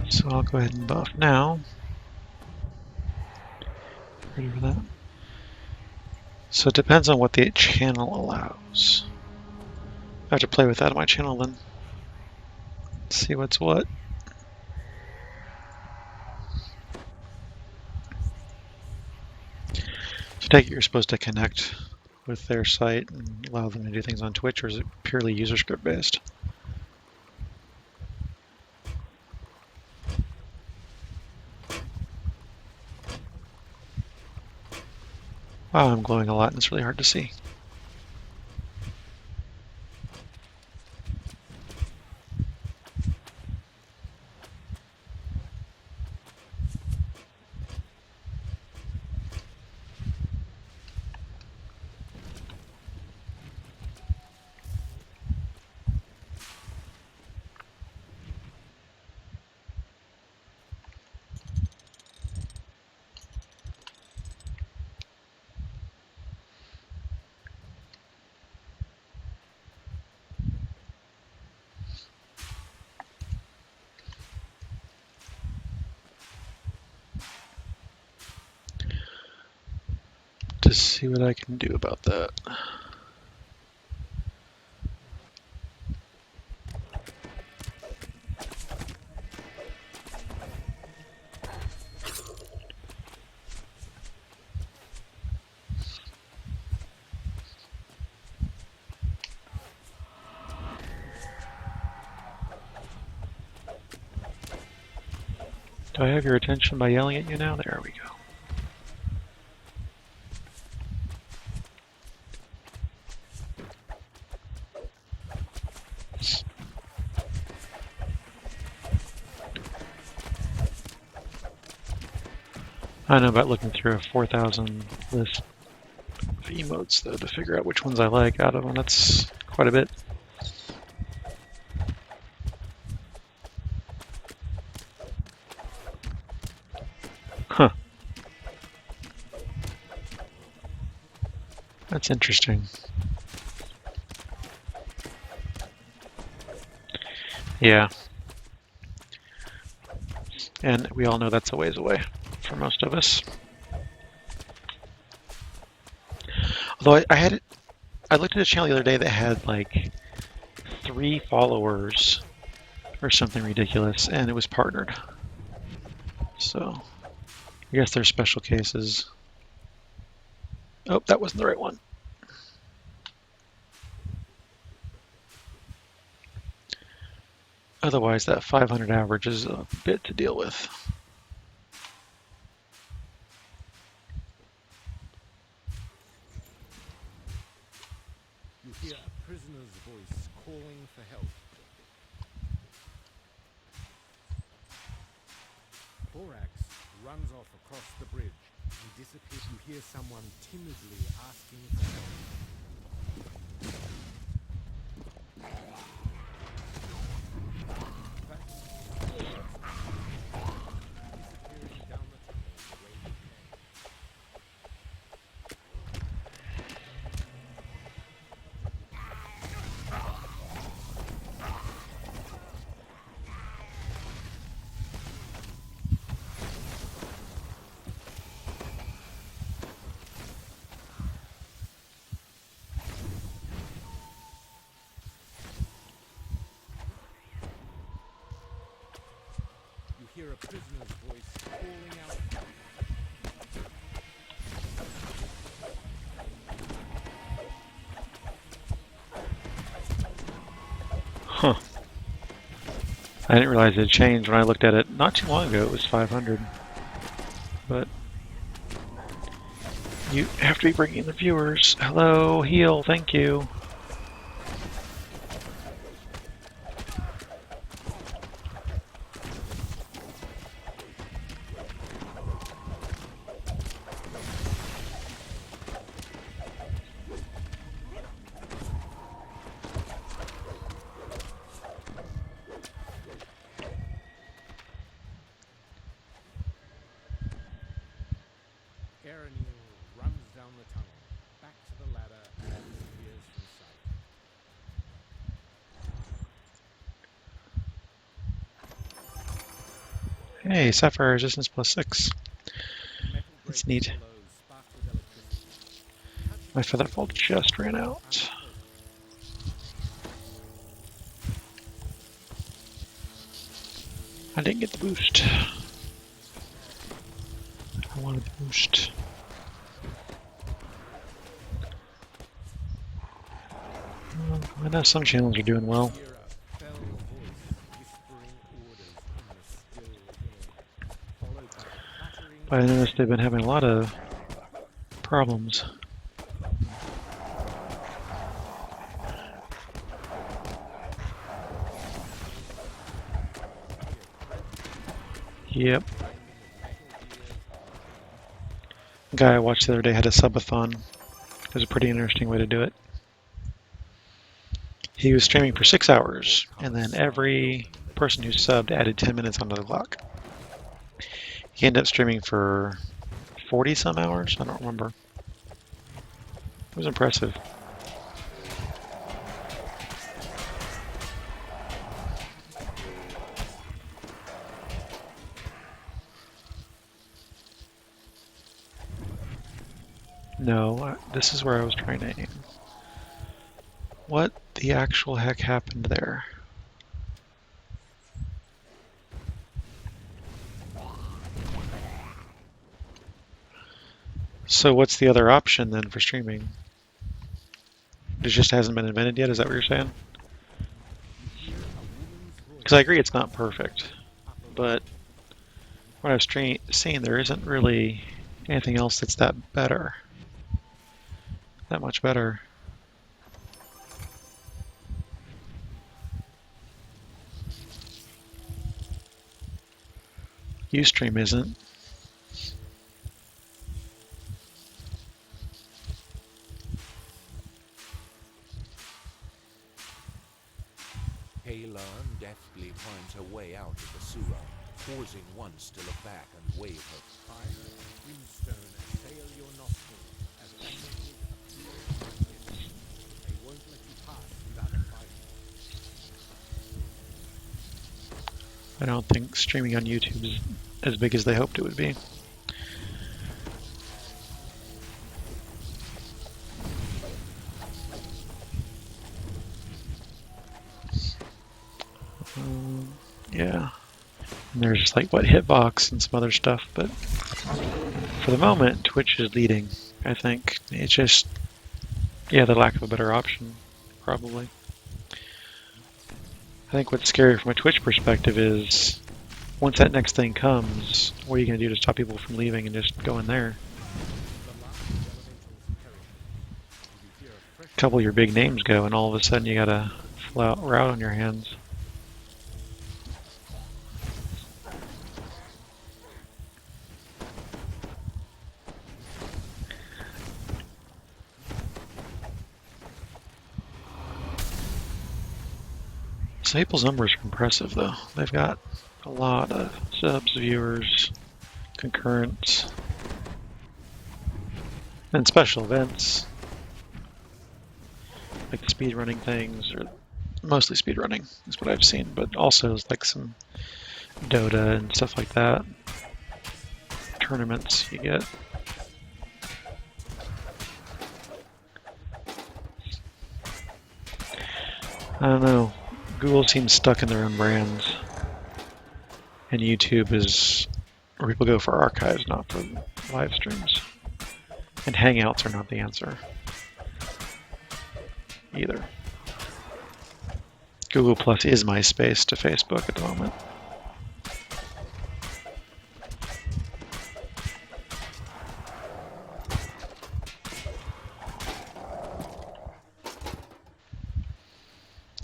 So I'll go ahead and buff now. Ready for that? So it depends on what the channel allows. I have to play with that on my channel then. See what's what. So take it you're supposed to connect with their site and allow them to do things on Twitch, or is it purely user script based? Wow, I'm glowing a lot and it's really hard to see. To see what I can do about that. Do I have your attention by yelling at you now? There we go. I know about looking through a 4,000 list of emotes though to figure out which ones I like out of them. That's quite a bit. Huh. That's interesting. Yeah. And we all know that's a ways away for most of us. Although I looked at a channel the other day that had like 3 followers or something ridiculous, and it was partnered. So I guess there's special cases. Oh, that wasn't the right one. Otherwise, that 500 average is a bit to deal with. You hear a Thorax runs off across the bridge and disappears. You hear someone timidly asking for help. Disappearing down the tunnel the way he came. You hear a prisoner's voice calling out help. Huh. I didn't realize it changed when I looked at it not too long ago. It was 500. But you have to be bringing in the viewers. Hello, heal, thank you. Garanil runs down the tunnel, back to the ladder, and disappears from sight. Hey, Sapphire resistance +6. Metal That's grates neat. below spark with electricity. My featherfall just ran out. I didn't get the boost. I wanted the boost. I know some channels are doing well. Hear a fell voice whispering orders in the still air, followed by the clattering But I noticed they've been having a lot of problems. Yep. The guy I watched the other day had a subathon. It was a pretty interesting way to do it. He was streaming for 6 hours, and then every person who subbed added 10 minutes onto the clock. He ended up streaming for 40 some hours? I don't remember. It was impressive. No, this is where I was trying to aim. What the actual heck happened there? So what's the other option then for streaming? It just hasn't been invented yet, is that what you're saying? Because I agree it's not perfect, but what I was saying, there isn't really anything else that's that much better. Ustream isn't. Hayla deftly finds her way out of the sewer, pausing once to look back and wave her. fire, brimstone assail your nostrils as enemies appear in the mist. They won't let you pass without a fight. I don't think streaming on YouTube is as big as they hoped it would be. Yeah. And there's just like what Hitbox and some other stuff, but for the moment, Twitch is leading. I think it's just, yeah, the lack of a better option, probably. I think what's scary from a Twitch perspective is once that next thing comes, what are you going to do to stop people from leaving and just going there? A couple of your big names go, and all of a sudden you got a full-out route on your hands. Saple's numbers are impressive, though. They've got a lot of subs, viewers, concurrents, and special events, like speedrunning things, or mostly speedrunning is what I've seen, but also like some Dota and stuff like that. Tournaments you get. I don't know. Google seems stuck in their own brands, and YouTube is where people go for archives, not for live streams. And Hangouts are not the answer either. Google Plus is MySpace to Facebook at the moment.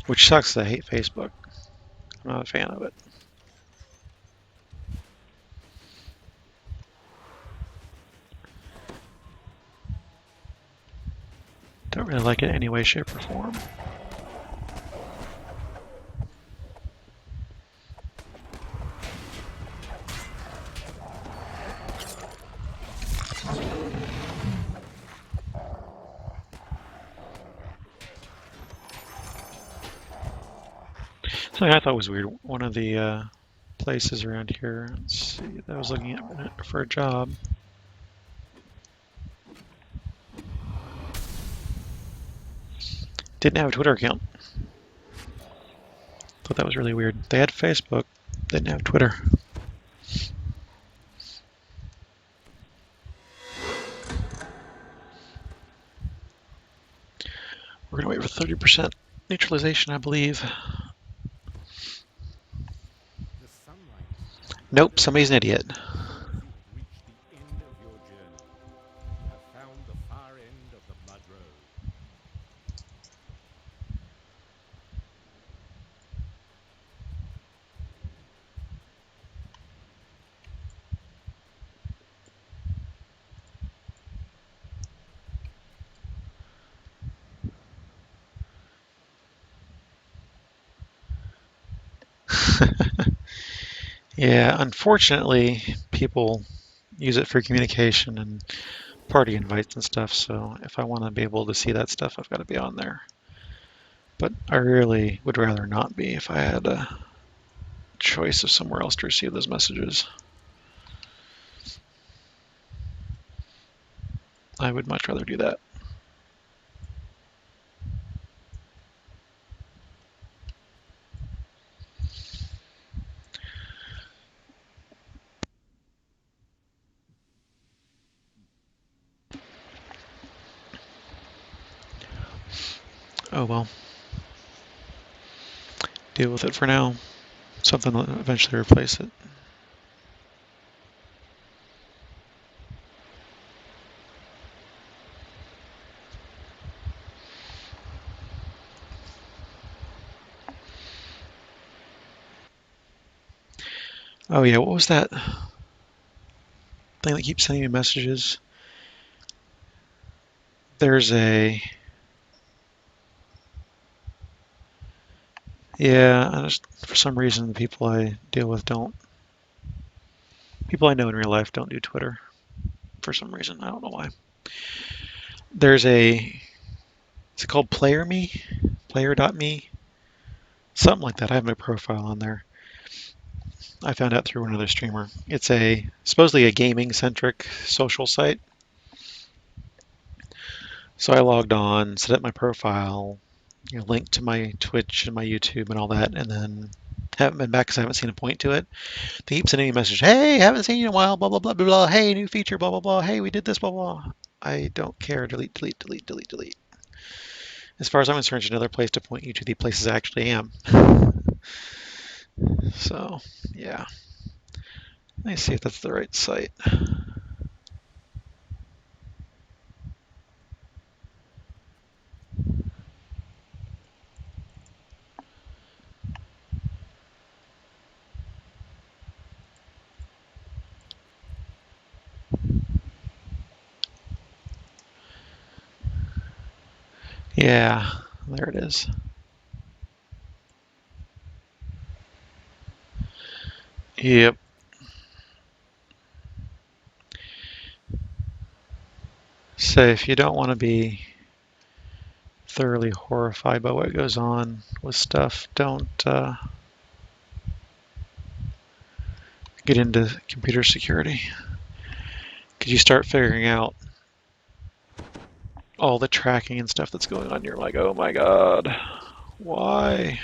Which sucks, I hate Facebook. I'm not a fan of it. Don't really like it in any way, shape, or form. Something I thought was weird. One of the places around here, let's see, that I was looking at for a job. Didn't have a Twitter account. Thought that was really weird. They had Facebook, didn't have Twitter. We're gonna wait for 30% neutralization, I believe. The sunlight. Nope, somebody's an idiot. You've reached the end of your journey. You have found the far end of the mud road. Yeah, unfortunately, people use it for communication and party invites and stuff, so if I want to be able to see that stuff, I've got to be on there. But I really would rather not be if I had a choice of somewhere else to receive those messages. I would much rather do that. Oh well. Deal with it for now. Something will eventually replace it. Oh yeah, what was that thing that keeps sending me messages? There's a... Yeah, I just, for some reason, the people I deal with don't... People I know in real life don't do Twitter. For some reason, I don't know why. There's a... Is it called Player.me? Player.me? Something like that. I have my profile on there. I found out through another streamer. It's a supposedly a gaming-centric social site. So I logged on, set up my profile, linked to my Twitch and my YouTube and all that, and then haven't been back because I haven't seen a point to it. They keep sending me a message, hey, haven't seen you in a while, blah, blah, blah, blah, blah, hey, new feature, blah, blah, blah, hey, we did this, blah, blah. I don't care. Delete, delete, delete, delete, delete. As far as I'm concerned, it's another place to point you to the places I actually am. So, yeah. Let me see if that's the right site. Yeah, there it is. Yep. So if you don't want to be thoroughly horrified by what goes on with stuff, don't get into computer security. Because you start figuring out all the tracking and stuff that's going on. You're like, oh my god, why?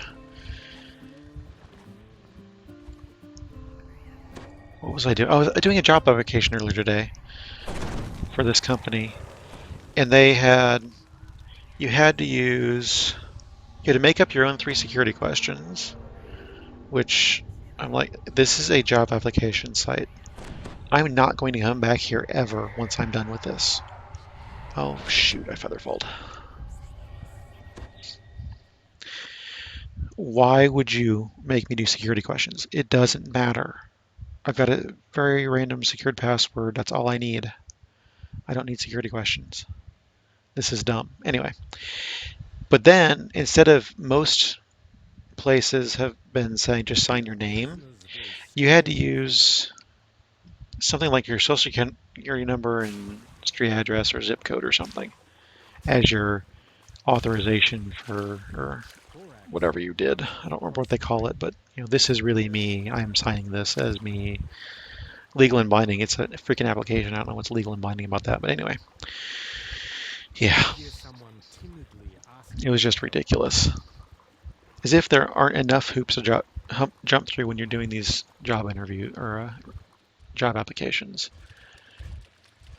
What was I doing? I was doing a job application earlier today for this company, and they had, you had to make up your own 3 security questions, which I'm like, this is a job application site. I'm not going to come back here ever once I'm done with this. Oh shoot, I featherfalled. Why would you make me do security questions? It doesn't matter. I've got a very random secured password. That's all I need. I don't need security questions. This is dumb. Anyway. But then, instead of most places have been saying just sign your name, you had to use something like your social security number and street address or zip code or something as your authorization for or whatever you did. I don't remember what they call it, but this is really me. I'm signing this as me. Legal and binding. It's a freaking application. I don't know what's legal and binding about that, but anyway. Yeah. It was just ridiculous. As if there aren't enough hoops to jump through when you're doing these job interview or job applications.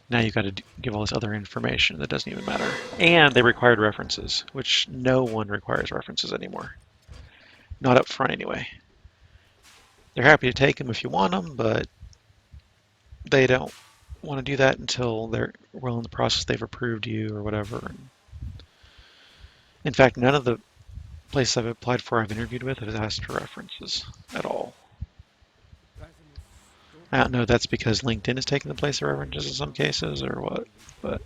Now you've got to give all this other information that doesn't even matter. And they required references, which no one requires references anymore. Not up front anyway. They're happy to take them if you want them, but they don't want to do that until they're well in the process, they've approved you or whatever. In fact, none of the places I've applied for, I've interviewed with, have asked for references at all. I don't know if that's because LinkedIn is taking the place of references in some cases or what, but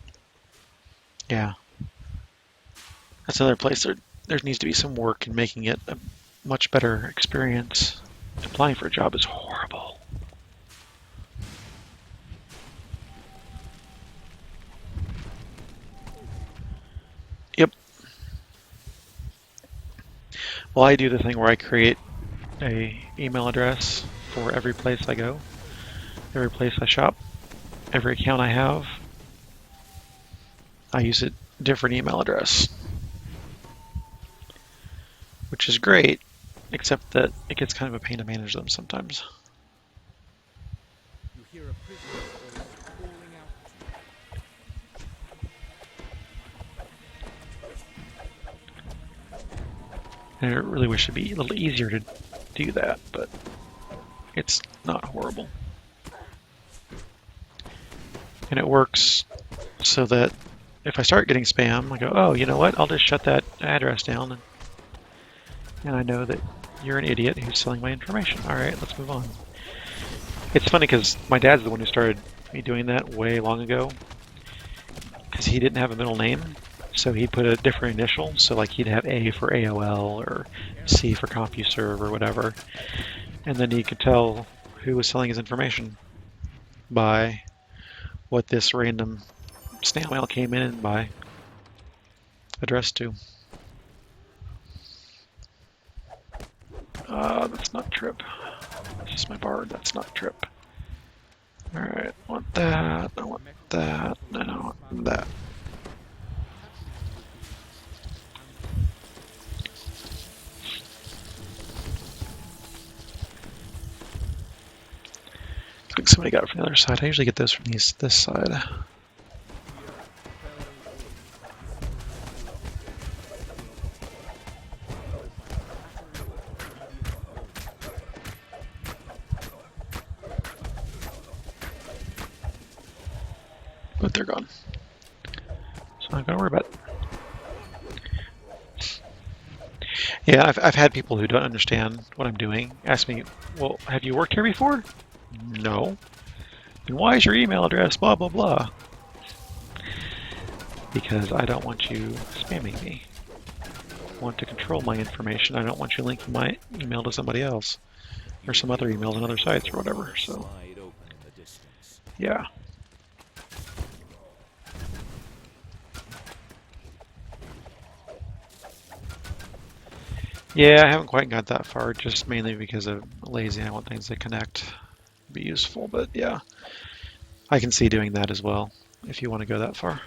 yeah. That's another place there needs to be some work in making it a much better experience. Applying for a job is horrible. Yep. Well, I do the thing where I create a email address for every place I go, every place I shop, every account I have. I use a different email address, which is great, except that it gets kind of a pain to manage them sometimes. You hear a prisoner's voice calling out. And I really wish it'd be a little easier to do that, but it's not horrible. And it works so that if I start getting spam, I go, oh, you know what? I'll just shut that address down. And I know that you're an idiot who's selling my information. All right, let's move on. It's funny because my dad's the one who started me doing that way long ago. Because he didn't have a middle name. So he put a different initial. So like he'd have A for AOL or C for CompuServe or whatever. And then he could tell who was selling his information by what this random snail mail came in by addressed to. That's not trip. This is my bard, that's not trip. Alright, I want that, I want that, I want that. I think somebody got it from the other side. I usually get those from this side. But they're gone. So I'm not gonna worry about it. Yeah, I've had people who don't understand what I'm doing ask me, well, have you worked here before? No. And why is your email address blah blah blah? Because I don't want you spamming me. I want to control my information. I don't want you linking my email to somebody else. or some other emails on other sites or whatever. So Slide open in the distance. yeah. Yeah, I haven't quite got that far, just mainly because I'm lazy. I want things to connect, be useful. But yeah, I can see doing that as well if you want to go that far.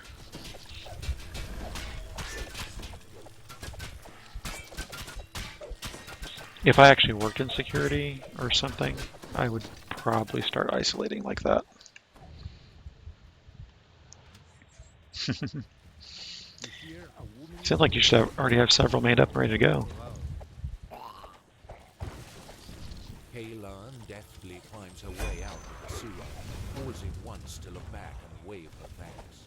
If I actually worked in security or something, I would probably start isolating like that. You hear a woman's Sounds like you should already have several made up and ready to go. Kalan deftly climbs her way out of the sewer, pausing once to look back and wave her thanks.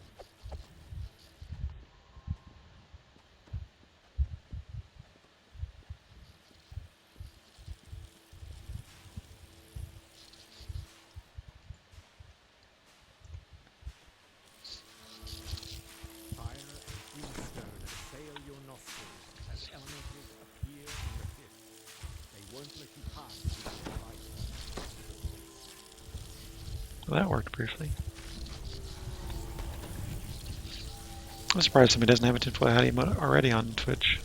fire and brimstone assail your nostrils as elementals appear in the pit. They won't let you pass without a fight. Well, that worked briefly. I'm surprised somebody doesn't have a tinfoil hat emote already on Twitch.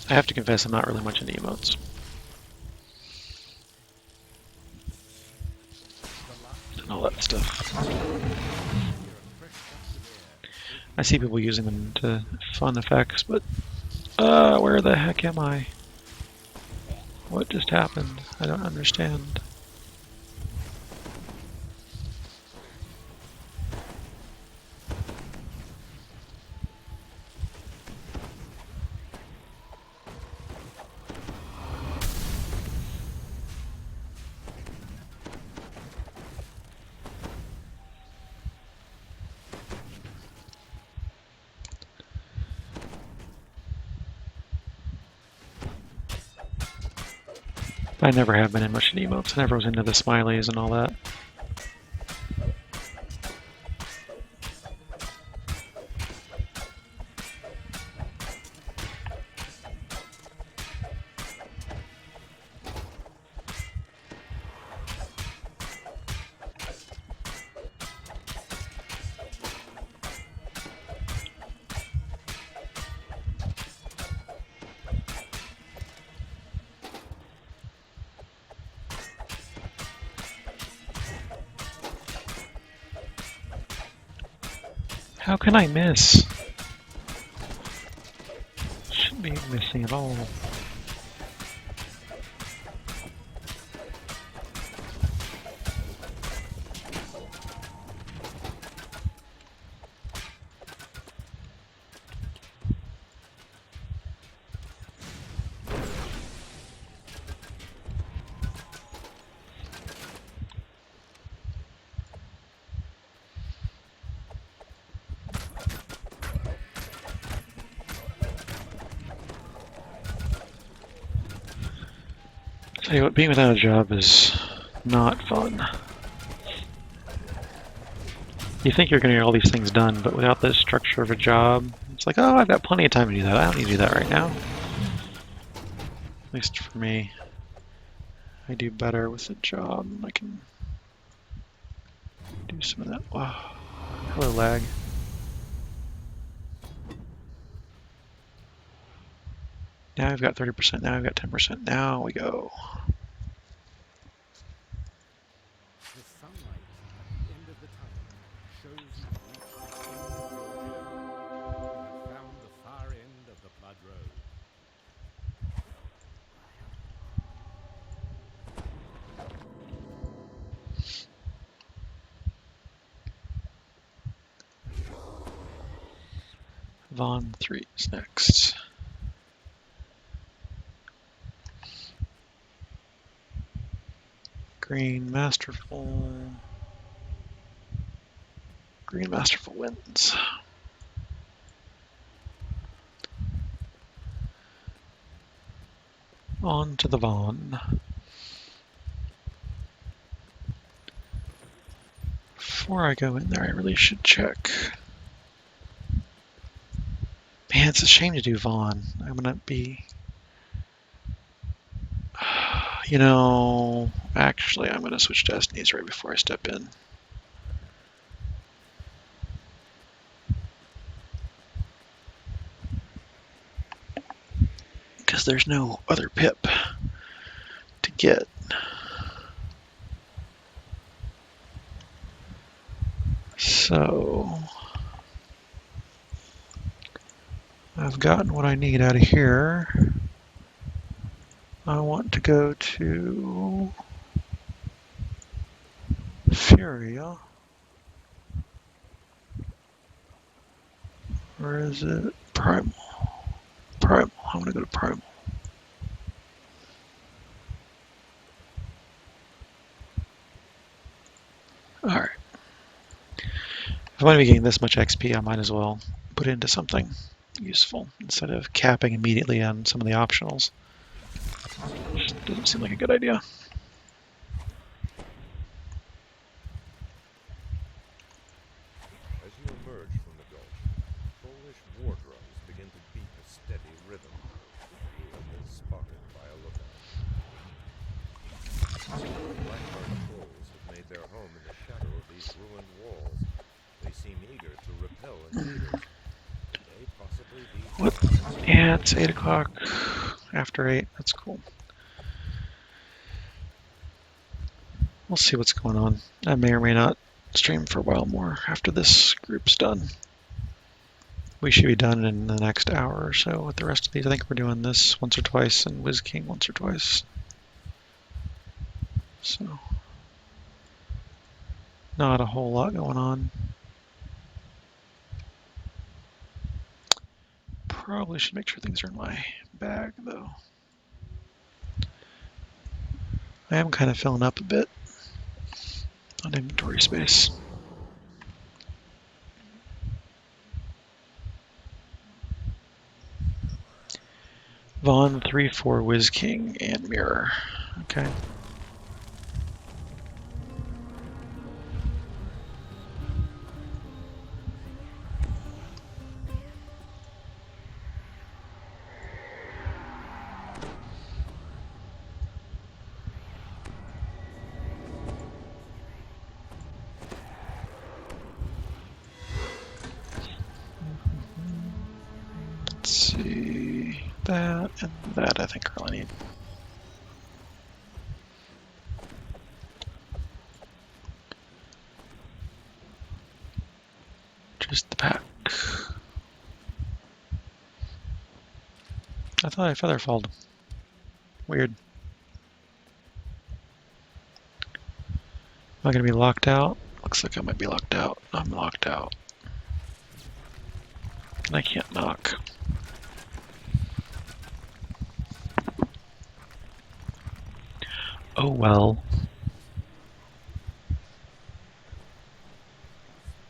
I have to confess I'm not really much into emotes. And all that stuff. I see people using them to fun effects, but where the heck am I? What just happened? I don't understand. I never have been in much in emotes. I never was into the smileys and all that. How can I miss? Shouldn't be missing at all. Tell you what, being without a job is not fun. You think you're going to get all these things done, but without the structure of a job, it's like, oh, I've got plenty of time to do that. I don't need to do that right now. At least for me, I do better with a job. I can do some of that. Wow. Hello, lag. Now I've got 30%, now I've got 10%, now we go. The sunlight at the end of the tunnel shows you've reached the end of your journey. You have found the far end of the Blood Road. Vaughn 3 is next. Green Masterful. Green Masterful wins. On to the Vaughn. Before I go in there, I really should check. Man, it's a shame to do Vaughn. I'm gonna be... You know, actually, I'm gonna switch destinies right before I step in. Because there's no other pip to get. So... I've gotten what I need out of here. I want to go to Furia. Or is it Primal? Primal. I'm going to go to Primal. Alright. If I'm going to be getting this much XP, I might as well put it into something useful instead of capping immediately on some of the optionals. Just doesn't seem like a good idea. As you emerge from the gulch, Polish war drums begin to beat a steady rhythm. You have been spotted by a lookout. Blackguard trolls have made their home in the shadow of these ruined walls. They seem eager to repel invaders. They possibly be... What? Yeah, it's 8 o'clock. After 8. That's cool. We'll see what's going on. I may or may not stream for a while more after this group's done. We should be done in the next hour or so with the rest of these. I think we're doing this once or twice and Wiz King once or twice. So, not a whole lot going on. Probably should make sure things are in my bag though. I am kind of filling up a bit on inventory space. Vaughn, 3-4, Wiz King, and Mirror. Okay. Let's see, that and that I think are all I need. Just the pack. I thought I featherfalled. Weird. Am I gonna be locked out? Looks like I might be locked out. I'm locked out. And I can't knock. Oh well.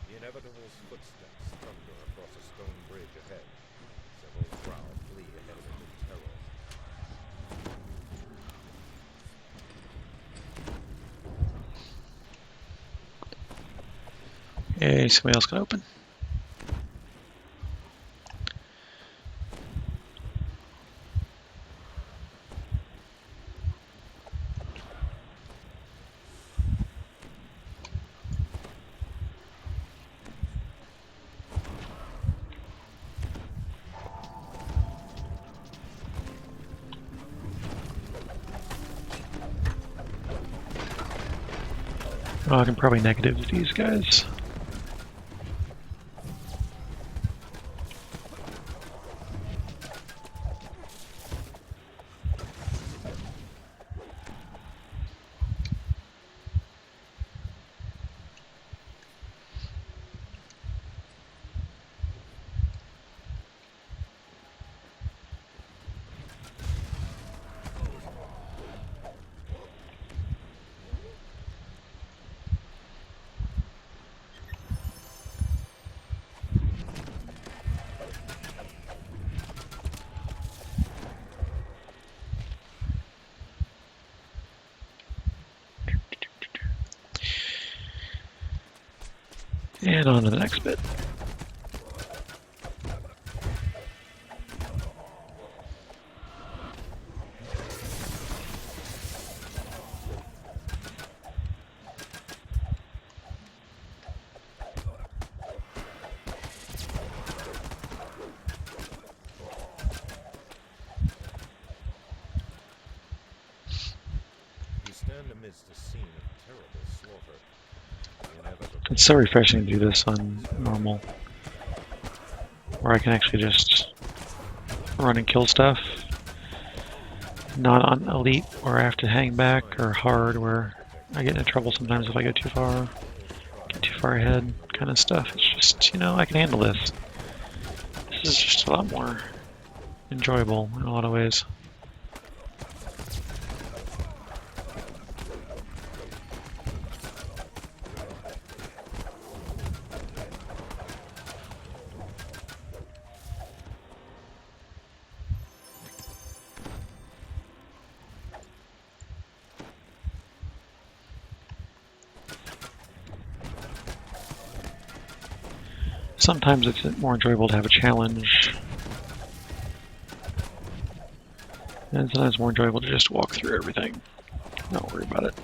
The inevitable footsteps thunder across a stone bridge ahead. Several drow flee ahead of it in terror. Hey, somebody else can open. Oh, I can probably negative these guys. And on to the next bit. You stand amidst a scene of terrible slaughter. The inevitable It's so refreshing to do this on normal, where I can actually just run and kill stuff. Not on elite, where I have to hang back, or hard, where I get into trouble sometimes if I go too far, get too far ahead, kind of stuff. It's just, you know, I can handle this. This is just a lot more enjoyable in a lot of ways. Sometimes it's more enjoyable to have a challenge, and sometimes more enjoyable to just walk through everything. Don't worry about it.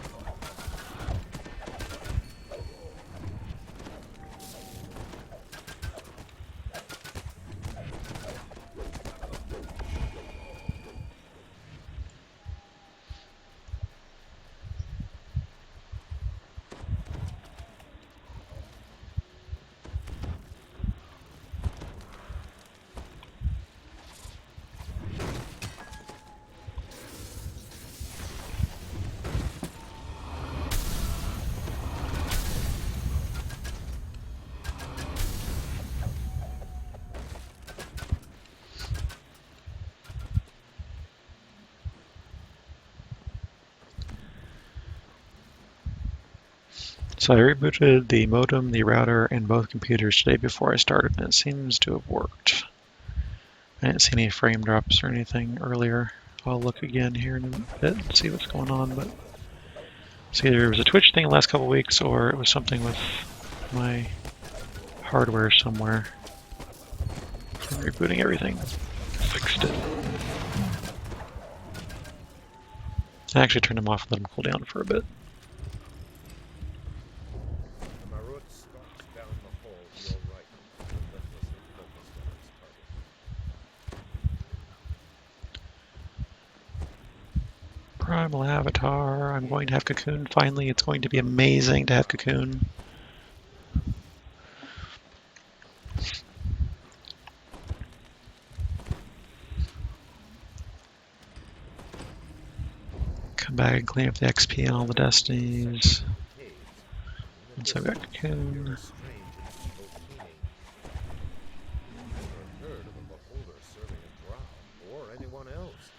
So I rebooted the modem, the router, and both computers today before I started, and it seems to have worked. I didn't see any frame drops or anything earlier. I'll look again here in a bit and see what's going on, but so either it was a Twitch thing the last couple weeks, or it was something with my hardware somewhere. And rebooting everything fixed it. I actually turned them off and let them cool down for a bit. The Marut stalked down the hall to your right, relentlessly focused on its target. Primal Avatar. I'm going to have Cocoon. Finally, it's going to be amazing to have Cocoon. Come back and clean up the XP and all the destinies. Caves. Once I've got Cocoon. Hear a strange and evil keening. Never heard of a beholder serving a drow, or anyone else.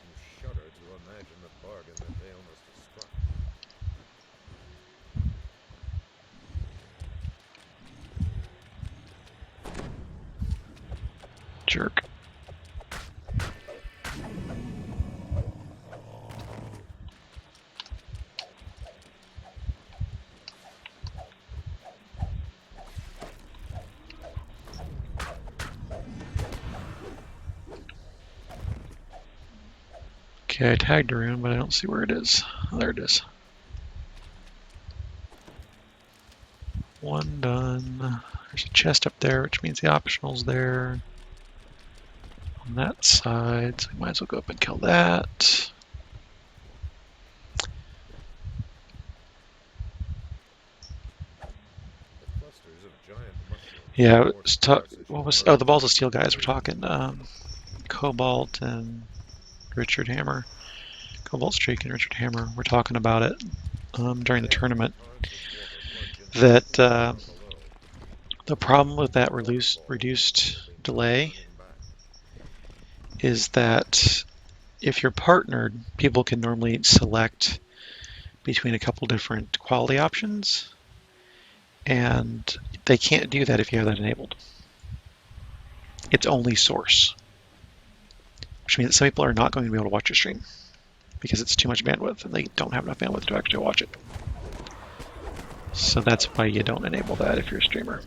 You shudder to imagine the bargain that Vale must have struck. Jerk. Okay, I tagged a rune, but I don't see where it is. Oh, there it is. One done. There's a chest up there, which means the optional's there. On that side, so we might as well go up and kill that. The clusters of giant mushrooms. Yeah, poured it's across as what you was? emerged Oh, the Balls of from Steel the guys were invasion. talking. Cobalt and Richard Hammer. Cobalt Streak and Richard Hammer were talking about it during the tournament. That the problem with that reduced delay is that if you're partnered, people can normally select between a couple different quality options, and they can't do that if you have that enabled. It's only source, which means that some people are not going to be able to watch your stream because it's too much bandwidth and they don't have enough bandwidth to actually watch it. So that's why you don't enable that if you're a streamer.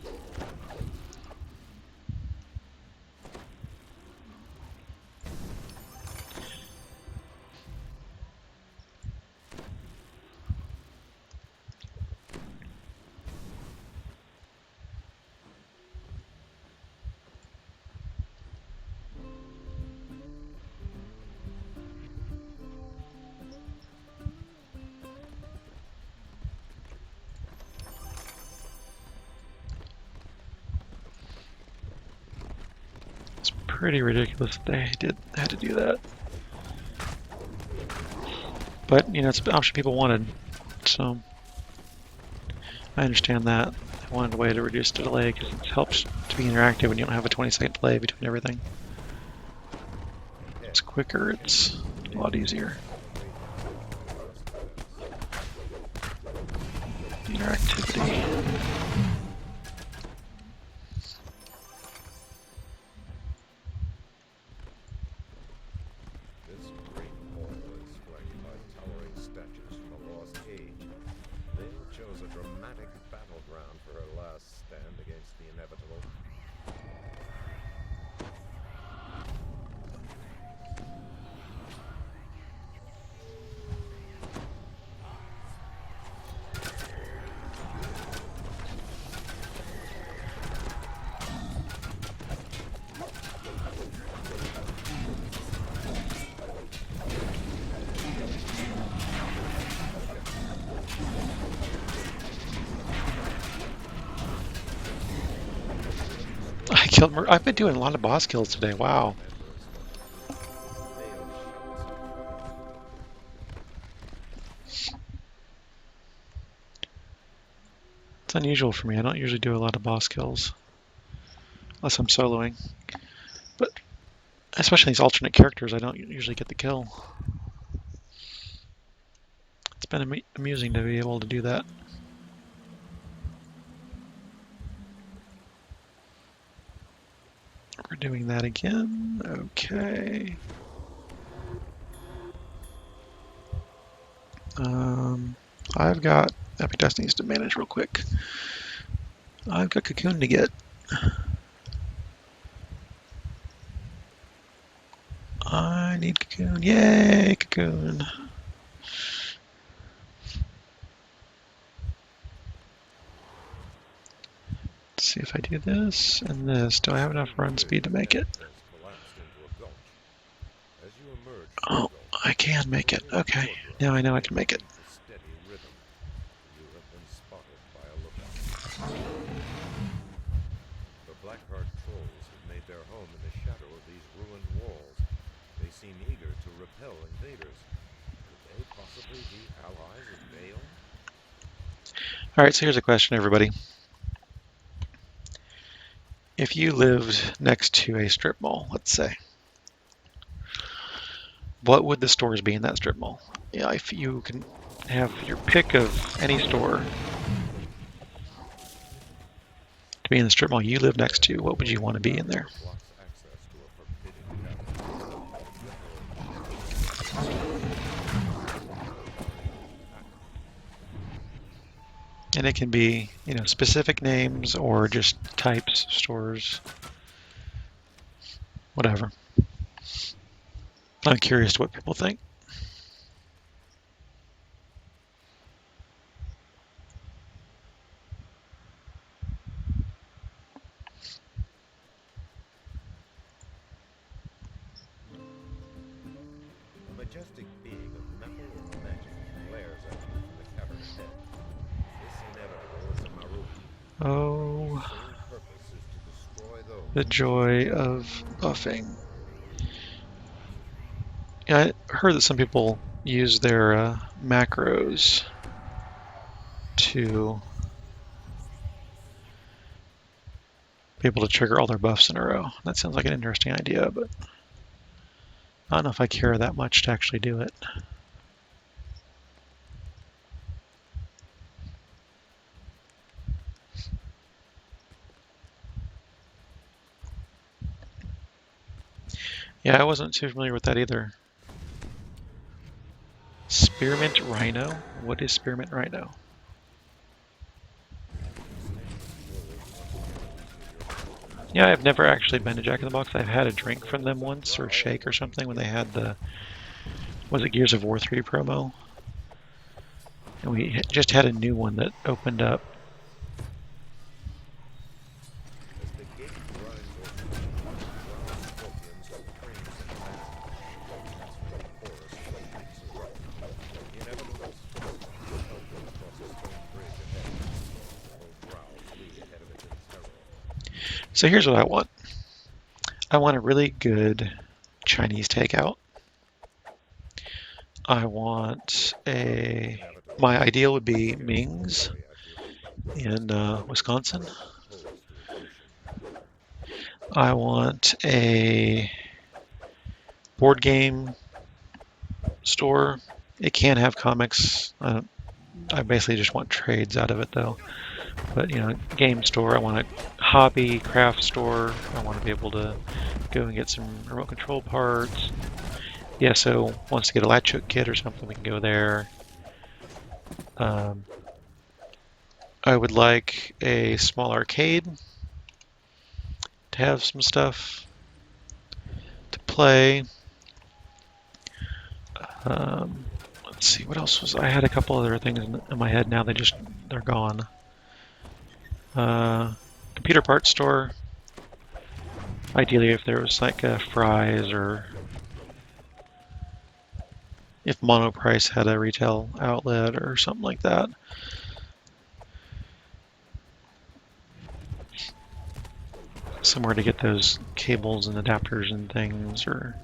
It's pretty ridiculous that they had to do that. But, you know, it's an option people wanted, so I understand that. They wanted a way to reduce the delay because it helps to be interactive when you don't have a 20-second delay between everything. It's quicker, it's a lot easier. Interactivity. This great hall is flanked by towering statues from a lost age. Vale chose a dramatic battleground for her last stand against the inevitable. I killed I've been doing a lot of boss kills today, wow. It's unusual for me. I don't usually do a lot of boss kills. Unless I'm soloing. But especially these alternate characters, I don't usually get the kill. It's been amusing to be able to do that. We're doing that again. Okay. I've got Epic Destinies to manage real quick. I've got Cocoon to get. I need Cocoon. Yay, Cocoon. Let's see if I do this and this. Do I have enough run speed to make it? Oh, I can make it. Okay, now I know I can make it. The Blackheart trolls have made their home in the shadow of these ruined walls. They seem eager to repel invaders. Could they possibly be allies of Vale? Alright, so here's a question, everybody. If you lived next to a strip mall, let's say, what would the stores be in that strip mall? Yeah, if you can have your pick of any store to be in the strip mall you live next to, what would you want to be in there? And it can be, you know, specific names or just types, stores, whatever. I'm curious what people think. A majestic being of metal and magic glares at you from the cavern ahead. This inevitable is a Maru. Oh, Its sole purpose is to destroy those the joy of buffing. Yeah, I heard that some people use their macros to be able to trigger all their buffs in a row. That sounds like an interesting idea, but I don't know if I care that much to actually do it. Yeah, I wasn't too familiar with that either. Spearmint Rhino? What is Spearmint Rhino? Yeah, I've never actually been to Jack in the Box. I've had a drink from them once, or shake or something, when they had the, was it Gears of War 3 promo? And we just had a new one that opened up. As the gate grinds open, drow scorpions, cranes, and bats. That's when the chorus of the pipes erupt. The inevitable storm propels them across a stone bridge ahead. Little drow flee ahead of it in terror. So here's what I want. I want a really good Chinese takeout. I want a, my ideal would be Ming's in Wisconsin. I want a board game store. It can have comics. I basically just want trades out of it though. But you know, game store. I want a hobby craft store. I want to be able to go and get some remote control parts. Yeah, so wants to get a latch hook kit or something, we can go there. I would like a small arcade to have some stuff to play. Let's see, what else was I had a couple other things in my head now. They're gone. Computer parts store. Ideally, if there was like a Fry's, or if Monoprice had a retail outlet or something like that. Somewhere to get those cables and adapters and things, or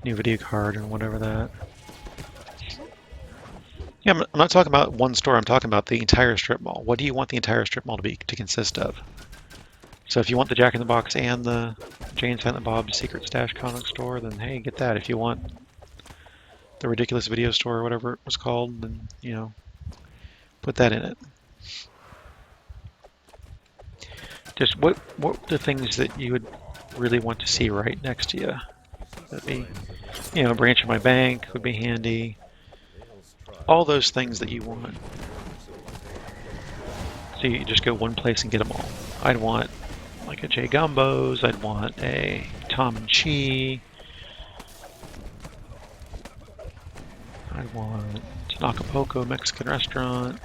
new video card and whatever that. Yeah, I'm not talking about one store. I'm talking about the entire strip mall. What do you want the entire strip mall to consist of? So if you want the Jack in the Box and the Jay and Silent Bob's Secret Stash comic store, then hey, get that. If you want the Ridiculous Video Store or whatever it was called, then, you know, put that in it. Just what the things that you would really want to see right next to you? That'd be, you know, a branch of my bank would be handy. All those things that you want. So you just go one place and get them all. I'd want like a J Gumbo's. I'd want a Tom and Chi. I'd want an Acapulco Mexican restaurant.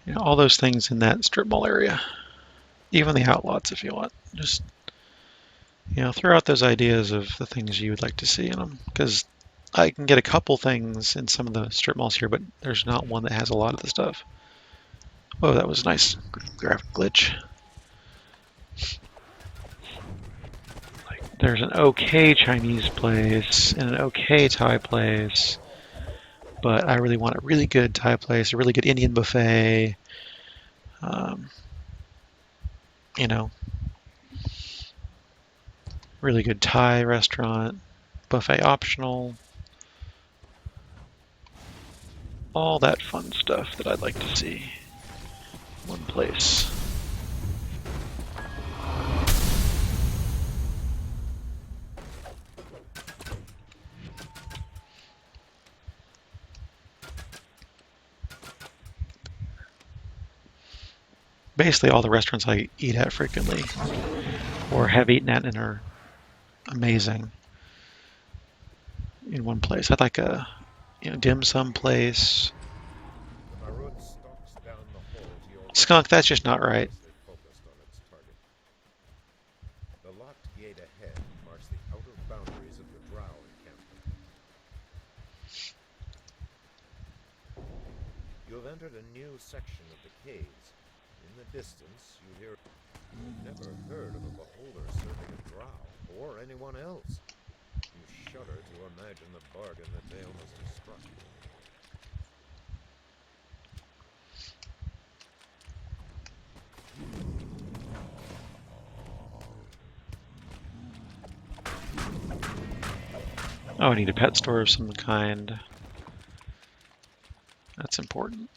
You know, all those things in that strip mall area. Even the outlots if you want. Just, you know, throw out those ideas of the things you would like to see in them. Because I can get a couple things in some of the strip malls here, but there's not one that has a lot of the stuff. Oh, that was a nice graphic glitch. Like, there's an okay Chinese place and an okay Thai place, but I really want a really good Thai place, a really good Indian buffet. You know, really good Thai restaurant, buffet optional. All that fun stuff that I'd like to see. One place. Basically all the restaurants I eat at frequently, or have eaten at and are amazing, in one place. I'd like a, you know, dim sum place. Skunk, that's just not right. The locked gate ahead marks the outer boundaries of the drow encampment. You have entered a new section of the caves. In the distance, you hear... You've never heard of a beholder serving a drow, or anyone else. You shudder to imagine the bargain that Dale must have struck. Oh, I need a pet store of some kind. That's important.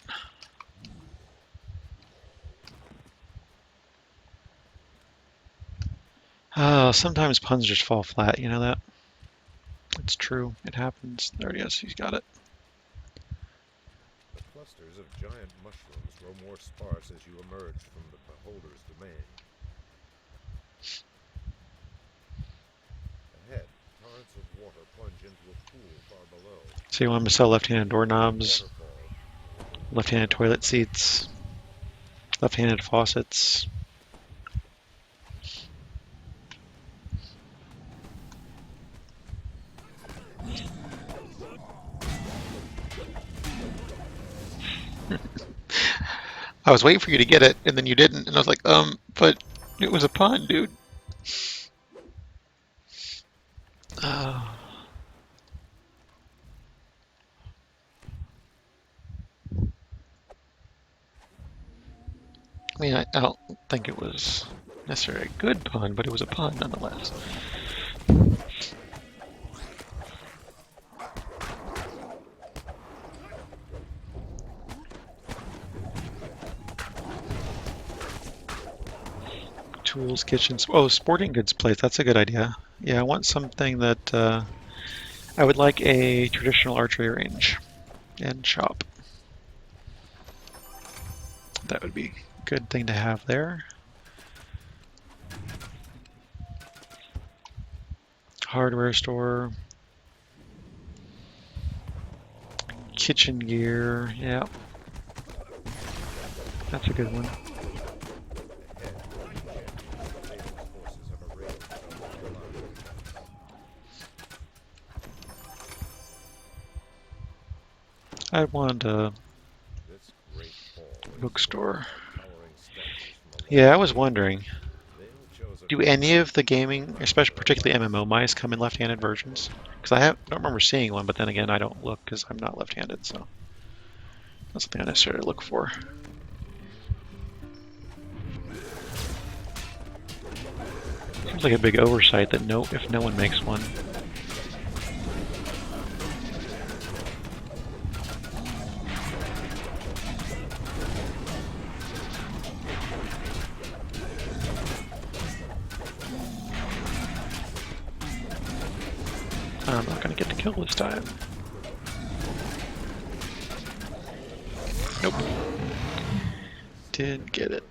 Sometimes puns just fall flat, you know that? It's true. It happens. There it is. He's got it. The clusters of giant mushrooms grow more sparse as you emerge from the beholder's domain. Ahead, torrents of water plunge into a pool far below. So you want them to sell left-handed doorknobs, Waterfall. left-handed toilet seats, left-handed faucets. I was waiting for you to get it, and then you didn't, and I was like, but it was a pun, dude. I mean, I don't think it was necessarily a good pun, but it was a pun nonetheless. Tools, kitchens. Oh, sporting goods place. That's a good idea. Yeah, I want something that I would like a traditional archery range and shop. That would be a good thing to have there. Hardware store. Kitchen gear. Yeah. That's a good one. I want a bookstore. Yeah, I was wondering, do any of the gaming, especially particularly MMO mice, come in left-handed versions? Because I don't remember seeing one, but then again, I don't look because I'm not left-handed, so that's something I necessarily look for. Seems like a big oversight that if no one makes one. I'm not going to get the kill this time. Nope. Didn't get it.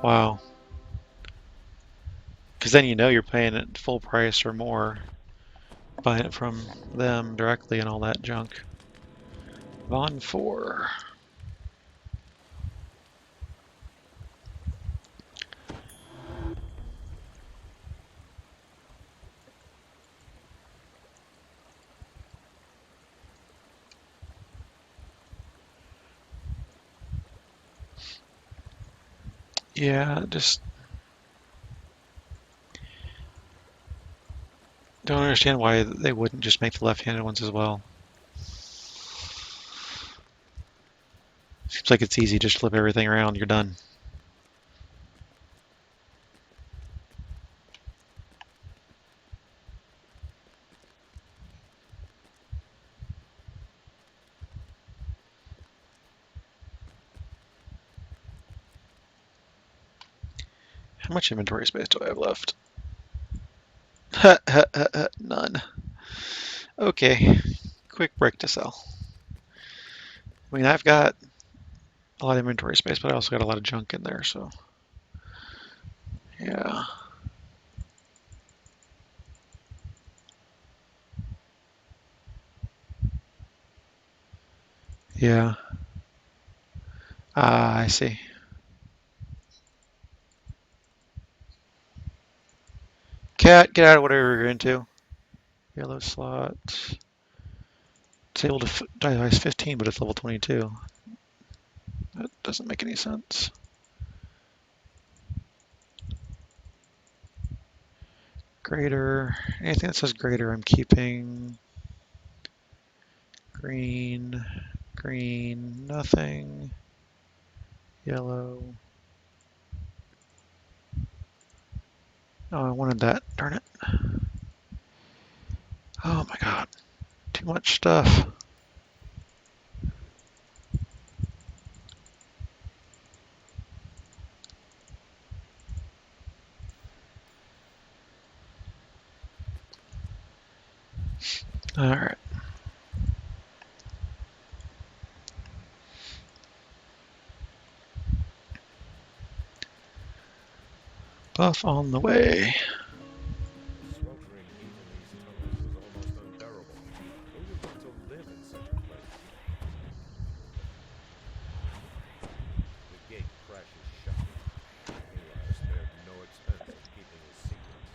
Wow. Because then you know you're paying it full price or more. Buying it from them directly and all that junk. Von 4. Yeah, just don't understand why they wouldn't just make the left-handed ones as well. Seems like it's easy, just flip everything around, you're done. How much inventory space do I have left? None. Okay, quick break to sell. I mean, I've got a lot of inventory space, but I also got a lot of junk in there, so yeah. Yeah. Ah, I see. Cat, get out of whatever you're into. Yellow slot. It's able to device 15, but it's level 22. That doesn't make any sense. Greater. Anything that says greater, I'm keeping. Green. Green. Nothing. Yellow. Oh, I wanted that. Darn it. Oh my god. Too much stuff. Alright. Buff on the way. The sweltering heat in these tunnels is almost unbearable. Who would want to live in such a place? The gate crashes shut. He are spared no expense in keeping his secrets.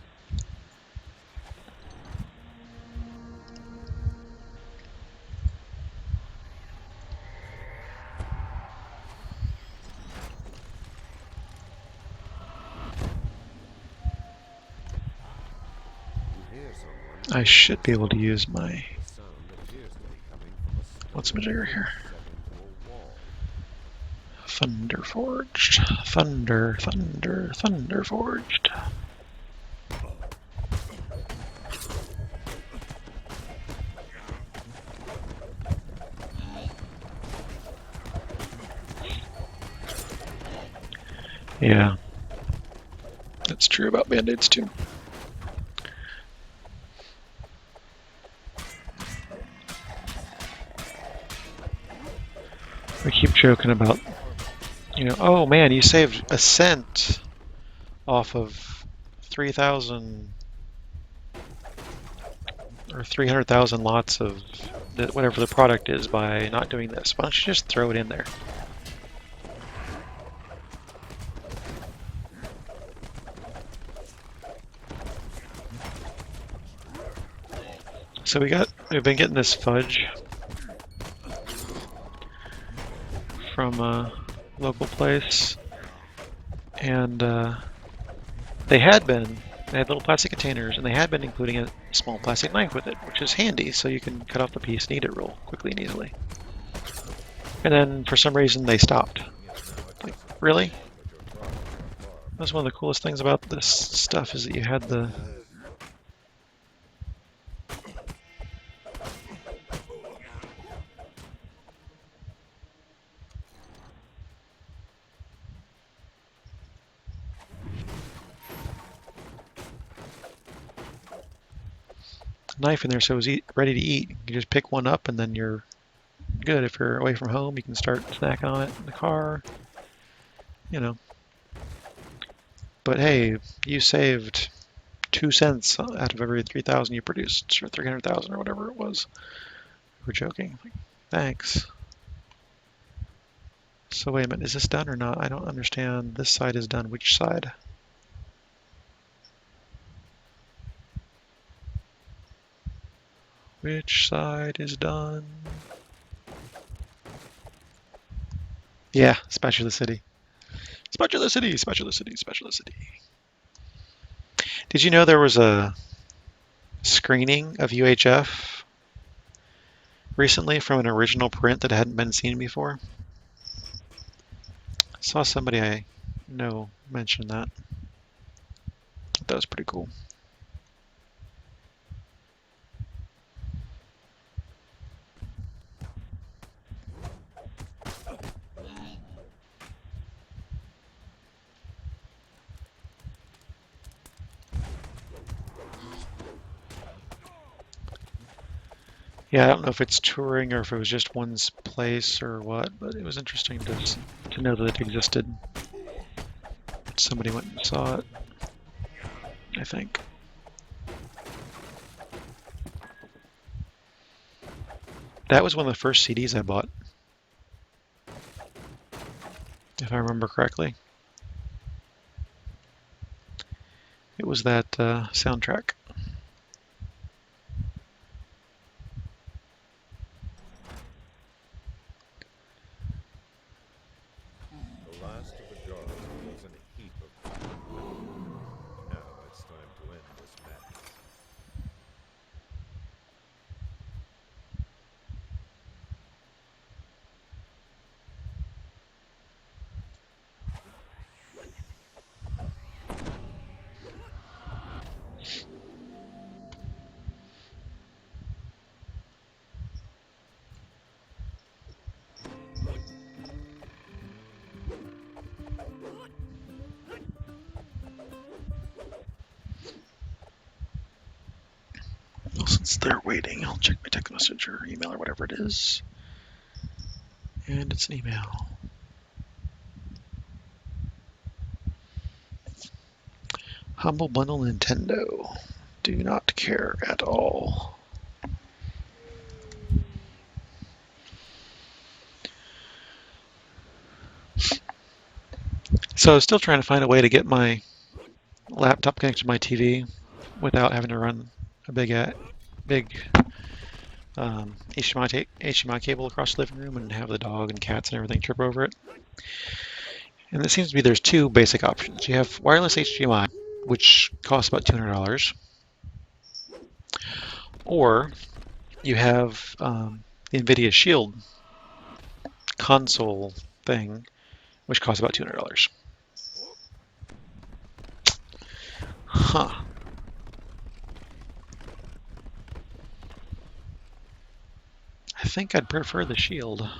You hear someone? I should be able to use my... The sound appears to be coming from a stone What's majigger here? set into a wall. Thunder Forged. Thunder, thunder, thunder forged. Yeah. That's true about band-aids too. We keep joking about, you know, oh man, you saved a cent off of 3,000 or 300,000 lots of whatever the product is by not doing this. Why don't you just throw it in there? So we've been getting this fudge from a local place, and they had little plastic containers, and they had been including a small plastic knife with it, which is handy, so you can cut off the piece and eat it real quickly and easily. And then for some reason they stopped. Like, really? That's one of the coolest things about this stuff is that you had the knife in there, so it was ready to eat. You just pick one up and then you're good. If you're away from home, you can start snacking on it in the car, you know. But hey, you saved 2 cents out of every 3,000 you produced, or 300,000 or whatever it was. We're joking. Like, thanks. So wait a minute, is this done or not? I don't understand. This side is done. Which side? Which side is done? Yeah, Spatula City. Spatula City, Spatula City, Spatula City. Did you know there was a screening of UHF recently from an original print that hadn't been seen before? I saw somebody I know mention that. That was pretty cool. Yeah, I don't know if it's touring or if it was just one's place or what, but it was interesting to know that it existed. Somebody went and saw it, I think. That was one of the first CDs I bought, if I remember correctly. It was that soundtrack. The last of the guards was in a heap of powder. Now it's time to end this madness. Well, since they're waiting, I'll check my text message or email or whatever it is. And it's an email. Humble Bundle Nintendo. Do not care at all. So I was still trying to find a way to get my laptop connected to my TV without having to run a big HDMI cable across the living room and have the dog and cats and everything trip over it. And it seems to be there's two basic options. You have wireless HDMI, which costs about $200, or you have the NVIDIA Shield console thing, which costs about $200. Huh. I think I'd prefer the Shield. A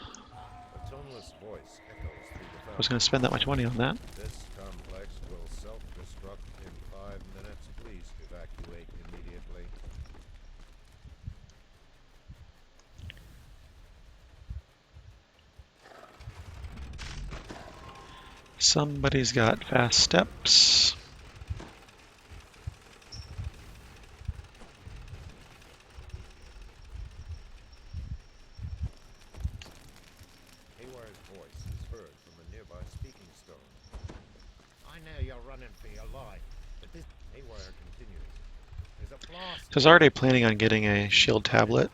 toneless voice echoes through the I was going to spend that much money on that. This complex will self-destruct in 5 minutes. Please evacuate immediately. Somebody's got fast steps. Haywire's voice is heard from a nearby speaking stone. I know you're running for your life, but this Haywire continues. There's a blast. I was already planning on getting a Shield tablet.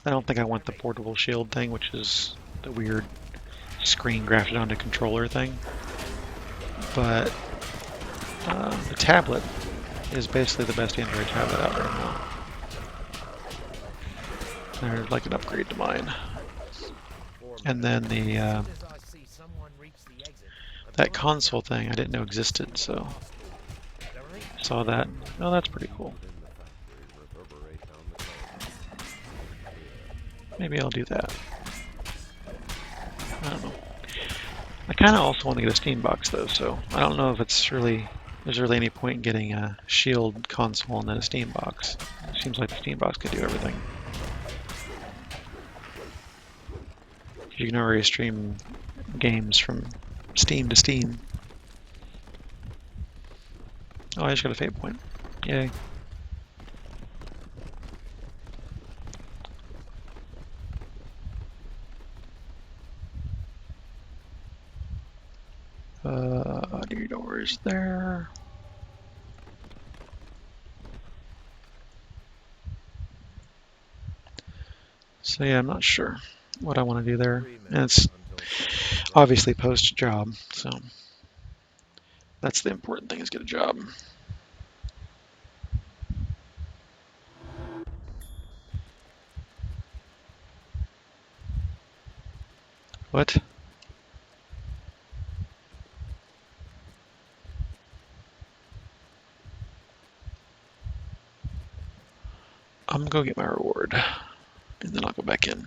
I don't think I want the portable Shield thing, which is the weird screen grafted onto controller thing. But the tablet is basically the best Android tablet out right now. They're like an upgrade to mine. And then the that console thing I didn't know existed, so saw that. Oh, that's pretty cool. Maybe I'll do that. I don't know. I kind of also want to get a Steam box though, so I don't know if there's really any point in getting a Shield console and then a Steam box. It seems like the Steam box could do everything. You can already stream games from Steam to Steam. Oh, I just got a fate point. Yay. Audio doors there. So yeah, I'm not sure what I want to do there. And it's obviously post-job, so that's the important thing, is get a job. What? I'm gonna go get my reward, and then I'll go back in.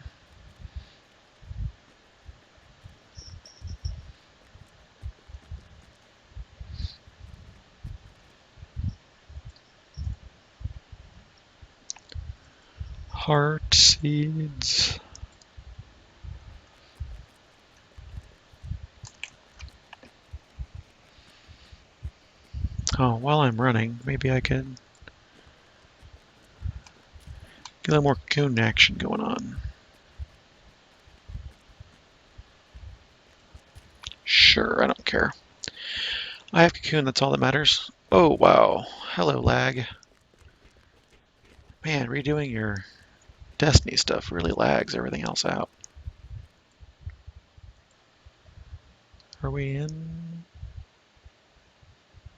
Heart seeds. Oh, while I'm running, maybe I could get a little more cocoon action going on. Sure, I don't care. I have cocoon, that's all that matters. Oh, wow. Hello, lag. Man, redoing your Destiny stuff really lags everything else out. Are we in?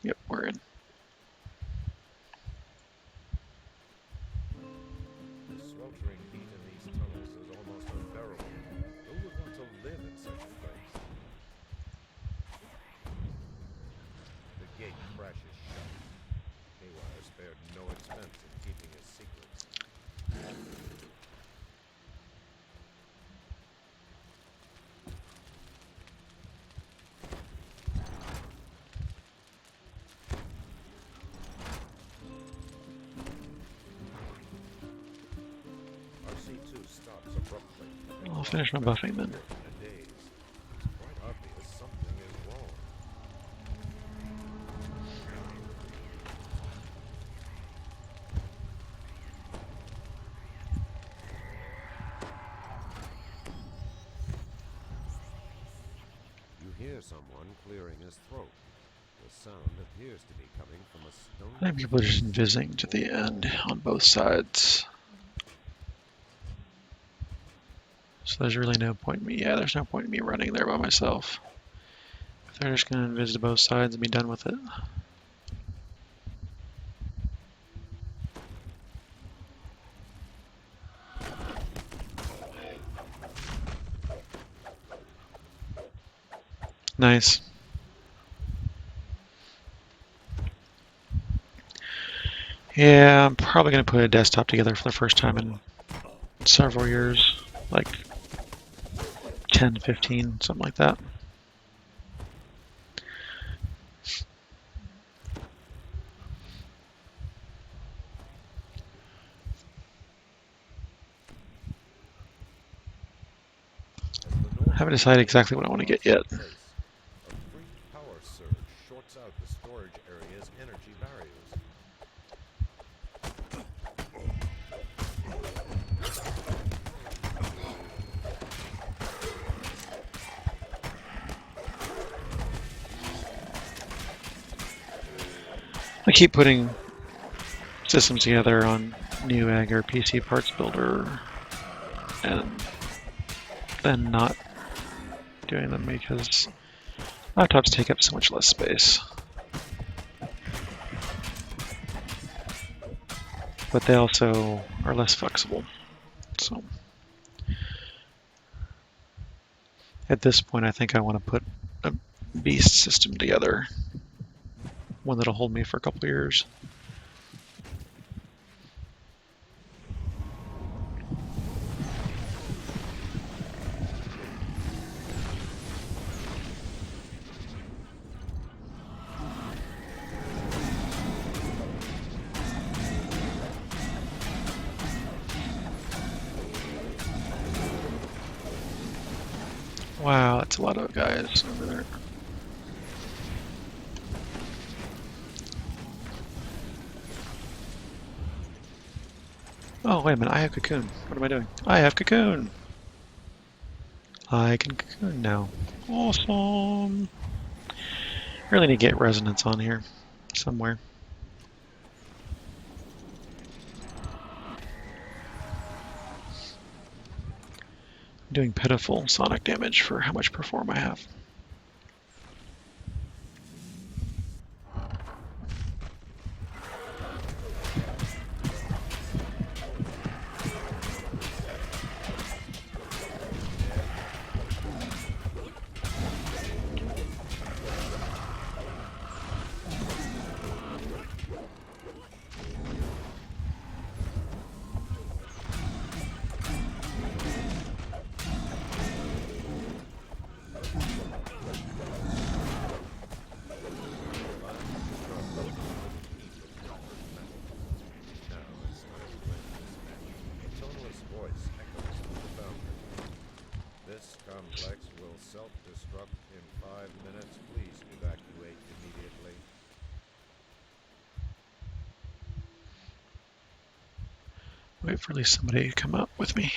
Yep, we're in. The sweltering heat in these tunnels is almost unbearable. Who would want to live in such a place? The gate crashes shut. Haywire spared no expense in keeping his secrets. RC2 stops abruptly. I'll finish my buffing then. In a daze. It's quite obvious something is wrong. hear someone clearing his throat. The sound appears to be coming from a stone. I think people are just invising to the end on both sides. So there's really no point in me. Yeah, there's no point in me running there by myself. If they're just going to invis to both sides and be done with it. Nice. Yeah, I'm probably going to put a desktop together for the first time in several years. Like 10, 15, something like that. I haven't decided exactly what I want to get yet. A brief power surge shorts out the storage area's energy barriers. I keep putting systems together on Newegg or PC Parts Builder and then not doing them because laptops take up so much less space. But they also are less flexible. So at this point, I think I want to put a beast system together. One that'll hold me for a couple of years. Wow, that's a lot of guys over there. Oh, wait a minute, I have Cocoon. What am I doing? I have Cocoon! I can Cocoon now. Awesome! Really need to get resonance on here somewhere. I'm doing pitiful sonic damage for how much perform I have. This complex will self-destruct in 5 minutes. Please evacuate immediately. Wait for at least somebody to come up with me.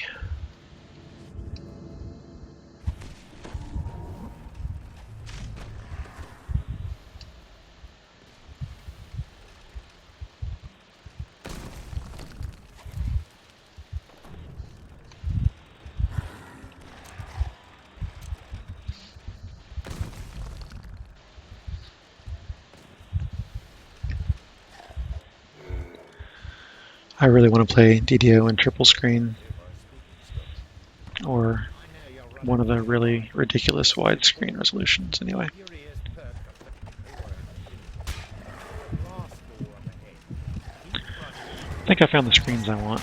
I really want to play DDO in triple screen or one of the really ridiculous widescreen resolutions anyway. I think I found the screens I want.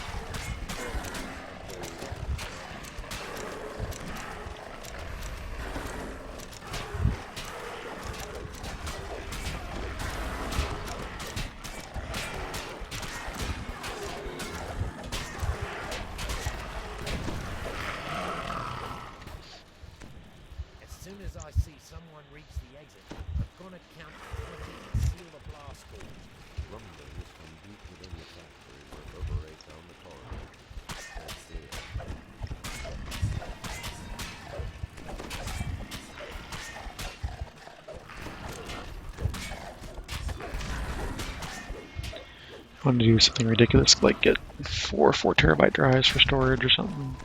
I want to do something ridiculous, like get 4 4-terabyte drives for storage or something.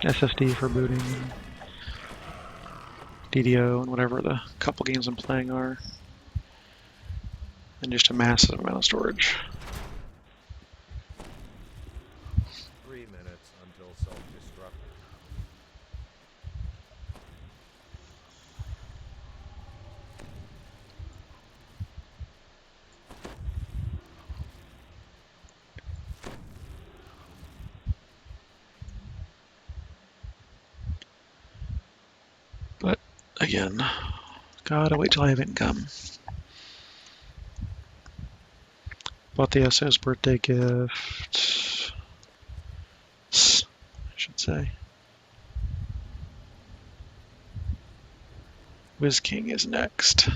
SSD for booting, and DDO, and whatever the couple games I'm playing are. And just a massive amount of storage. 3 minutes until self-destruct. But again, gotta wait till I have income. Bought the SO's birthday gift. I should say. Wiz King is next.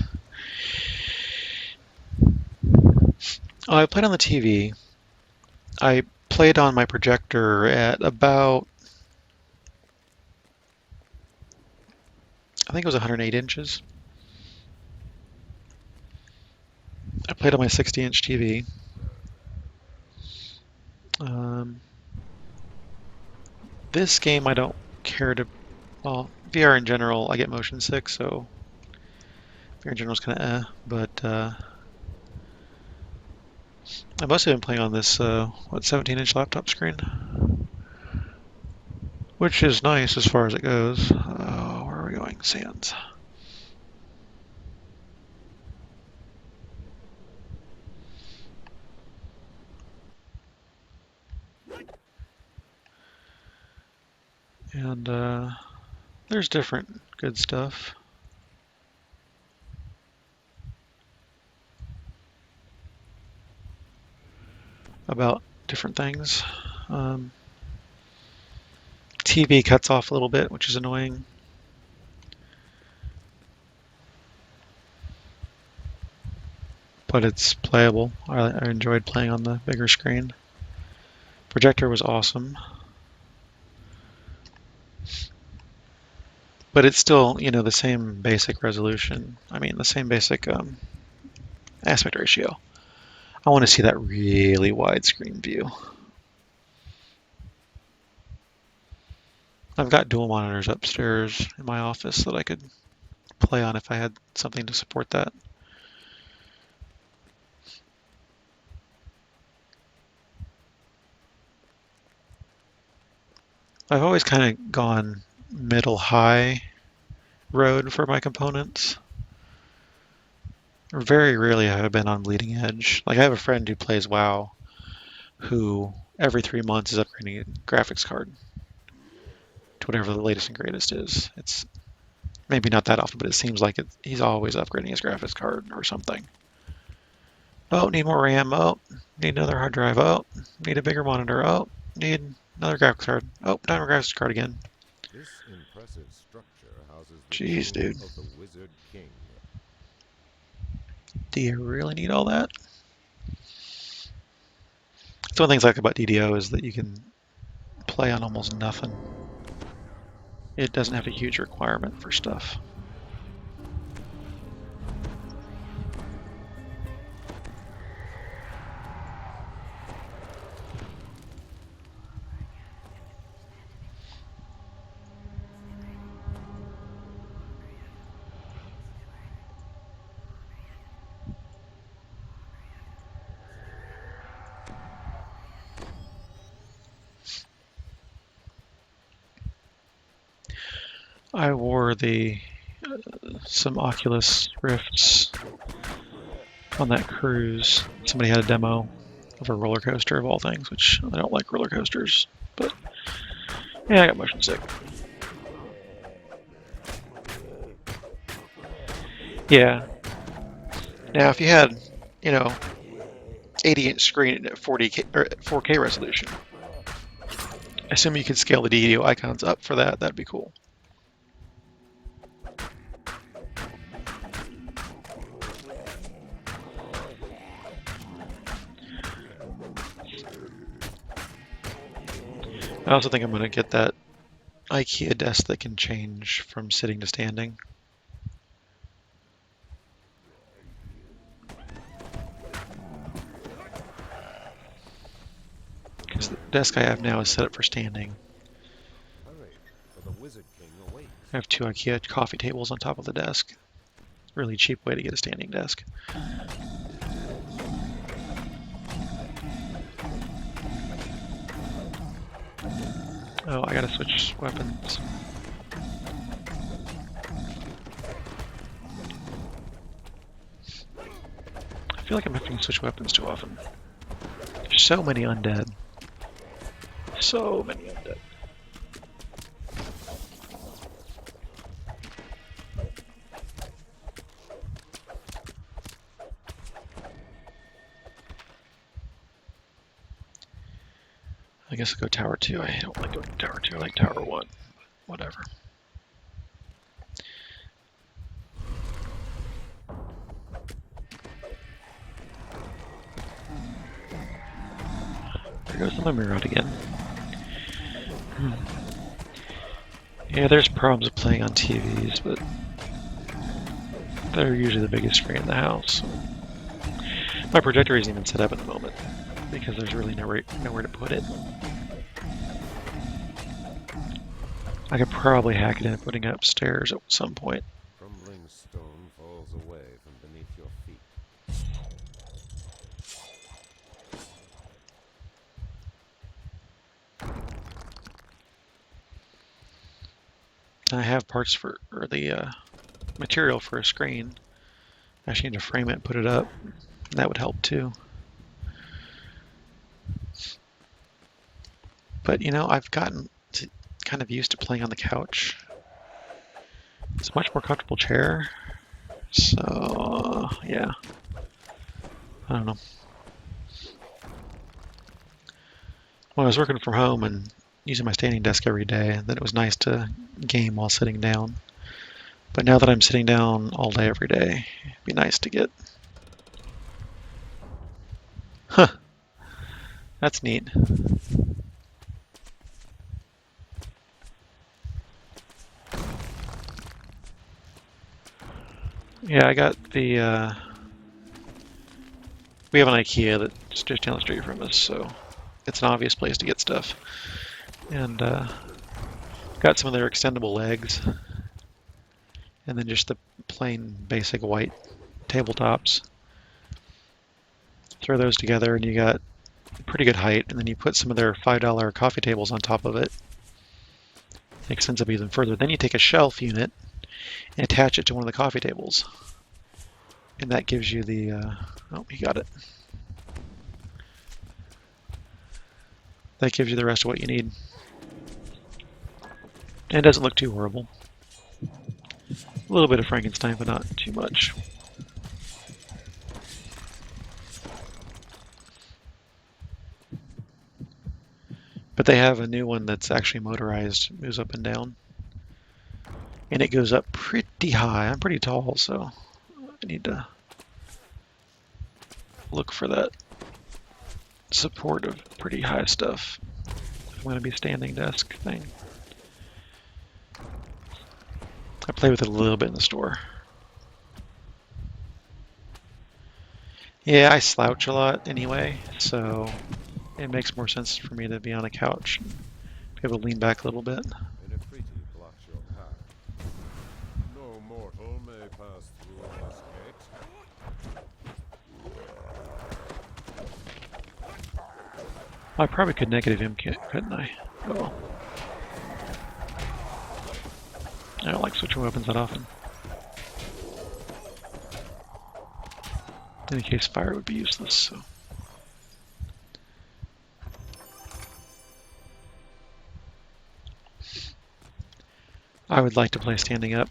Oh, I played on the TV. I played on my projector at about, I think it was 108 inches. I played on my 60-inch TV. This game I don't care to, well, VR in general, I get motion sick, so VR in general is kind of but I've mostly been playing on this, 17-inch laptop screen, which is nice as far as it goes. Where are we going? Sands. And there's different good stuff about different things. TV cuts off a little bit, which is annoying. But it's playable. I enjoyed playing on the bigger screen. Projector was awesome. But it's still, you know, the same basic resolution. I mean, the same basic aspect ratio. I want to see that really wide screen view. I've got dual monitors upstairs in my office that I could play on if I had something to support that. I've always kind of gone middle-high road for my components. Very rarely have I been on bleeding edge. Like, I have a friend who plays WoW who every 3 months is upgrading a graphics card to whatever the latest and greatest is. It's maybe not that often, but it seems like he's always upgrading his graphics card or something. Oh, need more RAM. Oh, need another hard drive. Oh, need a bigger monitor. Oh, need another graphics card. Oh, another graphics card again. This impressive structure houses the Jeez, tomb dude. of the Wizard King. Do you really need all that? It's one of the things I like about DDO is that you can play on almost nothing. It doesn't have a huge requirement for stuff. I wore some Oculus Rifts on that cruise. Somebody had a demo of a roller coaster of all things, which I don't like roller coasters, but yeah, I got motion sick. Yeah. Now, if you had, you know, 80-inch screen at 40K or 4K resolution, assume you could scale the DDO icons up for that. That'd be cool. I also think I'm going to get that IKEA desk that can change from sitting to standing. 'Cause the desk I have now is set up for standing. Hurry, for the Wizard King awaits. I have 2 IKEA coffee tables on top of the desk. Really cheap way to get a standing desk. Oh, I gotta switch weapons. I feel like I'm having to switch weapons too often. There's so many undead. So many undead. I guess I'll go Tower 2. I don't like going Tower 2. I like Tower 1. Whatever. There goes the memory rod again. Yeah, there's problems with playing on TVs, but they're usually the biggest screen in the house. My projector isn't even set up at the moment because there's really nowhere to put it. I could probably hack it in putting it upstairs at some point. Crumbling stone falls away from beneath your feet. I have parts for, or the material for a screen. I actually need to frame it and put it up. That would help too. But you know, I've gotten kind of used to playing on the couch. It's a much more comfortable chair. So yeah, I don't know. When I was working from home and using my standing desk every day, then it was nice to game while sitting down. But now that I'm sitting down all day every day, it'd be nice to get... Huh. That's neat. Yeah, I got the... We have an IKEA that's just down the street from us, so it's an obvious place to get stuff. And got some of their extendable legs. And then just the plain basic white tabletops. Throw those together and you got pretty good height, and then you put some of their $5 coffee tables on top of it. It extends up even further. Then you take a shelf unit and attach it to one of the coffee tables. And that gives you the... oh, you got it. That gives you the rest of what you need. And it doesn't look too horrible. A little bit of Frankenstein, but not too much. But they have a new one that's actually motorized, moves up and down. And it goes up pretty high. I'm pretty tall, so I need to look for that support of pretty high stuff. I'm going to be standing desk thing. I play with it a little bit in the store. Yeah, I slouch a lot anyway, so it makes more sense for me to be on a couch and be able to lean back a little bit. An Ifriti blocks your path. No mortal may pass through this gate. I probably could negative him, couldn't I? Oh well. I don't like switching weapons that often. In any case, fire would be useless, so. I would like to play standing up,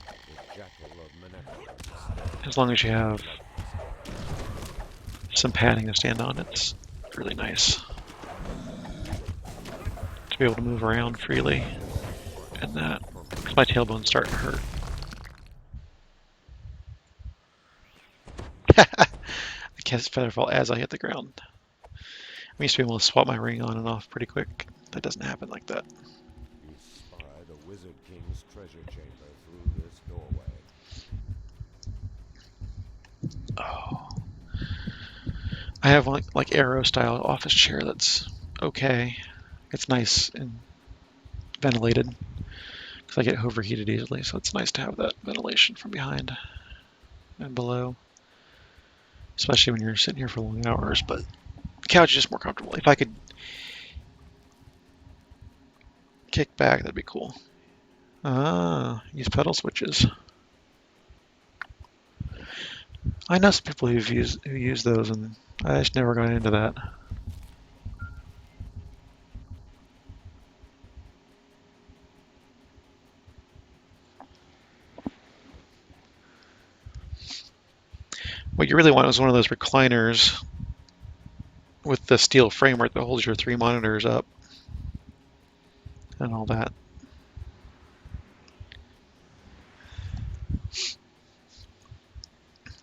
as long as you have some padding to stand on. It's really nice to be able to move around freely, and that, because my tailbone's starting to hurt. I cast Featherfall as I hit the ground. I used to be able to swap my ring on and off pretty quick. That doesn't happen like that. You spy the Wizard King's treasure chamber through this doorway. Oh. I have like arrow style office chair that's okay. It's nice and ventilated because I get overheated easily, so it's nice to have that ventilation from behind and below, especially when you're sitting here for long hours. But the couch is just more comfortable. If I could kick back, that'd be cool. Ah, use pedal switches. I know some people who use those, and I just never got into that. What you really want is one of those recliners with the steel framework that holds your 3 monitors up and all that.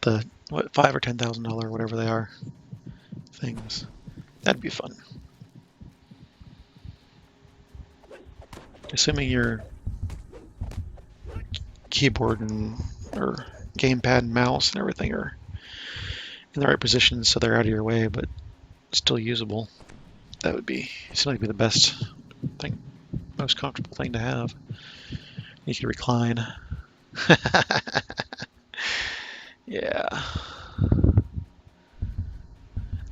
The what, $5,000 or $10,000, whatever they are, things. That'd be fun. Assuming your keyboard and or gamepad and mouse and everything are in the right positions so they're out of your way, but still usable. That would be certainly be the best thing, most comfortable thing to have. You could recline. Yeah.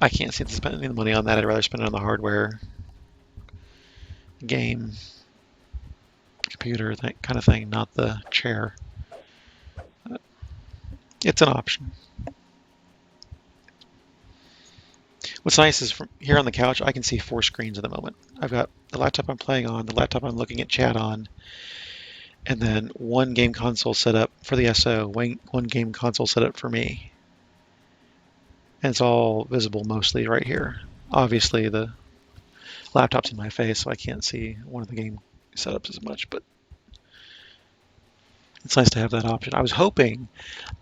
I can't see spending the money on that. I'd rather spend it on the hardware, game, computer, that kind of thing, not the chair. It's an option. What's nice is from here on the couch, I can see 4 screens at the moment. I've got the laptop I'm playing on, the laptop I'm looking at chat on, and then one game console set up for the SO, one game console set up for me. And it's all visible mostly right here. Obviously, the laptop's in my face, so I can't see one of the game setups as much, but it's nice to have that option. I was hoping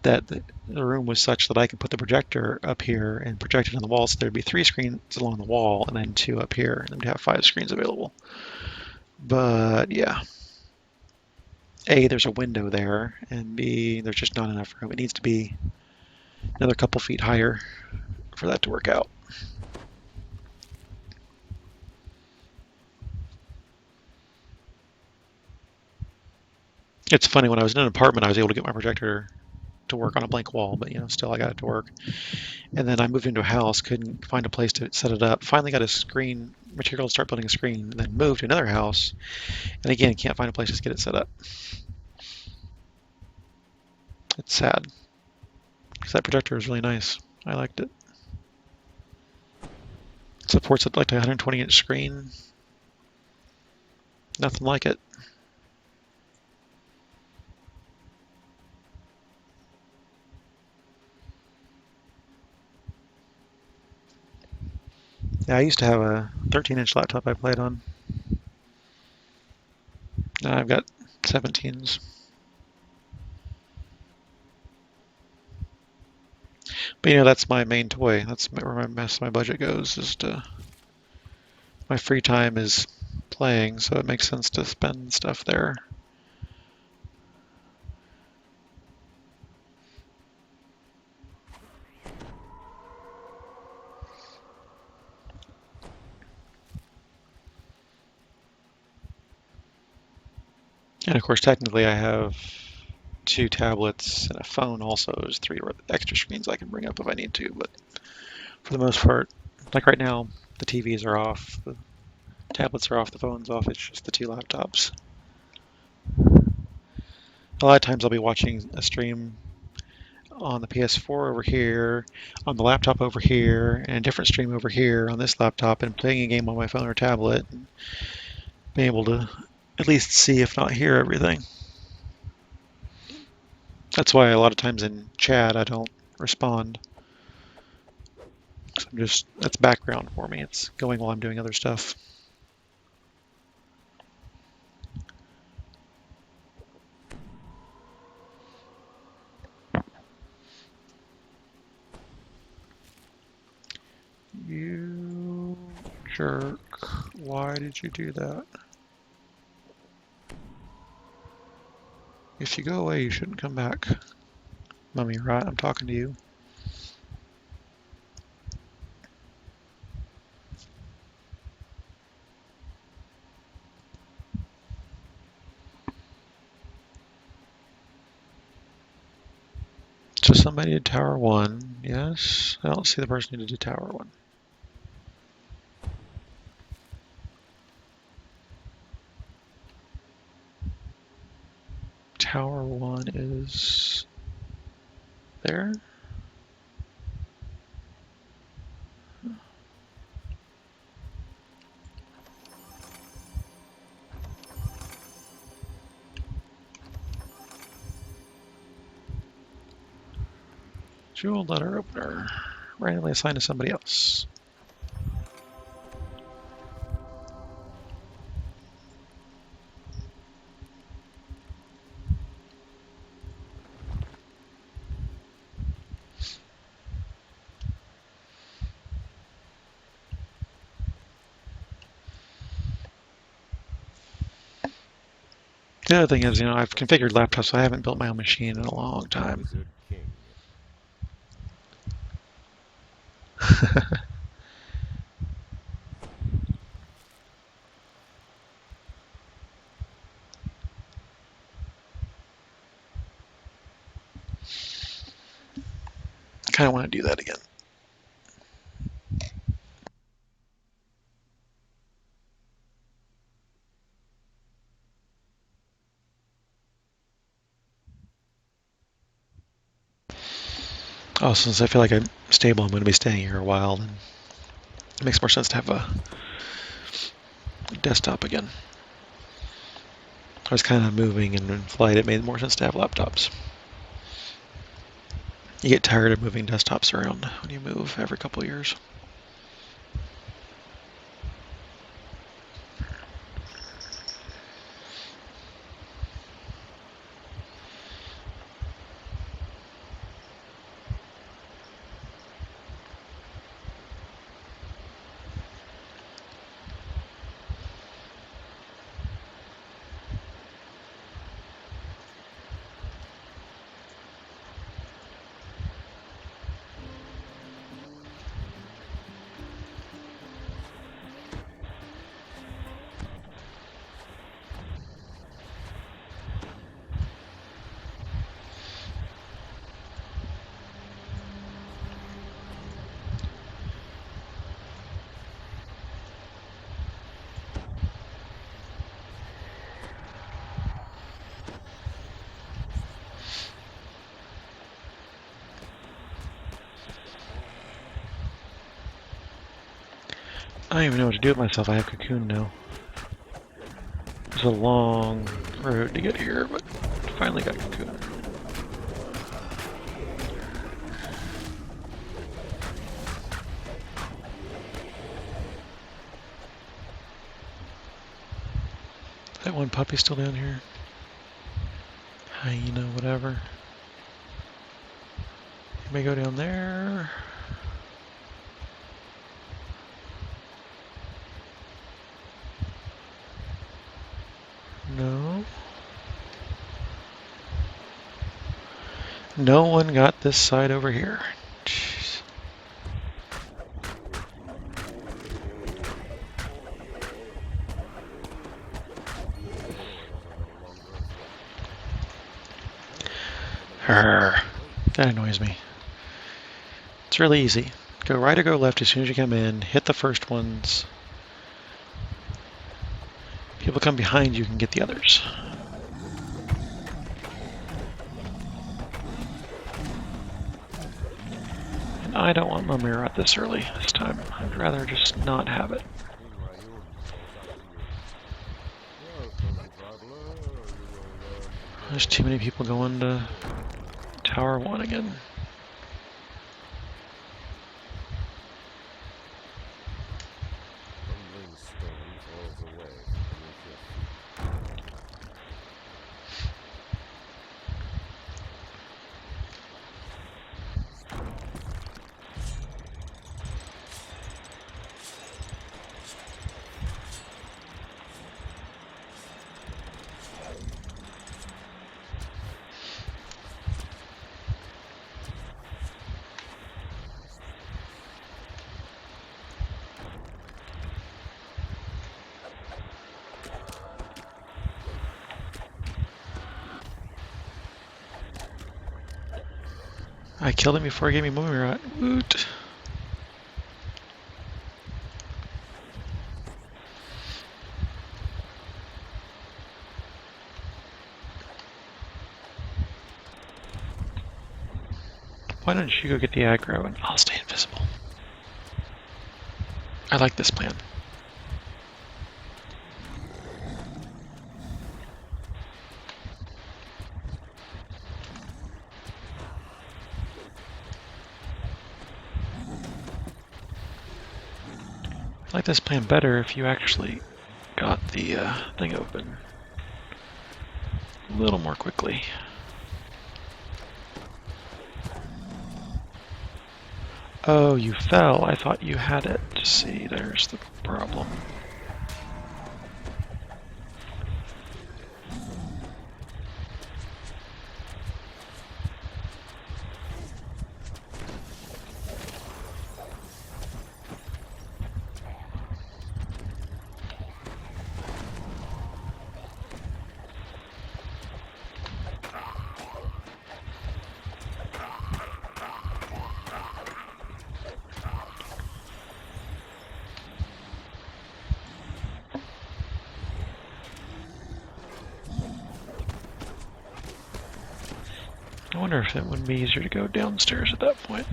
that the room was such that I could put the projector up here and project it on the wall, so there'd be 3 screens along the wall and then 2 up here, and then we'd have 5 screens available. But yeah, A, there's a window there, and B, there's just not enough room. It needs to be another couple feet higher for that to work out. It's funny, when I was in an apartment, I was able to get my projector to work on a blank wall, but still I got it to work. And then I moved into a house, couldn't find a place to set it up. Finally got a screen material to start building a screen, and then moved to another house, and again can't find a place to get it set up. It's sad because that projector is really nice. I liked it. It supports like a 120-inch screen. Nothing like it. Yeah, I used to have a 13-inch laptop I played on. Now I've got 17s. But that's my main toy. That's where my budget goes. My free time is playing, so it makes sense to spend stuff there. And of course, technically I have 2 tablets and a phone also. There's 3 extra screens I can bring up if I need to, but for the most part, like right now, the TVs are off, the tablets are off, the phone's off, it's just the 2 laptops. A lot of times I'll be watching a stream on the PS4 over here, on the laptop over here, and a different stream over here on this laptop, and playing a game on my phone or tablet, and being able to at least see, if not hear, everything. That's why a lot of times in chat I don't respond. That's background for me. It's going while I'm doing other stuff. You jerk. Why did you do that? If you go away, you shouldn't come back. Mummy, right? I'm talking to you. So somebody did tower 1. Yes. I don't see the person who did tower 1. Tower 1 is there. Jewel letter opener. Randomly assigned to somebody else. The other thing is, I've configured laptops, so I haven't built my own machine in a long time. Wizard King. I kind of want to do that again. Oh, since I feel like I'm stable, I'm going to be staying here a while, then it makes more sense to have a desktop again. I was kind of moving, and in flight, it made more sense to have laptops. You get tired of moving desktops around when you move every couple of years. I don't even know what to do with myself. I have Cocoon now. It's a long road to get here, but finally got Cocoon. That one puppy still down here? Hyena, whatever. You may go down there. No. No one got this side over here. Jeez. Arrgh. That annoys me. It's really easy. Go right or go left as soon as you come in. Hit the first ones. People come behind you can get the others. And I don't want my mirror out this early this time. I'd rather just not have it. There's too many people going to Tower 1 again. I killed him before he gave me mummy rot. Woot. Why don't you go get the aggro and I'll stay invisible? I like this plan. I like this plan better if you actually got the thing open a little more quickly. Oh, you fell. I thought you had it. See, there's the problem. I wonder if it would be easier to go downstairs at that point.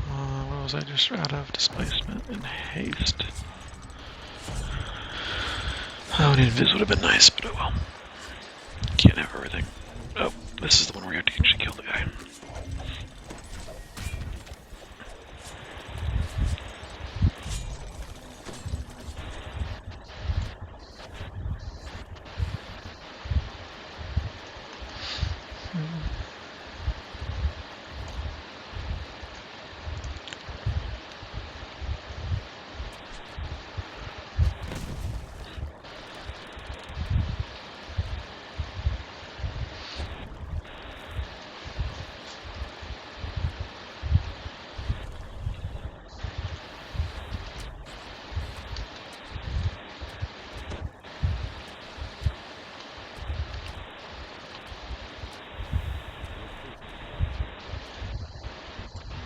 What was I just out of? Displacement and haste. Oh, an invis would have been nice, but oh well. Can't have everything. Oh, this is the one where you have to actually kill the guy.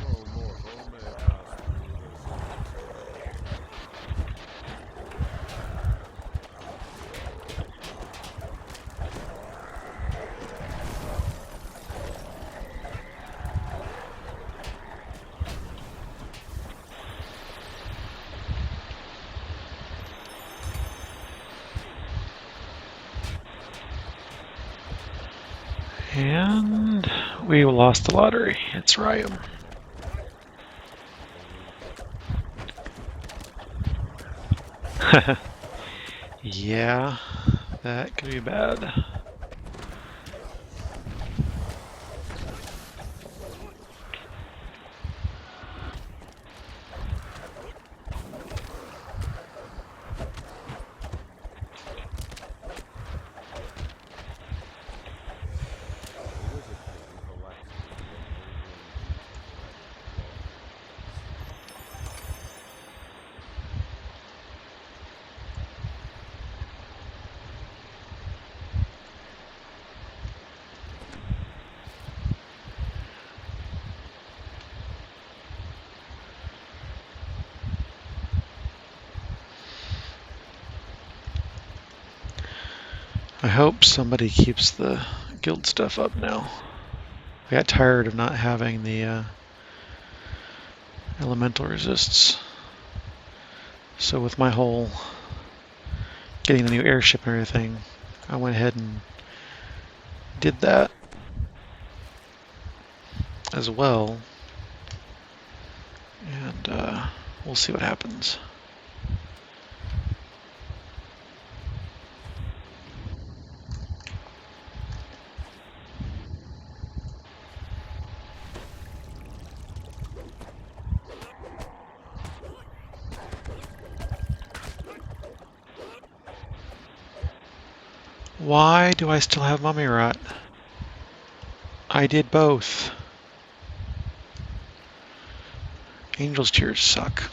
No mortal may pass through this. And we lost the lottery. It's Ryam. Yeah, that could be bad. I hope somebody keeps the guild stuff up now. I got tired of not having the elemental resists. So with my whole getting the new airship and everything, I went ahead and did that as well. And we'll see what happens. Why do I still have mummy rot? I did both. Angel's tears suck.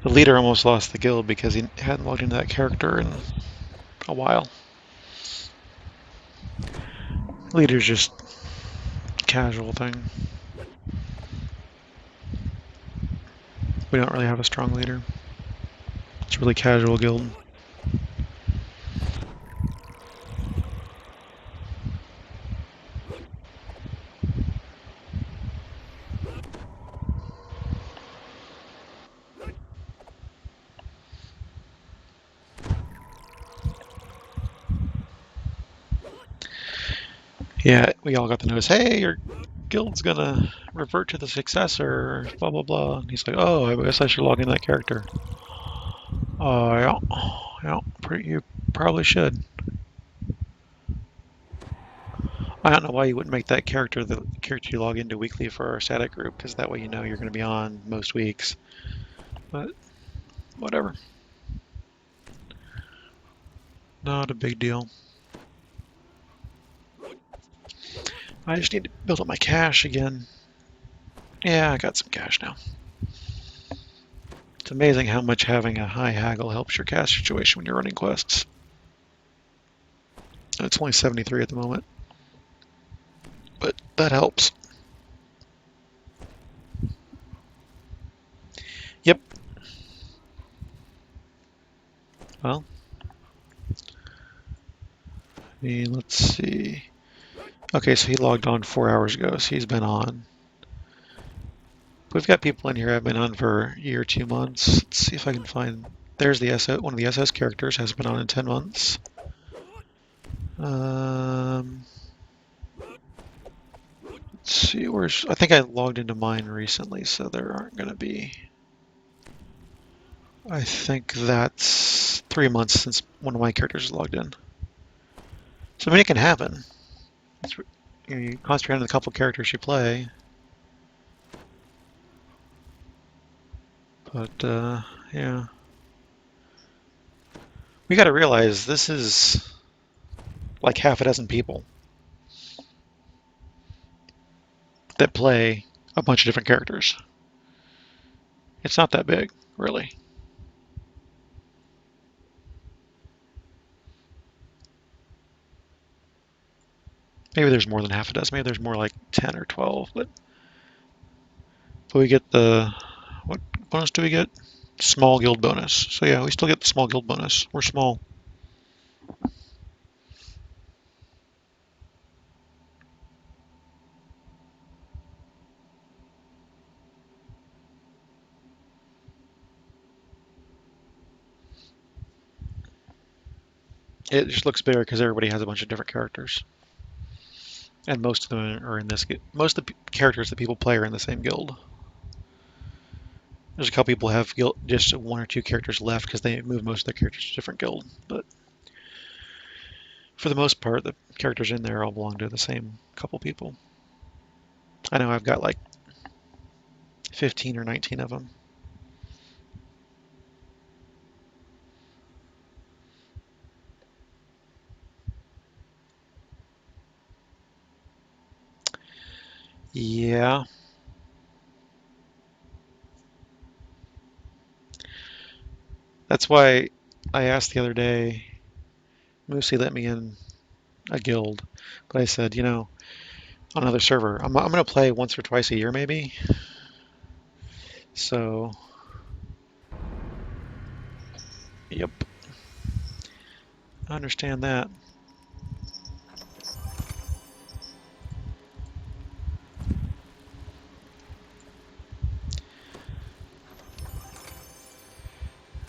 The leader almost lost the guild because he hadn't logged into that character in a while. Leader's just a casual thing. We don't really have a strong leader. It's a really casual guild. Yeah, we all got the notice, hey, your guild's gonna revert to the successor, blah blah blah. And he's like, oh, I guess I should log into that character. Yeah, you probably should. I don't know why you wouldn't make that character the character you log into weekly for our static group, because that way you know you're going to be on most weeks. But whatever. Not a big deal. I just need to build up my cash again. Yeah, I got some cash now. It's amazing how much having a high haggle helps your cash situation when you're running quests. It's only 73 at the moment, but that helps. Yep. Well, let's see. Okay, so he logged on 4 hours ago, so he's been on. We've got people in here who have been on for a year, 2 months. Let's see if I can find. There's the SS. One of the SS characters has been on in 10 months. Let's see. I think I logged into mine recently, so there aren't going to be. I think that's 3 months since one of my characters is logged in. So I mean, it can happen. You concentrate on the couple characters you play. But yeah. We got to realize this is like half a dozen people that play a bunch of different characters. It's not that big, really. Maybe there's more than half a dozen. Maybe there's more like 10 or 12. But we get the... What bonus do we get? Small guild bonus. So yeah, we still get the small guild bonus. We're small. It just looks bigger because everybody has a bunch of different characters. And most of them are in this... Most of the characters that people play are in the same guild. There's a couple people who have just 1 or 2 characters left because they move most of their characters to a different guild. But for the most part, the characters in there all belong to the same couple people. I know I've got like 15 or 19 of them. Yeah. That's why I asked the other day, Moosey let me in a guild, but I said, on another server, I'm going to play once or twice a year maybe. So, yep. I understand that.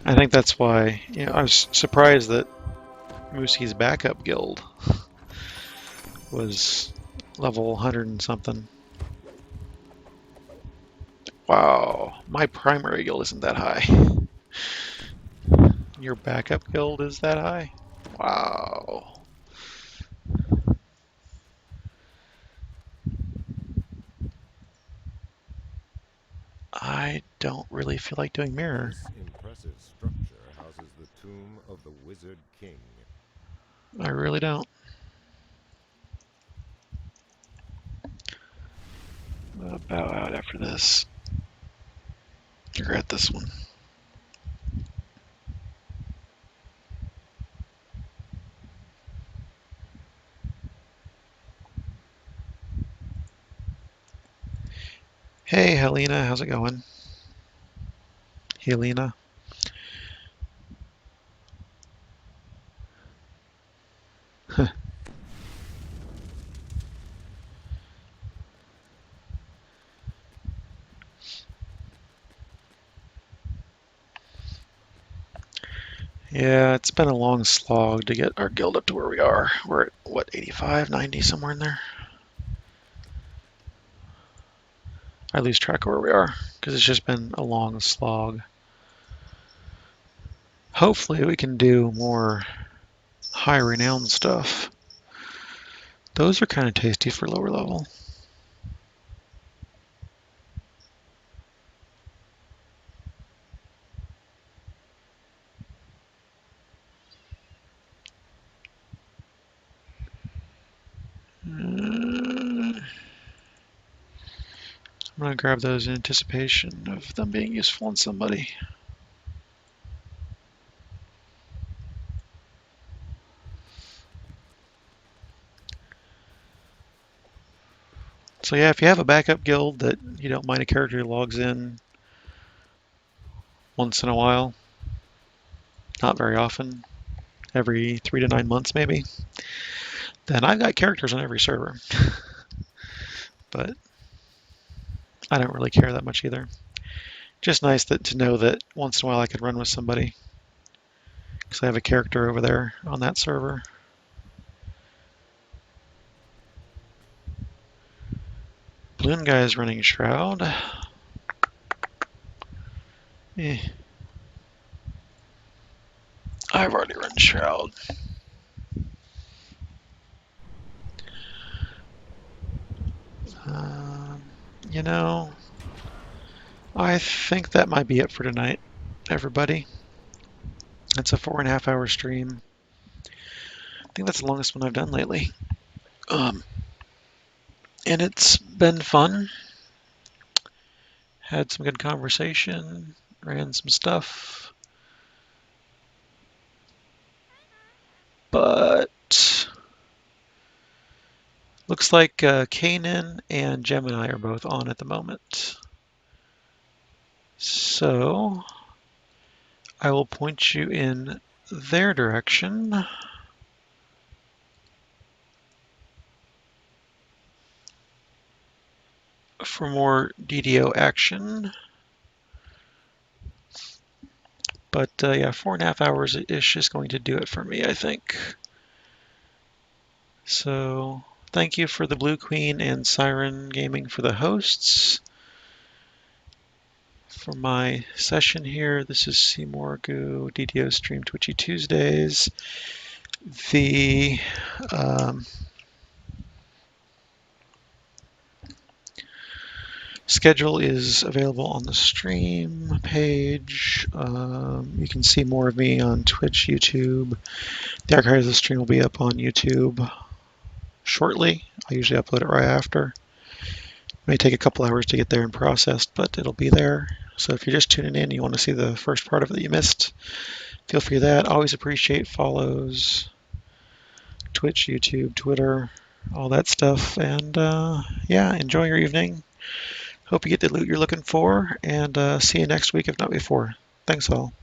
I think that's why, I was surprised that Moosey's backup guild was level 100 and something. Wow, my primary guild isn't that high. Your backup guild is that high? Wow. I don't really feel like doing mirror. This impressive structure houses the tomb of the Wizard King. I really don't. I'll bow out after this. Regret this one. Hey, Helena, how's it going? Helena. Yeah, it's been a long slog to get our guild up to where we are. We're at, what, 85, 90, somewhere in there? I lose track of where we are because it's just been a long slog. Hopefully we can do more high renown stuff. Those are kind of tasty for lower level. I'm going to grab those in anticipation of them being useful on somebody. So yeah, if you have a backup guild that you don't mind a character who logs in once in a while, not very often, every 3 to 9 months maybe, then I've got characters on every server. But I don't really care that much either. Just nice to know that once in a while I could run with somebody because I have a character over there on that server. Balloon guy is running Shroud. Eh. I've already run Shroud. You know, I think that might be it for tonight, everybody. It's a 4.5 hour stream. I think that's the longest one I've done lately. And it's been fun. Had some good conversation, ran some stuff. But looks like Kanan and Gemini are both on at the moment. So I will point you in their direction. For more DDO action. But yeah, 4.5 hours-ish is going to do it for me, I think. So thank you for the Blue Queen and Siren Gaming for the hosts. For my session here, this is Seymour Goo, DDO stream Twitchy Tuesdays. The schedule is available on the stream page. You can see more of me on Twitch, YouTube. The archive of the stream will be up on YouTube shortly. I usually upload it right after. It may take a couple hours to get there and processed, but it'll be there. So if you're just tuning in, you want to see the first part of it that you missed, feel free to that. Always appreciate follows, Twitch, YouTube, Twitter, all that stuff. And yeah, enjoy your evening. Hope you get the loot you're looking for, and see you next week, if not before. Thanks all.